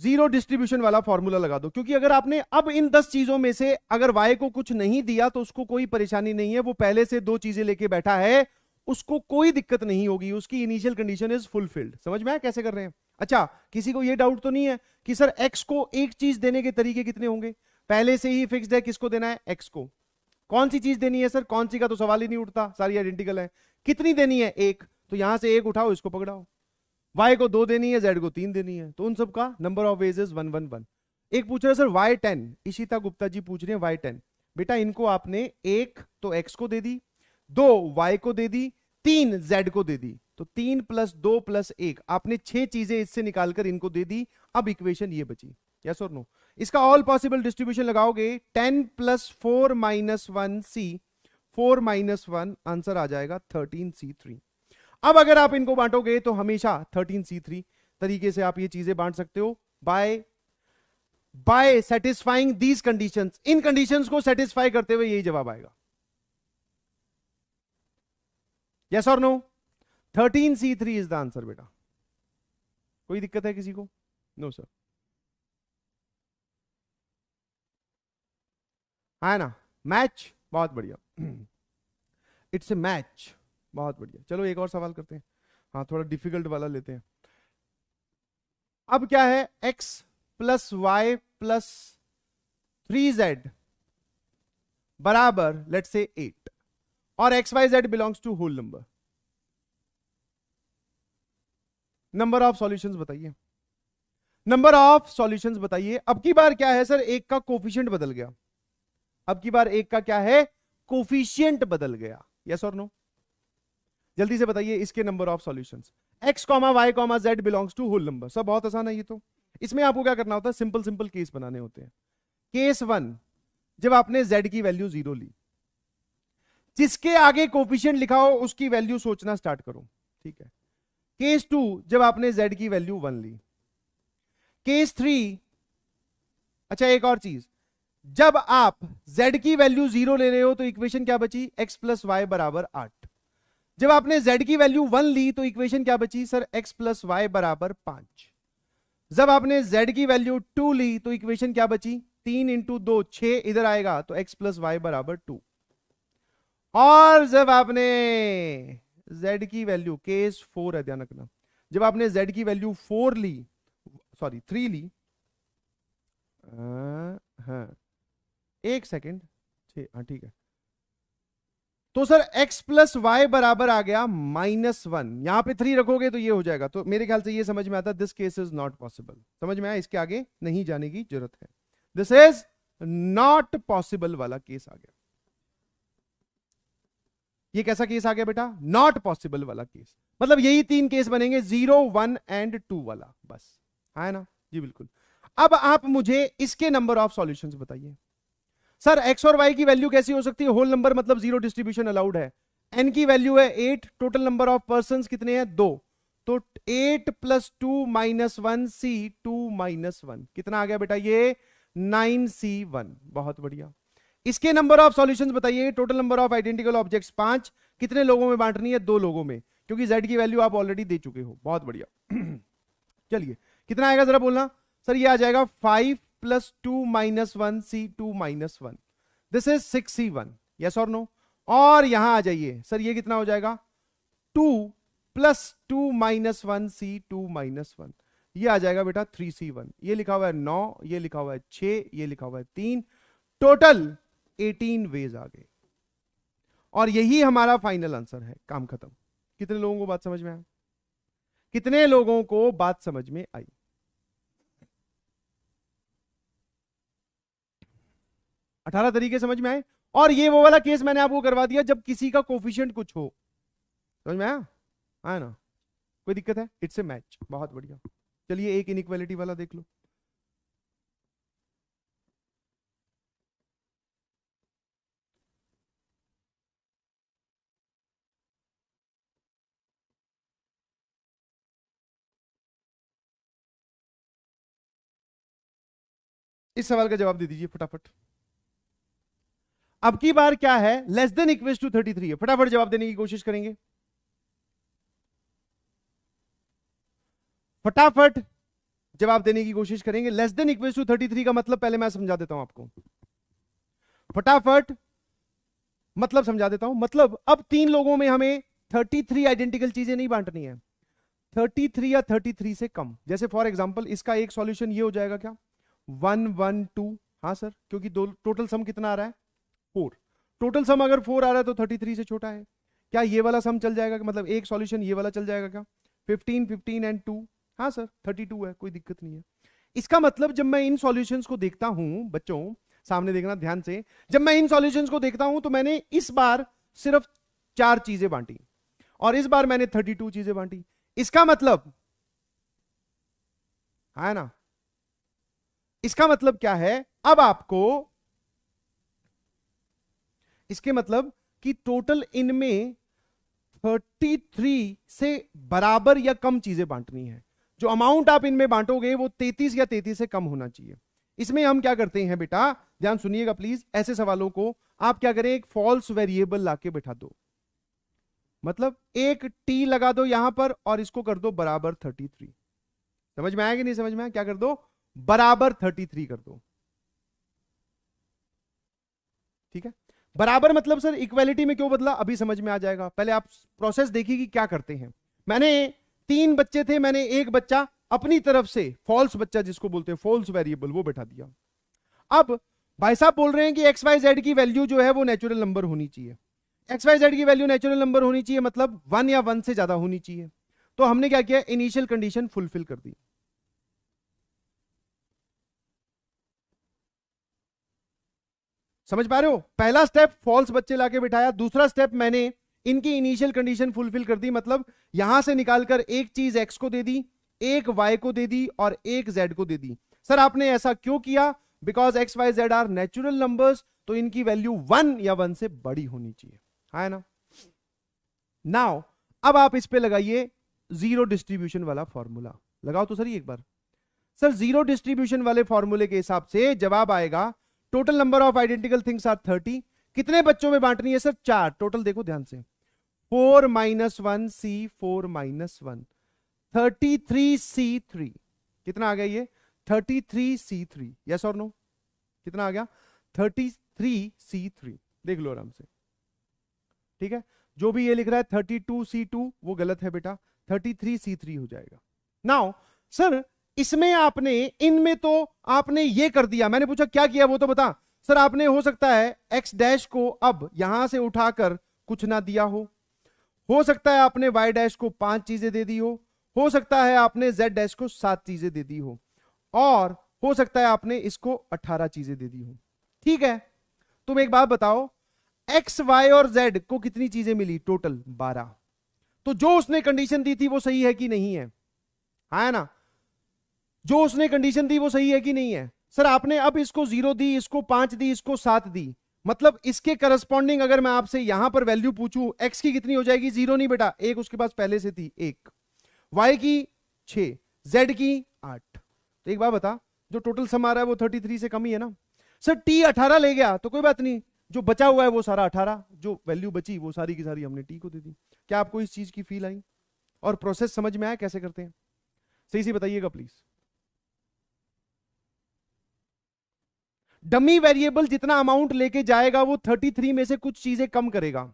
A: जीरो डिस्ट्रीब्यूशन वाला फॉर्मूला लगा दो। क्योंकि अगर आपने अब इन 10 चीजों में से अगर y को कुछ नहीं दिया तो उसको कोई परेशानी नहीं है, वो पहले से 2 चीजें लेके बैठा है, उसको कोई दिक्कत नहीं होगी, उसकी इनिशियल कंडीशन इज फुलफिल्ड। समझ में आया कैसे कर रहे हैं? अच्छा, किसी को ये डाउट तो नहीं है कि सर x को एक चीज देने के तरीके कितने होंगे? पहले से ही फिक्स्ड है किसको देना है? x को। कौन सी चीज देनी है सर? कौन सी का तो सवाल ही नहीं उठता, सारी आइडेंटिकल है। कितनी देनी है? एक। तो यहां से एक उठाओ, इसको पकड़ाओ। y को 2 देनी है, z को 3 देनी है, तो उन सब का नंबर ऑफ वेज इज 1 1 1। एक पूछ रहे सर y10, इशिता गुप्ता जी पूछ रहे हैं y10। बेटा इनको आपने एक तो x को दे दी, 2 y को दे दी, 3 z को दे दी, तो 3 + 2 + 1, आपने 6 चीजें इससे निकालकर इनको दे दी। अब इक्वेशन ये बची, यस और नो? इसका ऑल पॉसिबल डिस्ट्रीब्यूशन लगाओगे 10 + 4 - 1 c, 4 - 1 आंसर आ जाएगा 13c3। अब अगर आप इनको बांटोगे तो हमेशा 13c3 तरीके से आप ये चीजें बांट सकते हो, बाय सेटिस्फाइंग दीज कंडीशंस। इन कंडीशंस को सेटिस्फाई करते हुए यही जवाब आएगा, यस और no? 13c3 is the answer बेटा। कोई दिक्कत है किसी को? नो सर, है ना? मैच, बहुत बढ़िया। इट्स ए मैच, बहुत बढ़िया। चलो एक और सवाल करते हैं, हाँ थोड़ा डिफिकल्ट वाला लेते हैं। अब क्या है? x + y + 3z बराबर लेट्स से 8, और x y z belongs to whole number. Number of solutions बताइए, नंबर ऑफ सॉल्यूशंस बताइए। अब की बार क्या है सर? एक का कोफिशिएंट बदल गया। अब की बार एक का क्या है? कोफिशिएंट बदल गया, यस और नो? जल्दी से बताइए इसके number of solutions. x, y, z belongs to whole number. सब बहुत आसान है ये तो। इसमें आपको क्या करना होता है? सिंपल सिंपल केस बनाने होते हैं। केस 1, जब आपने z की वैल्यू 0 ली, जिसके आगे कोफिशिएंट लिखा हो उसकी वैल्यू सोचना स्टार्ट करो, ठीक है? केस 2, जब आपने z की वैल्यू 1 ली। केस 3, अच्छा एक और चीज, जब आप z की वैल्यू 0 ले रहे हो तो इक्वेशन क्या बची? x + y = 8। जब आपने z की वैल्यू 1 ली तो इक्वेशन क्या बची सर? x + y = 5। जब आपने z की वैल्यू 2 ली तो इक्वेशन क्या बची? 3 × 2 6 इधर आएगा, तो x + y = 2। और जब आपने z की वैल्यू, केस 4 है ध्यान रखना, जब आपने z की वैल्यू 4 ली, सॉरी 3 ली, हाँ एक सेकेंड, हाँ ठीक है, तो सर x + y बराबर आ गया -1। यहां पे 3 रखोगे तो ये हो जाएगा। तो मेरे ख्याल से ये समझ में आता है, this case is not possible. समझ में आया? इसके आगे नहीं जाने की जरूरत है, दिस इज नॉट पॉसिबल वाला केस आ गया। ये कैसा केस आ गया बेटा? नॉट पॉसिबल वाला केस। मतलब यही 3 केस बनेंगे, 0, 1 एंड 2 वाला, बस। है ना जी? बिल्कुल। अब आप मुझे इसके नंबर ऑफ सॉल्यूशंस बताइए। सर x और y की वैल्यू कैसी हो सकती है? होल नंबर मतलब जीरो डिस्ट्रीब्यूशन अलाउड है। n की वैल्यू है 8, टोटल नंबर ऑफ पर्सन कितने हैं? 2। तो 8 + 2 - 1 c, 2 - 1 कितना आ गया बेटा? ये 9c1। बहुत बढ़िया। इसके नंबर ऑफ सॉल्यूशंस बताइए। Total number of identical objects 5। कितने लोगों में बांटनी है? 2 लोगों में, क्योंकि z की वैल्यू आप ऑलरेडी दे चुके हो। बहुत बढ़िया। चलिए कितना आएगा जरा बोलना। सर ये आ जाएगा 5 + 2 - 1 c, 2 - 1, this is 6c1, yes और नो? और यहां आ जाइए सर, ये कितना हो जाएगा? 2 + 2 - 1 c, 2 - 1, ये आ जाएगा बेटा 3c1। ये लिखा हुआ है 9, ये लिखा हुआ है 6, ये लिखा हुआ है 3, टोटल 18 वेज आ गए। और यही हमारा फाइनल आंसर है। काम खत्म। कितने लोगों को बात समझ में आया? कितने लोगों को बात समझ में आई? 18 तरीके समझ में आए। और ये वो वाला केस मैंने आपको करवा दिया जब किसी का कोफिशिएंट कुछ हो। समझ में आया? है ना? कोई दिक्कत है? It's a match. बहुत बढ़िया। चलिए एक इनइक्वालिटी वाला देख लो। इस सवाल का जवाब दे दीजिए फटाफट। अब की बार क्या है, लेस देन इक्वल्स टू 33 है, फटाफट जवाब देने की कोशिश करेंगे, फटाफट जवाब देने की कोशिश करेंगे। लेस देन इक्वल्स टू 33 का मतलब पहले मैं समझा देता हूं आपको, फटाफट मतलब समझा देता हूं। मतलब अब तीन लोगों में हमें 33 आइडेंटिकल चीजें नहीं बांटनी है, 33 या 33 से कम। जैसे फॉर एग्जांपल इसका एक सॉल्यूशन ये हो जाएगा क्या, 1 1 2, हाँ सर, क्योंकि दो टोटल सम कितना आ रहा है 4, टोटल सम अगर 4 आ रहा है तो 33 से छोटा है। क्या ये वाला सम चल जाएगा, मतलब एक सॉल्यूशन ये वाला चल जाएगा क्या, 15 15 एंड 2, हाँ सर 32 है, कोई दिक्कत नहीं है। इसका मतलब जब मैं इन सॉल्यूशंस को देखता हूं, बच्चों सामने देखना ध्यान से, जब मैं इन सॉल्यूशंस को देखता हूं तो मैंने इस बार सिर्फ 4 चीजें बांटी और इस बार मैंने 32 चीजें बांटी। इसका मतलब है ना, इसका मतलब क्या है, अब आपको इसके मतलब कि टोटल इनमें 33 से बराबर या कम चीजें बांटनी है। जो अमाउंट आप इनमें बांटोगे वो 33 या 33 से कम होना चाहिए। इसमें हम क्या करते हैं बेटा, ध्यान सुनिएगा प्लीज, ऐसे सवालों को आप क्या करें, एक फॉल्स वेरिएबल लाके बैठा दो, मतलब एक टी लगा दो यहां पर और इसको कर दो बराबर 33। समझ में आया कि नहीं समझ में आया, क्या कर दो, बराबर 33 कर दो, ठीक है। बराबर मतलब सर इक्वालिटी में क्यों बदला, अभी समझ में आ जाएगा, पहले आप प्रोसेस देखिए कि क्या करते हैं। मैंने 3 बच्चे थे, मैंने एक बच्चा अपनी तरफ से फॉल्स बच्चा जिसको बोलते हैं फॉल्स वेरिएबल वो बैठा दिया। अब भाई साहब बोल रहे हैं कि एक्स वाई जेड की वैल्यू जो है वो नेचुरल नंबर होनी चाहिए, एक्स वाई जेड की वैल्यू नेचुरल नंबर होनी चाहिए, मतलब 1 या 1 से ज्यादा होनी चाहिए। तो हमने क्या किया, इनिशियल कंडीशन फुलफिल कर दी। समझ पा रहे हो, पहला स्टेप फॉल्स बच्चे लाके बिठाया, दूसरा स्टेप मैंने इनकी इनिशियल कंडीशन फुलफिल कर दी, मतलब यहां से निकालकर एक चीज एक्स को दे दी, एक वाई को दे दी और एक जेड को दे दी। सर आपने ऐसा क्यों किया, because x y z are natural numbers, तो इनकी वैल्यू 1 या 1 से बड़ी होनी चाहिए, है ना। नाउ अब आप इस पे लगाइए जीरो डिस्ट्रीब्यूशन वाला फॉर्मूला, लगाओ तो सर एक बार। सर जीरो डिस्ट्रीब्यूशन वाले फॉर्मूले के हिसाब से जवाब आएगा total number of identical things are 30। कितने बच्चों में बांटनी है सर, 4 टोटल, देखो ध्यान से, 4 - 1 C 4 - 1 33 C3, कितना आ गया ये 33 C3, यस और नो, कितना आ गया 33 C3, देख लो आराम से, ठीक है। जो भी ये लिख रहा है 32 C2 वो गलत है बेटा, 33 C3 हो जाएगा। नाउ सर इसमें आपने, इनमें तो आपने ये कर दिया, मैंने पूछा क्या किया वो तो बता। सर आपने हो सकता है एक्स डैश को अब यहां से उठाकर कुछ ना दिया हो सकता है आपने वाई डैश को 5 चीजें दे दी हो सकता है आपने जेड डैश को 7 चीजें दे दी और हो सकता है आपने इसको 18 चीजें दे दी हो, ठीक है। तुम एक बात बताओ, एक्स वाई और जेड को कितनी चीजें मिली, टोटल 12। तो जो उसने कंडीशन दी थी वो सही है कि नहीं है ना, जो उसने कंडीशन दी वो सही है कि नहीं है। सर आपने अब इसको 0 दी, इसको 5 दी, इसको 7 दी, मतलब इसके करस्पॉन्डिंग अगर मैं आपसे यहां पर वैल्यू पूछूं, एक्स की कितनी हो जाएगी, 0 नहीं बेटा, एक उसके पास पहले से थी 1, वाई की 6, जेड की 8। तो एक बात बता, जो टोटल सम आ रहा है वो 33 से कम ही है ना। सर टी 18 ले गया तो कोई बात नहीं, जो बचा हुआ है वो सारा 18, जो वैल्यू बची वो सारी की सारी हमने टी को दे दी। क्या आपको इस चीज की फील आई और प्रोसेस समझ में आया कैसे करते हैं, सही से बताइएगा प्लीज। डमी वेरिएबल जितना अमाउंट लेके जाएगा वो 33 में से कुछ चीजें कम करेगा,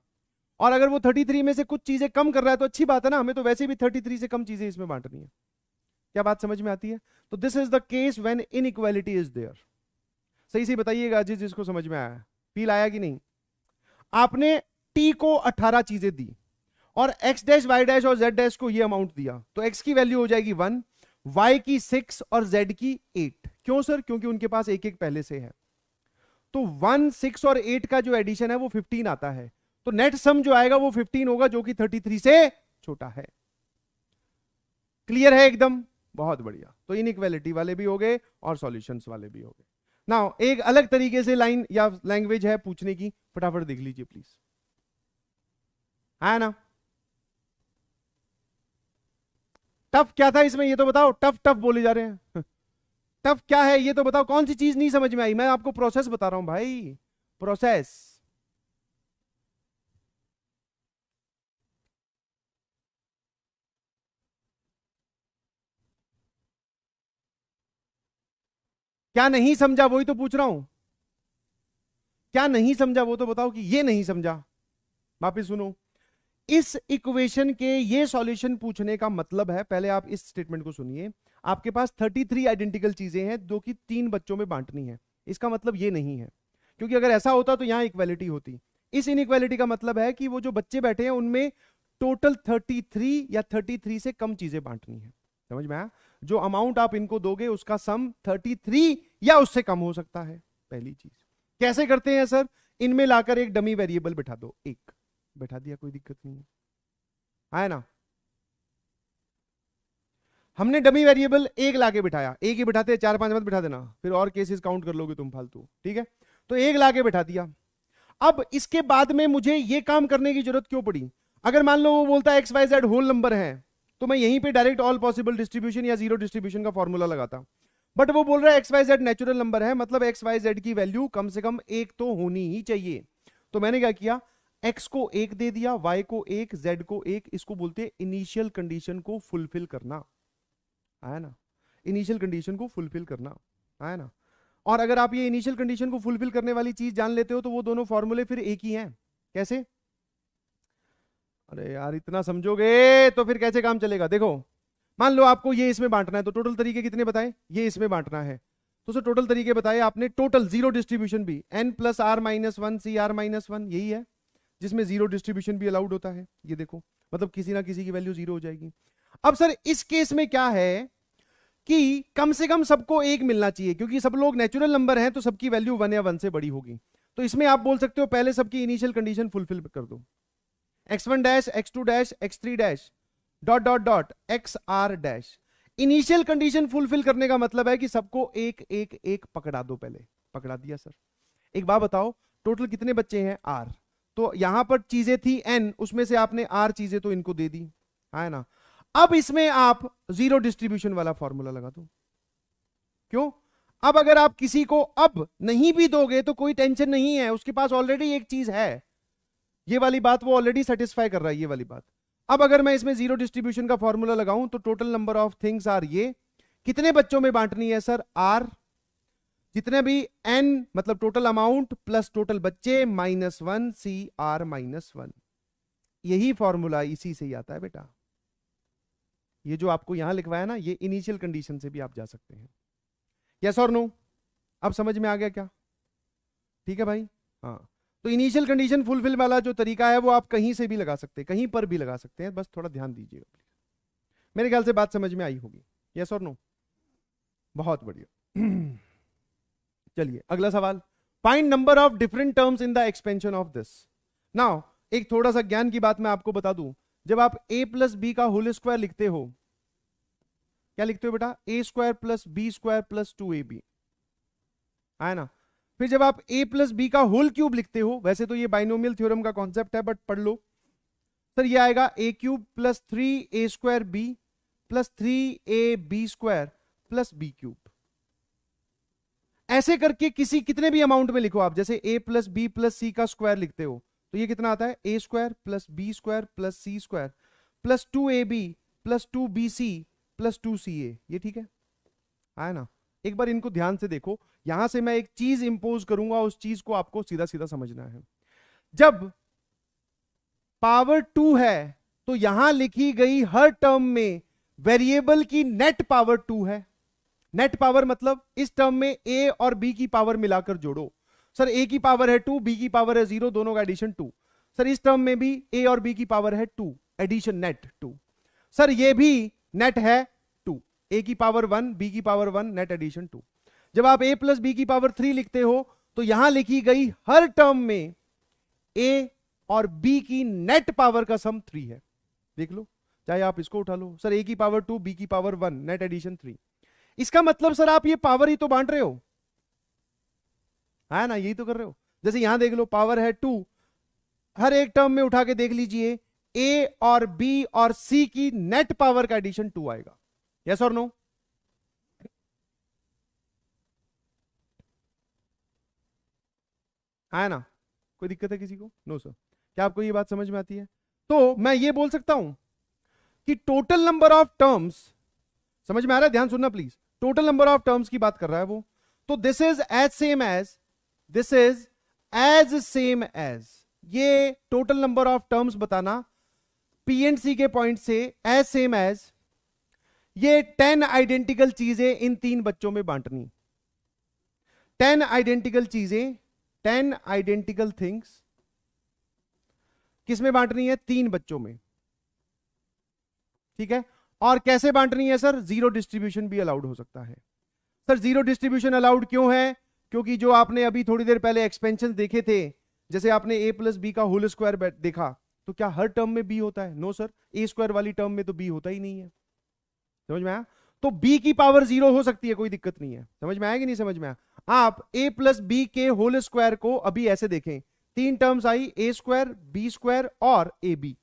A: और अगर वो 33 में से कुछ चीजें कम कर रहा है तो अच्छी बात है ना, हमें तो वैसे भी 33 से कम चीजें इसमें बांटनी है। क्या बात समझ में आती है। तो this is the case when inequality is there. सही से बताइएगा जिसको समझ में आया, फील आया कि नहीं। आपने टी को 18 चीजें दी और एक्स डैश वाई डैश और जेड डैश को ये अमाउंट दिया, तो एक्स की वैल्यू हो जाएगी 1, वाई की 6 और जेड की 8। क्यों सर, क्योंकि उनके पास एक एक पहले से है। तो 1, 6 और 8 का जो एडिशन है वो 15 आता है, तो नेट सम जो आएगा वो 15 होगा, जो कि 33 से छोटा है। क्लियर है एकदम, बहुत बढ़िया। तो इनइक्वालिटी वाले भी हो गए और सॉल्यूशंस वाले भी हो गए। नाउ एक अलग तरीके से लाइन या लैंग्वेज है पूछने की, फटाफट देख लीजिए प्लीज, है ना। टफ क्या था इसमें ये तो बताओ, टफ टफ बोले जा रहे हैं टफ क्या है ये तो बताओ, कौन सी चीज नहीं समझ में आई? मैं आपको प्रोसेस बता रहा हूं भाई, प्रोसेस। क्या नहीं समझा वही तो पूछ रहा हूं, क्या नहीं समझा वो तो बताओ कि ये नहीं समझा। वापिस सुनो, इस इक्वेशन के ये सॉल्यूशन पूछने का मतलब है, पहले आप इस स्टेटमेंट को सुनिए, आपके पास 33 आइडेंटिकल चीजें हैं जो कि 3 बच्चों में बांटनी है। इसका मतलब ये नहीं है, क्योंकि अगर ऐसा होता तो यहां इक्वालिटी होती। इस इनइक्वालिटी का मतलब है कि वो जो बच्चे बैठे हैं उनमें टोटल 33 या 33 से कम चीजें बांटनी है। समझ में आया? जो अमाउंट आप इनको दोगे उसका सम 33 या उससे कम हो सकता है। पहली चीज कैसे करते हैं सर? इनमें लाकर एक डमी वेरिएबल बैठा दो, एक बैठा दिया, कोई दिक्कत नहीं है ना। हमने डमी वेरिएबल एक लाके बिठाया, एक ही बिठाते, 4-5 मत बिठा देना, फिर और केसेस काउंट कर लोगे तुम फालतू, ठीक है? तो एक लाके बिठा दिया। अब इसके बाद में मुझे ये काम करने की जरूरत क्यों पड़ी? अगर मान लो वो बोलता है XYZ होल नंबर है, तो मैं यहीं पे डायरेक्ट ऑल पॉसिबल डिस्ट्रीब्यूशन या जीरो डिस्ट्रीब्यूशन का फॉर्मूला लगाता। बट वो बोल रहा है XYZ नेचुरल नंबर है, मतलब XYZ की वैल्यू कम से कम एक तो होनी ही चाहिए। तो मैंने क्या किया, x को एक दे दिया, y को एक, z को एक। इसको बोलते हैं इनिशियल कंडीशन को फुलफिल करना, आया ना? इनिशियल कंडीशन को फुलफिल करना, आया ना? और अगर आप ये इनिशियल कंडीशन को फुलफिल करने वाली चीज जान लेते हो तो वो दोनों फॉर्मूले फिर एक ही हैं। कैसे? अरे यार इतना समझोगे तो फिर कैसे काम चलेगा? देखो, मान लो आपको ये इसमें बांटना है, तो टोटल तरीके कितने बताए? ये इसमें बांटना है, तो सर टोटल तरीके बताए आपने। टोटल जीरो डिस्ट्रीब्यूशन भी n+r-1 cr-1 यही है, जिसमें जीरो डिस्ट्रीब्यूशन भी अलाउड होता है। ये देखो, मतलब किसी ना किसी की वैल्यू जीरो हो जाएगी। अब सर इस केस में क्या है कि कम से कम सबको एक मिलना चाहिए, क्योंकि सब लोग नेचुरल नंबर हैं तो सबकी वैल्यू 1 या 1 से बड़ी होगी। तो इसमें आप बोल सकते हो पहले सबकी इनिशियल कंडीशन फुलफिल कर दो, x1 dash, x2 dash, x3 dash, dot dot dot xr dash. Initial condition fulfil करने का मतलब है कि सबको एक एक एक पकड़ा दो। पहले पकड़ा दिया सर। एक बात बताओ, टोटल कितने बच्चे हैं? r। तो यहां पर चीजें थी n, उसमें से आपने r चीजें तो इनको दे दी, है ना? अब इसमें आप जीरो डिस्ट्रीब्यूशन वाला फॉर्मूला लगा दो। क्यों? अब अगर आप किसी को अब नहीं भी दोगे तो कोई टेंशन नहीं है, उसके पास ऑलरेडी एक चीज है। ये वाली बात वो ऑलरेडी सेटिस्फाई कर रहा है, ये वाली बात। अब अगर मैं इसमें जीरो डिस्ट्रीब्यूशन का फॉर्मूला लगाऊं तो total number of things are ये, कितने बच्चों में बांटनी है सर? r, जितने भी n मतलब टोटल अमाउंट प्लस टोटल बच्चे -1 cr-1। यही फॉर्मूला इसी से ही आता है बेटा। ये जो आपको यहां लिखवाया ना, ये इनिशियल कंडीशन से भी आप जा सकते हैं। यस और नो? अब समझ में आ गया क्या? ठीक है भाई। हाँ, तो इनिशियल कंडीशन फुलफिल वाला जो तरीका है वो आप कहीं से भी लगा सकते हैं, कहीं पर भी लगा सकते हैं, बस थोड़ा ध्यान दीजिएगा प्लीज। मेरे ख्याल से बात समझ में आई होगी। यस और नो? बहुत बढ़िया। चलिए अगला सवाल, find number of different terms in the expansion of this. Now एक थोड़ा सा ज्ञान की बात मैं आपको बता दूं, जब आप a+b का होल स्क्वायर लिखते हो, क्या लिखते हो बेटा? a² + b² + 2ab, है ना? फिर जब आप a+b का होल क्यूब लिखते हो, वैसे तो ये बाइनोमियल थ्योरम का कॉन्सेप्ट है बट पढ़ लो सर, ये आएगा a³ + 3a² b + 3ab² + b³। ऐसे करके कितने भी अमाउंट में लिखो आप, जैसे a + b + c का स्क्वायर लिखते हो तो ये कितना आता है? a² + b² + c² + 2ab + 2bc + 2ca। ये ठीक है ना? एक बार इनको ध्यान से देखो, यहां से मैं एक चीज इंपोज करूंगा, उस चीज को आपको सीधा सीधा समझना है। जब पावर 2 है तो यहां लिखी गई हर टर्म में वेरिएबल की नेट पावर 2 है। नेट पावर मतलब इस टर्म में a और b की पावर मिलाकर जोड़ो। सर a की पावर है 2, b की पावर है 0, दोनों का एडिशन 2। सर इस टर्म में भी a और b की पावर है 2, एडिशन नेट 2। सर ये भी नेट है 2, a की पावर 1, b की पावर 1, नेट एडिशन 2। जब आप a + b की पावर 3 लिखते हो तो यहां लिखी गई हर टर्म में a और b की नेट पावर का सम 3 है। देख लो, चाहे आप इसको उठा लो, सर a की पावर 2, b की पावर 1, नेट एडिशन 3। इसका मतलब सर आप ये पावर ही तो बांट रहे हो, है ना? यही तो कर रहे हो। जैसे यहां देख लो, पावर है 2, हर एक टर्म में उठा के देख लीजिए, a और b और c की नेट पावर का एडिशन 2 आएगा। यस और नो? है ना? कोई दिक्कत है किसी को? No sir. क्या आपको ये बात समझ में आती है? तो मैं ये बोल सकता हूं कि टोटल नंबर ऑफ टर्म्स, समझ में आ रहा है? ध्यान सुनना please. Total number of terms की बात कर रहा है वो। तो this is as same as, this is as same as, ये टोटल नंबर ऑफ टर्म्स बताना पी एंड सी के पॉइंट से एज सेम एज ये 10 आइडेंटिकल चीजें इन 3 बच्चों में बांटनी। 10 आइडेंटिकल चीजें, 10 आइडेंटिकल थिंग्स किस में बांटनी है? 3 बच्चों में। ठीक है? और कैसे बांटनी है सर? जीरो डिस्ट्रीब्यूशन भी अलाउड हो सकता है। सर जीरो डिस्ट्रीब्यूशन अलाउड क्यों है? क्योंकि जो आपने अभी थोड़ी देर पहले एक्सपेंशन देखे थे, जैसे आपने a प्लस बी का होल स्क्वायर देखा, तो क्या हर टर्म में b होता है? नो सर, a स्क्वायर वाली टर्म में तो b होता ही नहीं है। समझ में आया? तो b की पावर 0 हो सकती है, कोई दिक्कत नहीं है। समझ में आया कि नहीं समझ में आया? आप a प्लस बी के होल स्क्वायर को अभी ऐसे देखें, 3 terms I, a square, b square और ab,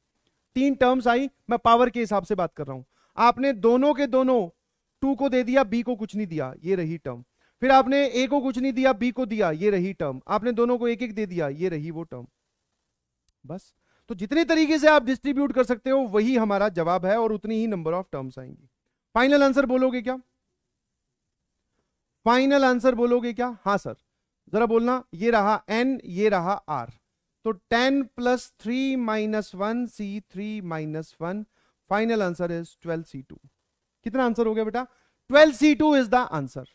A: 3 टर्म्स आई। मैं पावर के हिसाब से बात कर रहा हूं। आपने दोनों के दोनों 2 को दे दिया, b को कुछ नहीं दिया, ये रही टर्म। फिर आपने a को कुछ नहीं दिया, b को दिया, ये रही टर्म। आपने दोनों को एक एक दे दिया, ये रही वो टर्म। बस। तो जितने तरीके से आप डिस्ट्रीब्यूट कर सकते हो वही हमारा जवाब है, और उतनी ही नंबर ऑफ टर्म्स आएंगी। फाइनल आंसर बोलोगे क्या? फाइनल आंसर बोलोगे क्या? हां सर, जरा बोलना। ये रहा n, ये रहा r, तो 10 plus 3 minus 1 c3 minus 1, final answer is 12c2। कितना आंसर हो गया बेटा? 12c2 is the answer.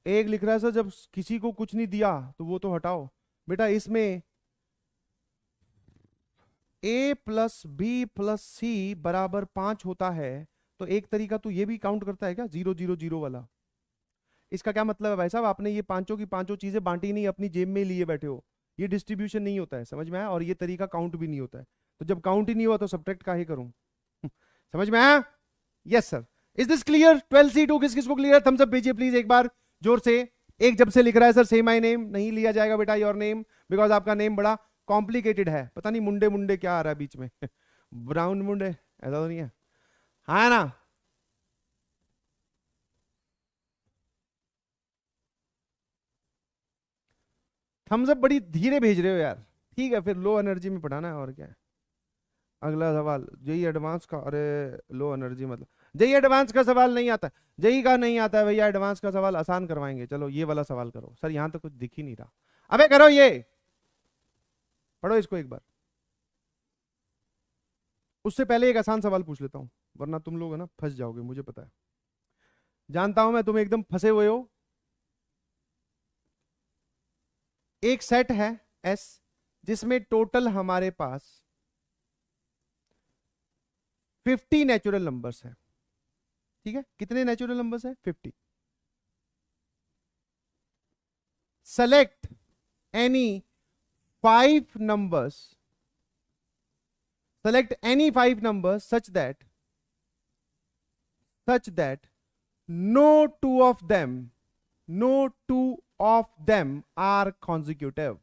A: एक लिख रहा है सर जब किसी को कुछ नहीं दिया तो वो तो हटाओ। बेटा इसमें a प्लस बी प्लस सी बराबर 5 होता है, तो एक तरीका तो ये भी काउंट करता है क्या? 0 0 0 वाला। इसका क्या मतलब है भाई साहब? आपने ये पांचों की पांचों चीजें बांटी नहीं, अपनी जेब में लिए बैठे हो। ये डिस्ट्रीब्यूशन नहीं होता है, समझ में आया? और ये तरीका काउंट भी नहीं होता है। तो जब काउंट ही नहीं हुआ तो सब्ट्रैक्ट काहे करूं? समझ में आया? Yes sir. Is this clear? 12c2 किस किस को क्लियर? थम्स अप भेजिए प्लीज एक बार जोर से। एक जब से लिख रहा है सर से माय नेम, नहीं लिया जाएगा बेटा योर नेम, बिकॉज आपका नेम बड़ा कॉम्प्लिकेटेड है। पता नहीं मुंडे मुंडे क्या आ रहा है बीच में ब्राउन मुंडे, ऐसा तो नहीं है? हाँ ना? थम्स अप बड़ी धीरे भेज रहे हो यार। ठीक है, फिर लो एनर्जी में पढ़ाना है, और क्या है। अगला सवाल जेई एडवांस का। अरे लो एनर्जी मतलब जेई एडवांस का सवाल नहीं आता? जेई का नहीं आता है भैया, एडवांस का सवाल आसान करवाएंगे। चलो ये वाला सवाल करो। सर यहां तो कुछ दिख ही नहीं रहा। अबे करो, ये पढ़ो इसको एक बार। उससे पहले एक आसान सवाल पूछ लेता हूं, वरना तुम लोग है ना फंस जाओगे, मुझे पता है, जानता हूं मैं तुम एकदम फंसे हुए हो। एक सेट है एस जिसमें टोटल हमारे पास 50 नेचुरल नंबर्स है। ठीक है, कितने नेचुरल नंबर्स है? 50। Select any 5 numbers, select any 5 numbers such that no two of them are consecutive.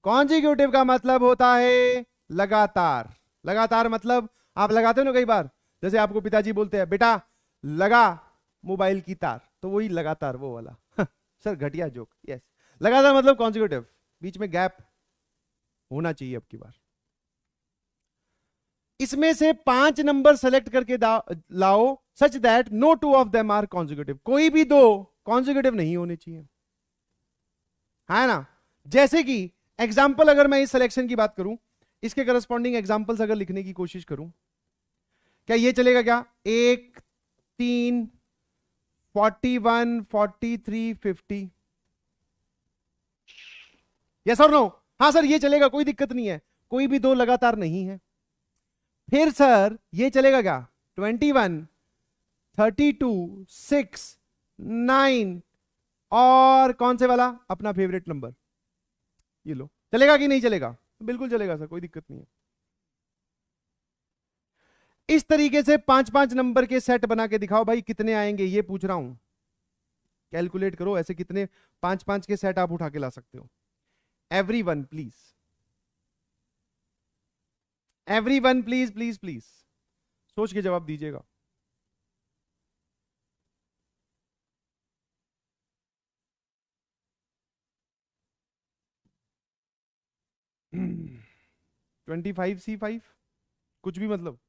A: Consecutive का मतलब होता है लगातार। लगातार मतलब आप लगाते हो ना कई बार, जैसे आपको पिताजी बोलते हैं बेटा लगा मोबाइल की तार, तो वही लगातार वो वाला सर घटिया जोक। यस, लगातार मतलब कॉन्जिक्यूटिव, बीच में गैप होना चाहिए। अब की बार इसमें से 5 नंबर सेलेक्ट करके लाओ such that no two of them are consecutive, कोई भी दो कॉन्जिक्यूटिव नहीं होने चाहिए, है ना? जैसे कि एग्जाम्पल अगर मैं इस सिलेक्शन की बात करूं, इसके करस्पॉन्डिंग एग्जाम्पल्स अगर लिखने की कोशिश करूं, क्या ये चलेगा? क्या 1 3 41 43 50? यस और नो? हाँ सर ये चलेगा, कोई दिक्कत नहीं है, कोई भी दो लगातार नहीं है। फिर सर ये चलेगा क्या? 21 32 6 9 और कौन से वाला? अपना फेवरेट नंबर, ये लो। चलेगा कि नहीं चलेगा? बिल्कुल चलेगा सर, कोई दिक्कत नहीं है। इस तरीके से 5-5 नंबर के सेट बना के दिखाओ भाई, कितने आएंगे ये पूछ रहा हूं। कैलकुलेट करो ऐसे कितने 5-5 के सेट आप उठा के ला सकते हो। Everyone please, everyone please please please सोच के जवाब दीजिएगा। 25C5 कुछ भी मतलब।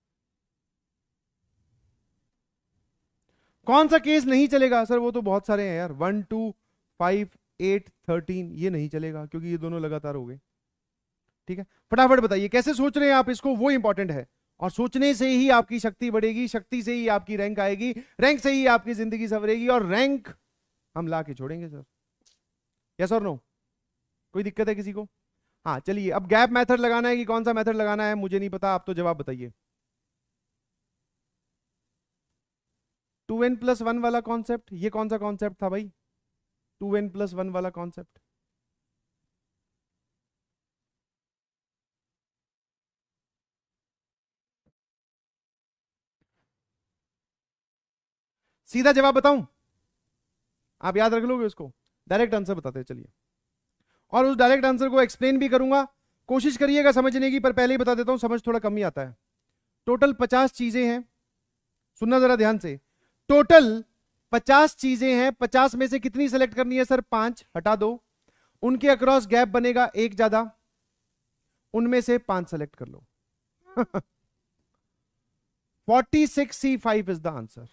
A: कौन सा केस नहीं चलेगा सर? वो तो बहुत सारे हैं यार, 1 2 5 8 13, ये नहीं चलेगा क्योंकि ये दोनों लगातार हो गए। ठीक है, फटाफट बताइए कैसे सोच रहे हैं आप इसको, वो इंपॉर्टेंट है। और सोचने से ही आपकी शक्ति बढ़ेगी, शक्ति से ही आपकी रैंक आएगी, रैंक से ही आपकी जिंदगी संवरेगी, और रैंक हम ला के छोड़ेंगे सर। यस और नो? कोई दिक्कत है किसी को? हाँ चलिए, अब गैप मेथड लगाना है कि कौन सा मेथड लगाना है मुझे नहीं पता, आप तो जवाब बताइए। 2n+1 वाला कॉन्सेप्ट, ये कौन सा कॉन्सेप्ट था भाई? 2n+1 वाला कॉन्सेप्ट। सीधा जवाब बताऊं? आप याद रख लोगे उसको? डायरेक्ट आंसर बताते हैं चलिए, और उस डायरेक्ट आंसर को एक्सप्लेन भी करूंगा, कोशिश करिएगा समझने की, पर पहले ही बता देता हूं समझ थोड़ा कम ही आता है। टोटल 50 चीजें हैं, सुनना जरा ध्यान से। टोटल 50 चीजें हैं, 50 में से कितनी सेलेक्ट करनी है सर? 5 हटा दो, उनके अक्रॉस गैप बनेगा एक ज्यादा, उनमें से 5 सेलेक्ट कर लो। 46C5 इज द आंसर,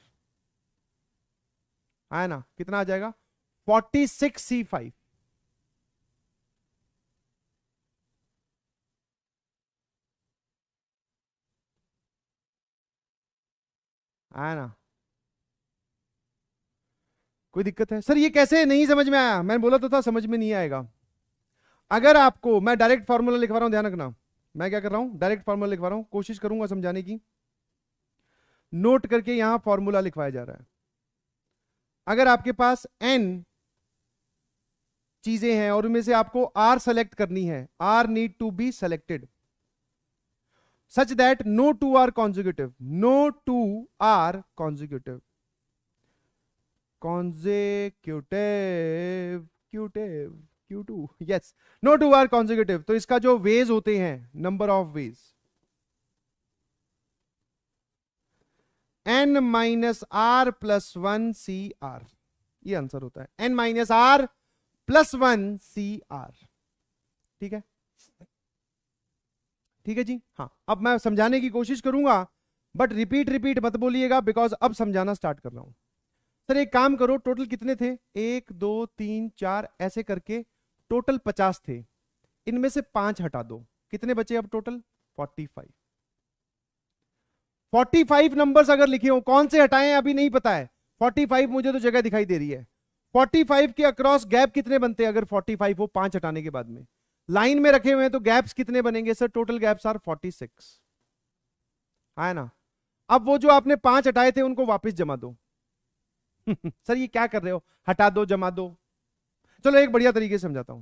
A: है ना? कितना आ जाएगा? 46C5। है ना? कोई दिक्कत है सर? ये कैसे नहीं समझ में आया? मैंने बोला तो था समझ में नहीं आएगा। अगर आपको, मैं डायरेक्ट फॉर्मूला लिखवा रहा हूं, ध्यान रखना, मैं क्या कर रहा हूं? डायरेक्ट फॉर्मूला लिखवा रहा हूं, कोशिश करूंगा समझाने की। नोट करके यहां फॉर्मूला लिखवाया जा रहा है। अगर आपके पास n चीजें हैं और उनमें से आपको r सेलेक्ट करनी है, r need to be selected such that no two are consecutive, no two are consecutive, consecutive क्यूटिव Q2, yes, no two are consecutive. तो इसका जो वेज होते हैं, number of ways, n-r+1 CR, ये आंसर होता है, n-r+1 CR। ठीक है? ठीक है जी, हाँ। अब मैं समझाने की कोशिश करूंगा, बट रिपीट रिपीट मत बोलिएगा, बिकॉज अब समझाना स्टार्ट कर रहा हूं। सर एक काम करो, टोटल कितने थे? 1 2 3 4 ऐसे करके टोटल 50 थे, इनमें से 5 हटा दो, कितने बचे अब टोटल? 45। 45 नंबर्स अगर लिखे हो, कौन से हटाए हैं अभी नहीं पता है। 45 मुझे तो जगह दिखाई दे रही है। 45 के अक्रॉस गैप कितने बनते हैं अगर 45 हो 5 हटाने के बाद में? लाइन में रखे हुए हैं तो गैप्स कितने बनेंगे सर? टोटल गैप्स आर 46, है ना? अब वो जो आपने 5 हटाए थे उनको वापस जमा दो। सर ये क्या कर रहे हो? हटा दो जमा दो। चलो एक बढ़िया तरीके से समझाता हूं,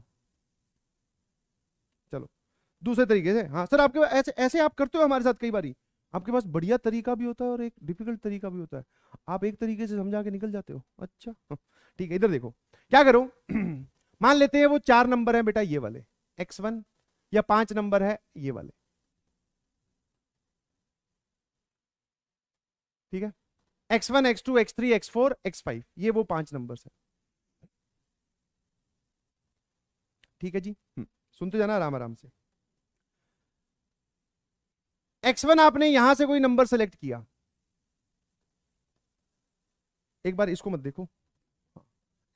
A: चलो दूसरे तरीके से। हाँ सर, आपके ऐसे ऐसे आप करते हो हमारे साथ कई बारी, आपके पास बढ़िया तरीका भी होता है और एक डिफिकल्ट तरीका भी होता है, आप एक तरीके से समझा के निकल जाते हो। अच्छा ठीक है, इधर देखो क्या करो। मान लेते हैं वो 4 नंबर है बेटा, ये वाले x1, या 5 नंबर है ये वाले, ठीक है? x1 x2 x3 x4 x5, ये वो 5 नंबर है। ठीक है जी, सुनते जाना आराम आराम से। x1 आपने यहां से कोई नंबर सेलेक्ट किया, एक बार इसको मत देखो।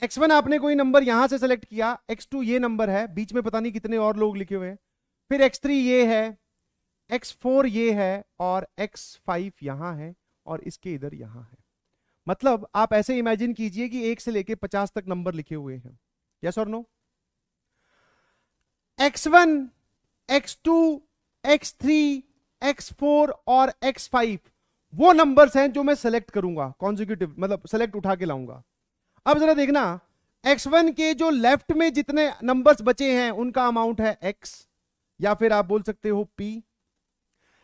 A: x1 आपने कोई नंबर यहां से सेलेक्ट किया, x2 ये नंबर है, बीच में पता नहीं कितने और लोग लिखे हुए हैं, फिर x3 ये है, x4 ये है, और x5 यहां है, और इसके इधर यहां है। मतलब आप ऐसे इमेजिन कीजिए कि 1 से लेके 50 तक नंबर लिखे हुए हैं। यस और no? x1 x2 x3 x4 और x5 वो नंबर्स हैं जो मैं सेलेक्ट करूंगा, कॉन्जिक्यूटिव मतलब सेलेक्ट उठा के लाऊंगा। अब जरा देखना, x1 के जो लेफ्ट में जितने नंबर्स बचे हैं उनका अमाउंट है x, या फिर आप बोल सकते हो p।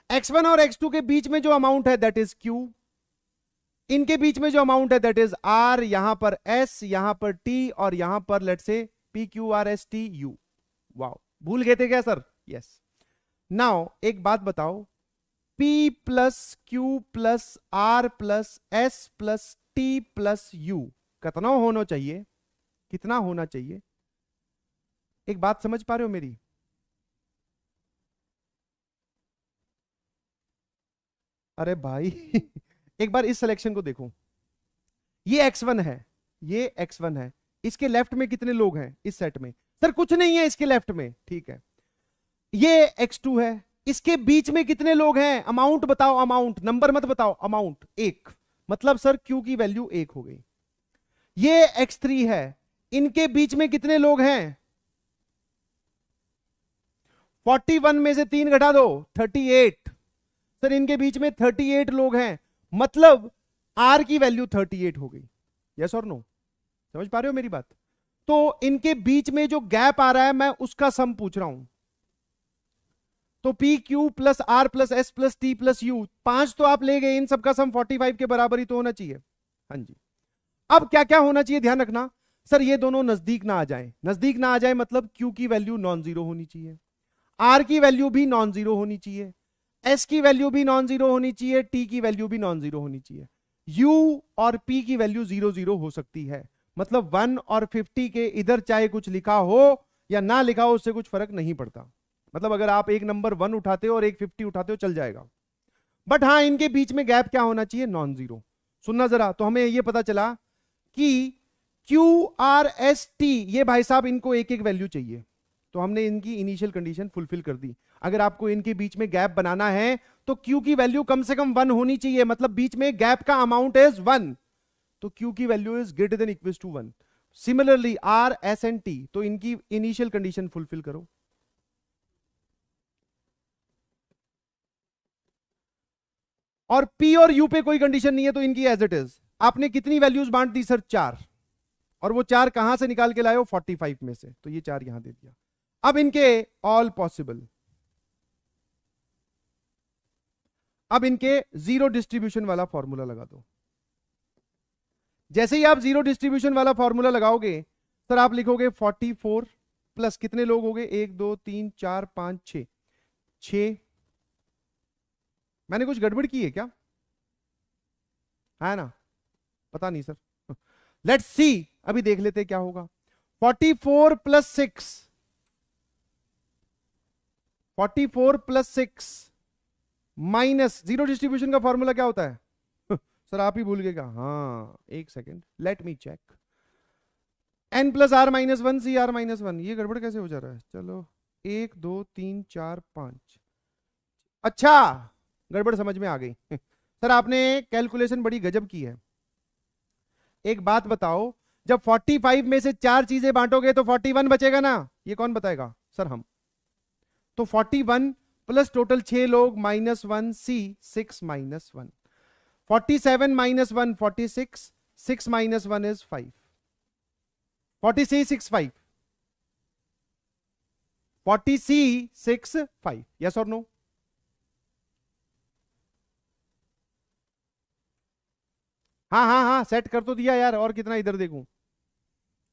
A: x1 और x2 के बीच में जो अमाउंट है दैट इज q, इनके बीच में जो अमाउंट है दैट इज r, यहां पर s, यहां पर t, और यहां पर लेट से p q r s t u। Wow, भूल गए थे क्या सर? यस। नाउ एक बात बताओ, p plus q plus r plus s plus t plus u कितना होना चाहिए? कितना होना चाहिए? एक बात समझ पा रहे हो मेरी? अरे भाई एक बार इस सिलेक्शन को देखो, ये x1 है, ये x1 है, इसके लेफ्ट में कितने लोग हैं इस सेट में? सर कुछ नहीं है इसके लेफ्ट में, ठीक है। ये x2 है, इसके बीच में कितने लोग हैं? अमाउंट बताओ, अमाउंट, नंबर मत बताओ, अमाउंट एक, मतलब सर q की वैल्यू एक हो गई। ये x3 है, इनके बीच में कितने लोग हैं? 41 में से 3 घटा दो, 38। सर इनके बीच में 38 लोग हैं, मतलब r की वैल्यू 38 हो गई। यस और नो? समझ पा रहे हो मेरी बात? तो इनके बीच में जो गैप आ रहा है मैं उसका सम पूछ रहा हूं। तो p q plus r plus s plus t plus u, 5 तो आप ले गए, इन सबका सम 45 के बराबर ही तो होना चाहिए। हाँ जी। अब क्या क्या होना चाहिए ध्यान रखना, सर ये दोनों नजदीक ना आ जाए, नजदीक ना आ जाए मतलब क्यू की वैल्यू नॉन जीरो होनी चाहिए, आर की वैल्यू भी नॉन जीरो होनी चाहिए, एस की वैल्यू भी नॉन जीरो होनी चाहिए, टी की वैल्यू भी नॉन जीरो होनी चाहिए, यू और पी की वैल्यू जीरो जीरो हो सकती है। मतलब 1 और 50 के इधर चाहे कुछ लिखा हो या ना लिखा हो उससे कुछ फर्क नहीं पड़ता। मतलब अगर आप एक नंबर 1 उठाते हो और एक 50 उठाते हो चल जाएगा, बट हाँ इनके बीच में गैप क्या होना चाहिए? Non zero. सुनना जरा, तो हमें यह पता चला कि क्यू आर एस टी, ये भाई साहब इनको एक एक वैल्यू चाहिए, तो हमने इनकी इनिशियल कंडीशन फुलफिल कर दी। अगर आपको इनके बीच में गैप बनाना है तो क्यू की वैल्यू कम से कम 1 होनी चाहिए, मतलब बीच में गैप का अमाउंट इज 1, तो क्यू की value is greater than equal to 1। Similarly r s and t, तो इनकी इनिशियल कंडीशन फुलफिल करो। और पी और यू पे कोई कंडीशन नहीं है तो इनकी एज इट इज। आपने कितनी वैल्यूज बांट दी सर? 4, और वो 4 कहां से निकाल के लाए हो? 45 में से, तो ये 4 यहां दे दिया। अब इनके ऑल पॉसिबल, अब इनके जीरो डिस्ट्रीब्यूशन वाला फॉर्मूला लगा दो। जैसे ही आप जीरो डिस्ट्रीब्यूशन वाला फॉर्मूला लगाओगे सर आप लिखोगे 44 प्लस कितने लोग हो गए? 1 2 3 4 5 6, 6। मैंने कुछ गड़बड़ की है क्या? है ना? पता नहीं सर लेट्स सी, अभी देख लेते क्या होगा। 44 plus 6, 44 plus 6 minus zero distribution का फॉर्मूला क्या होता है? सर आप ही भूल गए क्या? हाँ एक second, let me check. N plus r minus one C r minus one, ये गड़बड़ कैसे हो जा रहा है? चलो 1 2 3 4 5, अच्छा गड़बड़ समझ में आ गई सर आपने कैलकुलेशन बड़ी गजब की है। एक बात बताओ, जब 45 में से 4 चीजें बांटोगे तो 41 बचेगा ना? ये कौन बताएगा? सर हम। तो 41 प्लस टोटल 6 लोग minus 1 C 6 minus 1, 47 minus 1 46, 6 minus 1 is 5, 40 6 5, 40 6 5, yes और नो? हाँ हाँ हाँ सेट कर तो दिया यार, और कितना इधर देखूं?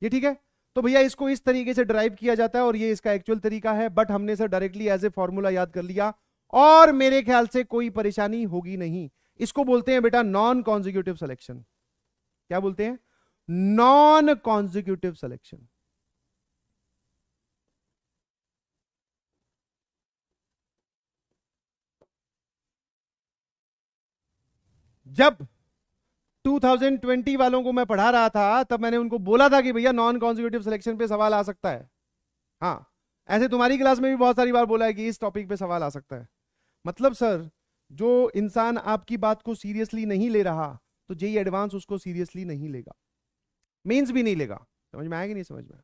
A: ये ठीक है। तो भैया इसको इस तरीके से ड्राइव किया जाता है और ये इसका एक्चुअल तरीका है, बट हमने sir directly as a formula याद कर लिया और मेरे ख्याल से कोई परेशानी होगी नहीं। इसको बोलते हैं बेटा नॉन कॉन्जिक्यूटिव सिलेक्शन। क्या बोलते हैं? Non consecutive selection. जब 2020 वालों को मैं पढ़ा रहा था तब मैंने उनको बोला था कि भैया नॉन कॉन्जिक्यूटिव सिलेक्शन पे सवाल आ सकता है। हाँ, ऐसे तुम्हारी क्लास में भी बहुत सारी बार बोला है कि इस टॉपिक पे सवाल आ सकता है। मतलब सर जो इंसान आपकी बात को सीरियसली नहीं ले रहा तो जेई एडवांस उसको सीरियसली नहीं लेगा, मेंस भी नहीं लेगा। समझ में आएगी? नहीं समझ में?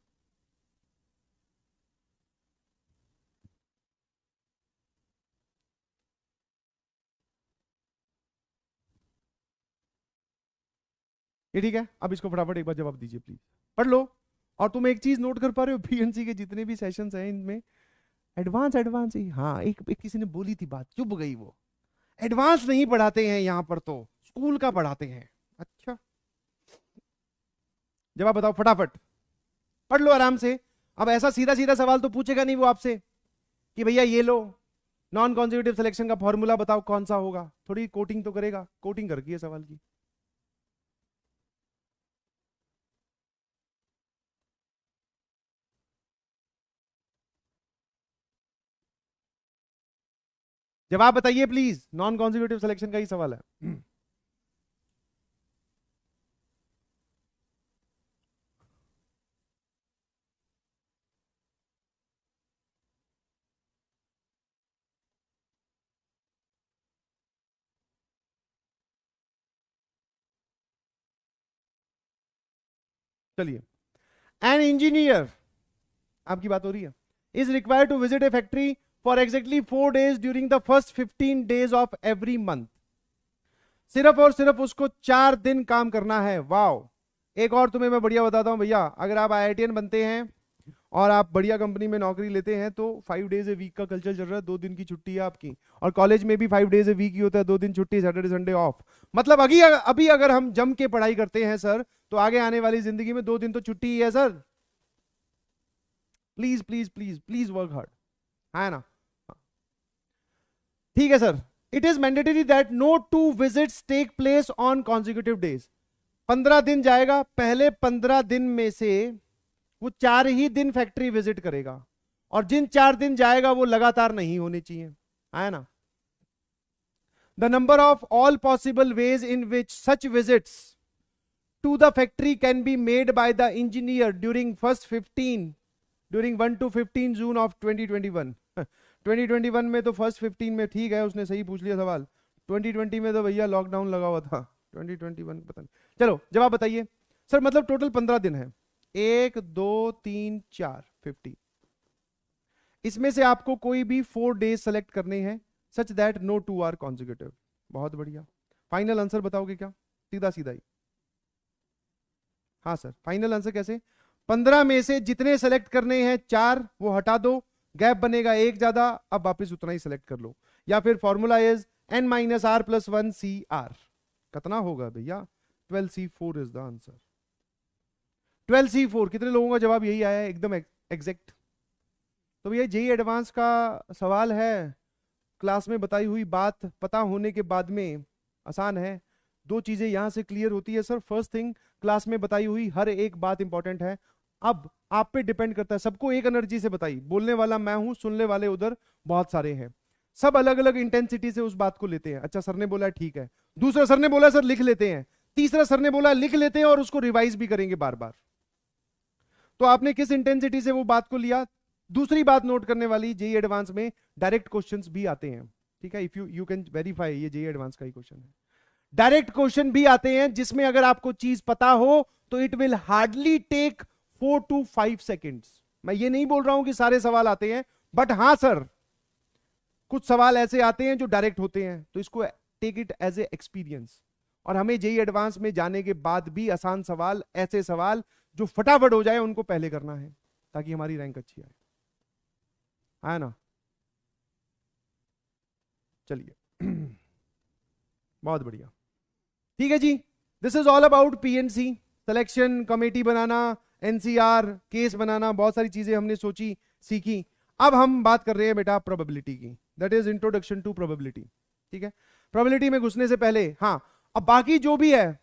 A: ये ठीक है। अब इसको फटाफट एक बार जवाब दीजिए प्लीज, पढ़ लो। और तुम एक चीज नोट कर पा रहे हो, बीएनसी के जितने भी सेशंस हैं इनमें एडवांस एडवांस ही, हाँ एक किसी ने बोली थी बात, चुप गई वो। एडवांस नहीं पढ़ाते हैं यहाँ पर, तो स्कूल का पढ़ाते हैं। अच्छा, जवाब बताओ फटाफट, पढ़ लो आराम से। अब ऐसा सीधा सीधा सवाल तो पूछेगा नहीं वो आपसे कि भैया ये लो नॉन कॉन्जिक्यूटिव सिलेक्शन का फॉर्मूला बताओ कौन सा होगा, थोड़ी कोटिंग तो करेगा। कोटिंग कर है सवाल की। जवाब बताइए प्लीज, नॉन कॉन्जिक्यूटिव सिलेक्शन का ही सवाल है। चलिए, एन इंजीनियर, आपकी बात हो रही है, is required to visit a factory for exactly 4 days during the first 15 days of every month. सिर्फ और सिर्फ उसको 4 दिन काम करना है। वाओ। एक और तुम्हें मैं बढ़िया बताता हूं भैया, अगर आप IITian बनते हैं और आप बढ़िया कंपनी में नौकरी लेते हैं तो 5 days ए वीक का कल्चर चल रहा है, 2 दिन की छुट्टी है आपकी, और कॉलेज में भी 5 days ए वीक ही होता है, 2 दिन छुट्टी, सैटरडे संडे ऑफ। मतलब अभी अगर हम जम के पढ़ाई करते हैं सर, तो आगे आने वाली जिंदगी में 2 दिन तो छुट्टी ही है sir. Please please please please work hard, है ना? ठीक है sir. It is mandatory that no 2 visits take place on consecutive days. 15 दिन जाएगा, पहले 15 दिन में से वो 4 ही दिन फैक्ट्री विजिट करेगा, और जिन 4 दिन जाएगा वो लगातार नहीं होने चाहिए, है ना? The number of all possible ways in which such visits to the factory can be made by the engineer during 1 to 15 June of 2021। 2021 में तो फर्स्ट 15 में ठीक है, उसने सही पूछ लिया सवाल। 2020 में तो भैया लॉकडाउन लगा हुआ था। 2021 पता नहीं। चलो जवाब बताइए सर। मतलब टोटल 15 दिन है, 1 2 3 4 50। इसमें से आपको कोई भी 4 days सेलेक्ट करने हैं such that no 2 are consecutive। बहुत बढ़िया। फाइनल आंसर बताओगे क्या? सीधा सीधा ही। हाँ सर, फाइनल आंसर कैसे? 15 में से जितने सेलेक्ट करने हैं 4 वो हटा दो, गैप बनेगा 1 ज्यादा, अब वापस उतना ही सेलेक्ट कर लो। या फिर formula is n - r + 1 CR। कितना होगा भैया? 12C4 is the answer. 12C4। कितने लोगों का जवाब यही आया है एकदम एग्जैक्ट? तो भैया जेईई एडवांस का सवाल है, क्लास में बताई हुई बात पता होने के बाद में आसान है। 2 चीजें यहां से क्लियर होती है सर। फर्स्ट थिंग, क्लास में बताई हुई हर एक बात इंपॉर्टेंट है। अब आप पे डिपेंड करता है, सबको एक एनर्जी से बताई, बोलने वाला मैं हूं, सुनने वाले उधर बहुत सारे हैं, सब अलग अलग इंटेंसिटी से उस बात को लेते हैं। अच्छा सर ने बोला ठीक है, दूसरा सर ने बोला सर लिख लेते हैं, तीसरा सर ने बोला लिख लेते हैं और उसको रिवाइज भी करेंगे बार बार। तो आपने किस इंटेंसिटी से वो बात को लिया। दूसरी बात नोट करने वाली, जेईई एडवांस में डायरेक्ट क्वेश्चंस भी आते हैं, ठीक है? इफ यू कैन वेरीफाई, ये जेईई एडवांस का ही क्वेश्चन है। डायरेक्ट क्वेश्चन भी आते हैं जिसमें अगर आपको चीज पता हो तो it will hardly take 4 to 5 seconds। मैं ये नहीं बोल रहा हूं कि सारे सवाल आते हैं, बट हां सर कुछ सवाल ऐसे आते हैं जो डायरेक्ट होते हैं, तो इसको take it as a experience. और हमें जेईई एडवांस में जाने के बाद भी आसान सवाल, ऐसे सवाल जो फटाफट हो जाए उनको पहले करना है ताकि हमारी रैंक अच्छी आए, है ना? चलिए बहुत बढ़िया। ठीक है जी, this is all about PNC selection committee बनाना, एनसीआर केस बनाना, बहुत सारी चीजें हमने सोची सीखी। अब हम बात कर रहे हैं बेटा प्रोबेबिलिटी की, that is introduction to probability. ठीक है, प्रोबेबिलिटी में घुसने से पहले हाँ, अब बाकी जो भी है,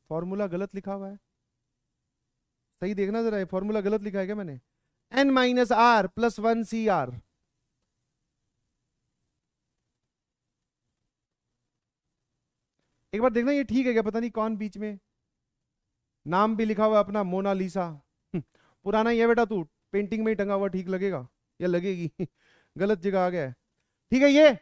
A: फॉर्मूला गलत लिखा हुआ है, सही देखना जरा, फॉर्मूला गलत लिखा है क्या मैंने? n - r + 1 CR। एक बार देखना ये ठीक है क्या? पता नहीं कौन बीच में नाम भी लिखा हुआ अपना, मोनालिसा। पुराना ही है बेटा, तू पेंटिंग में ही टंगा हुआ, ठीक लगेगा या लगेगी? गलत जगह आ गया है। ठीक है, ये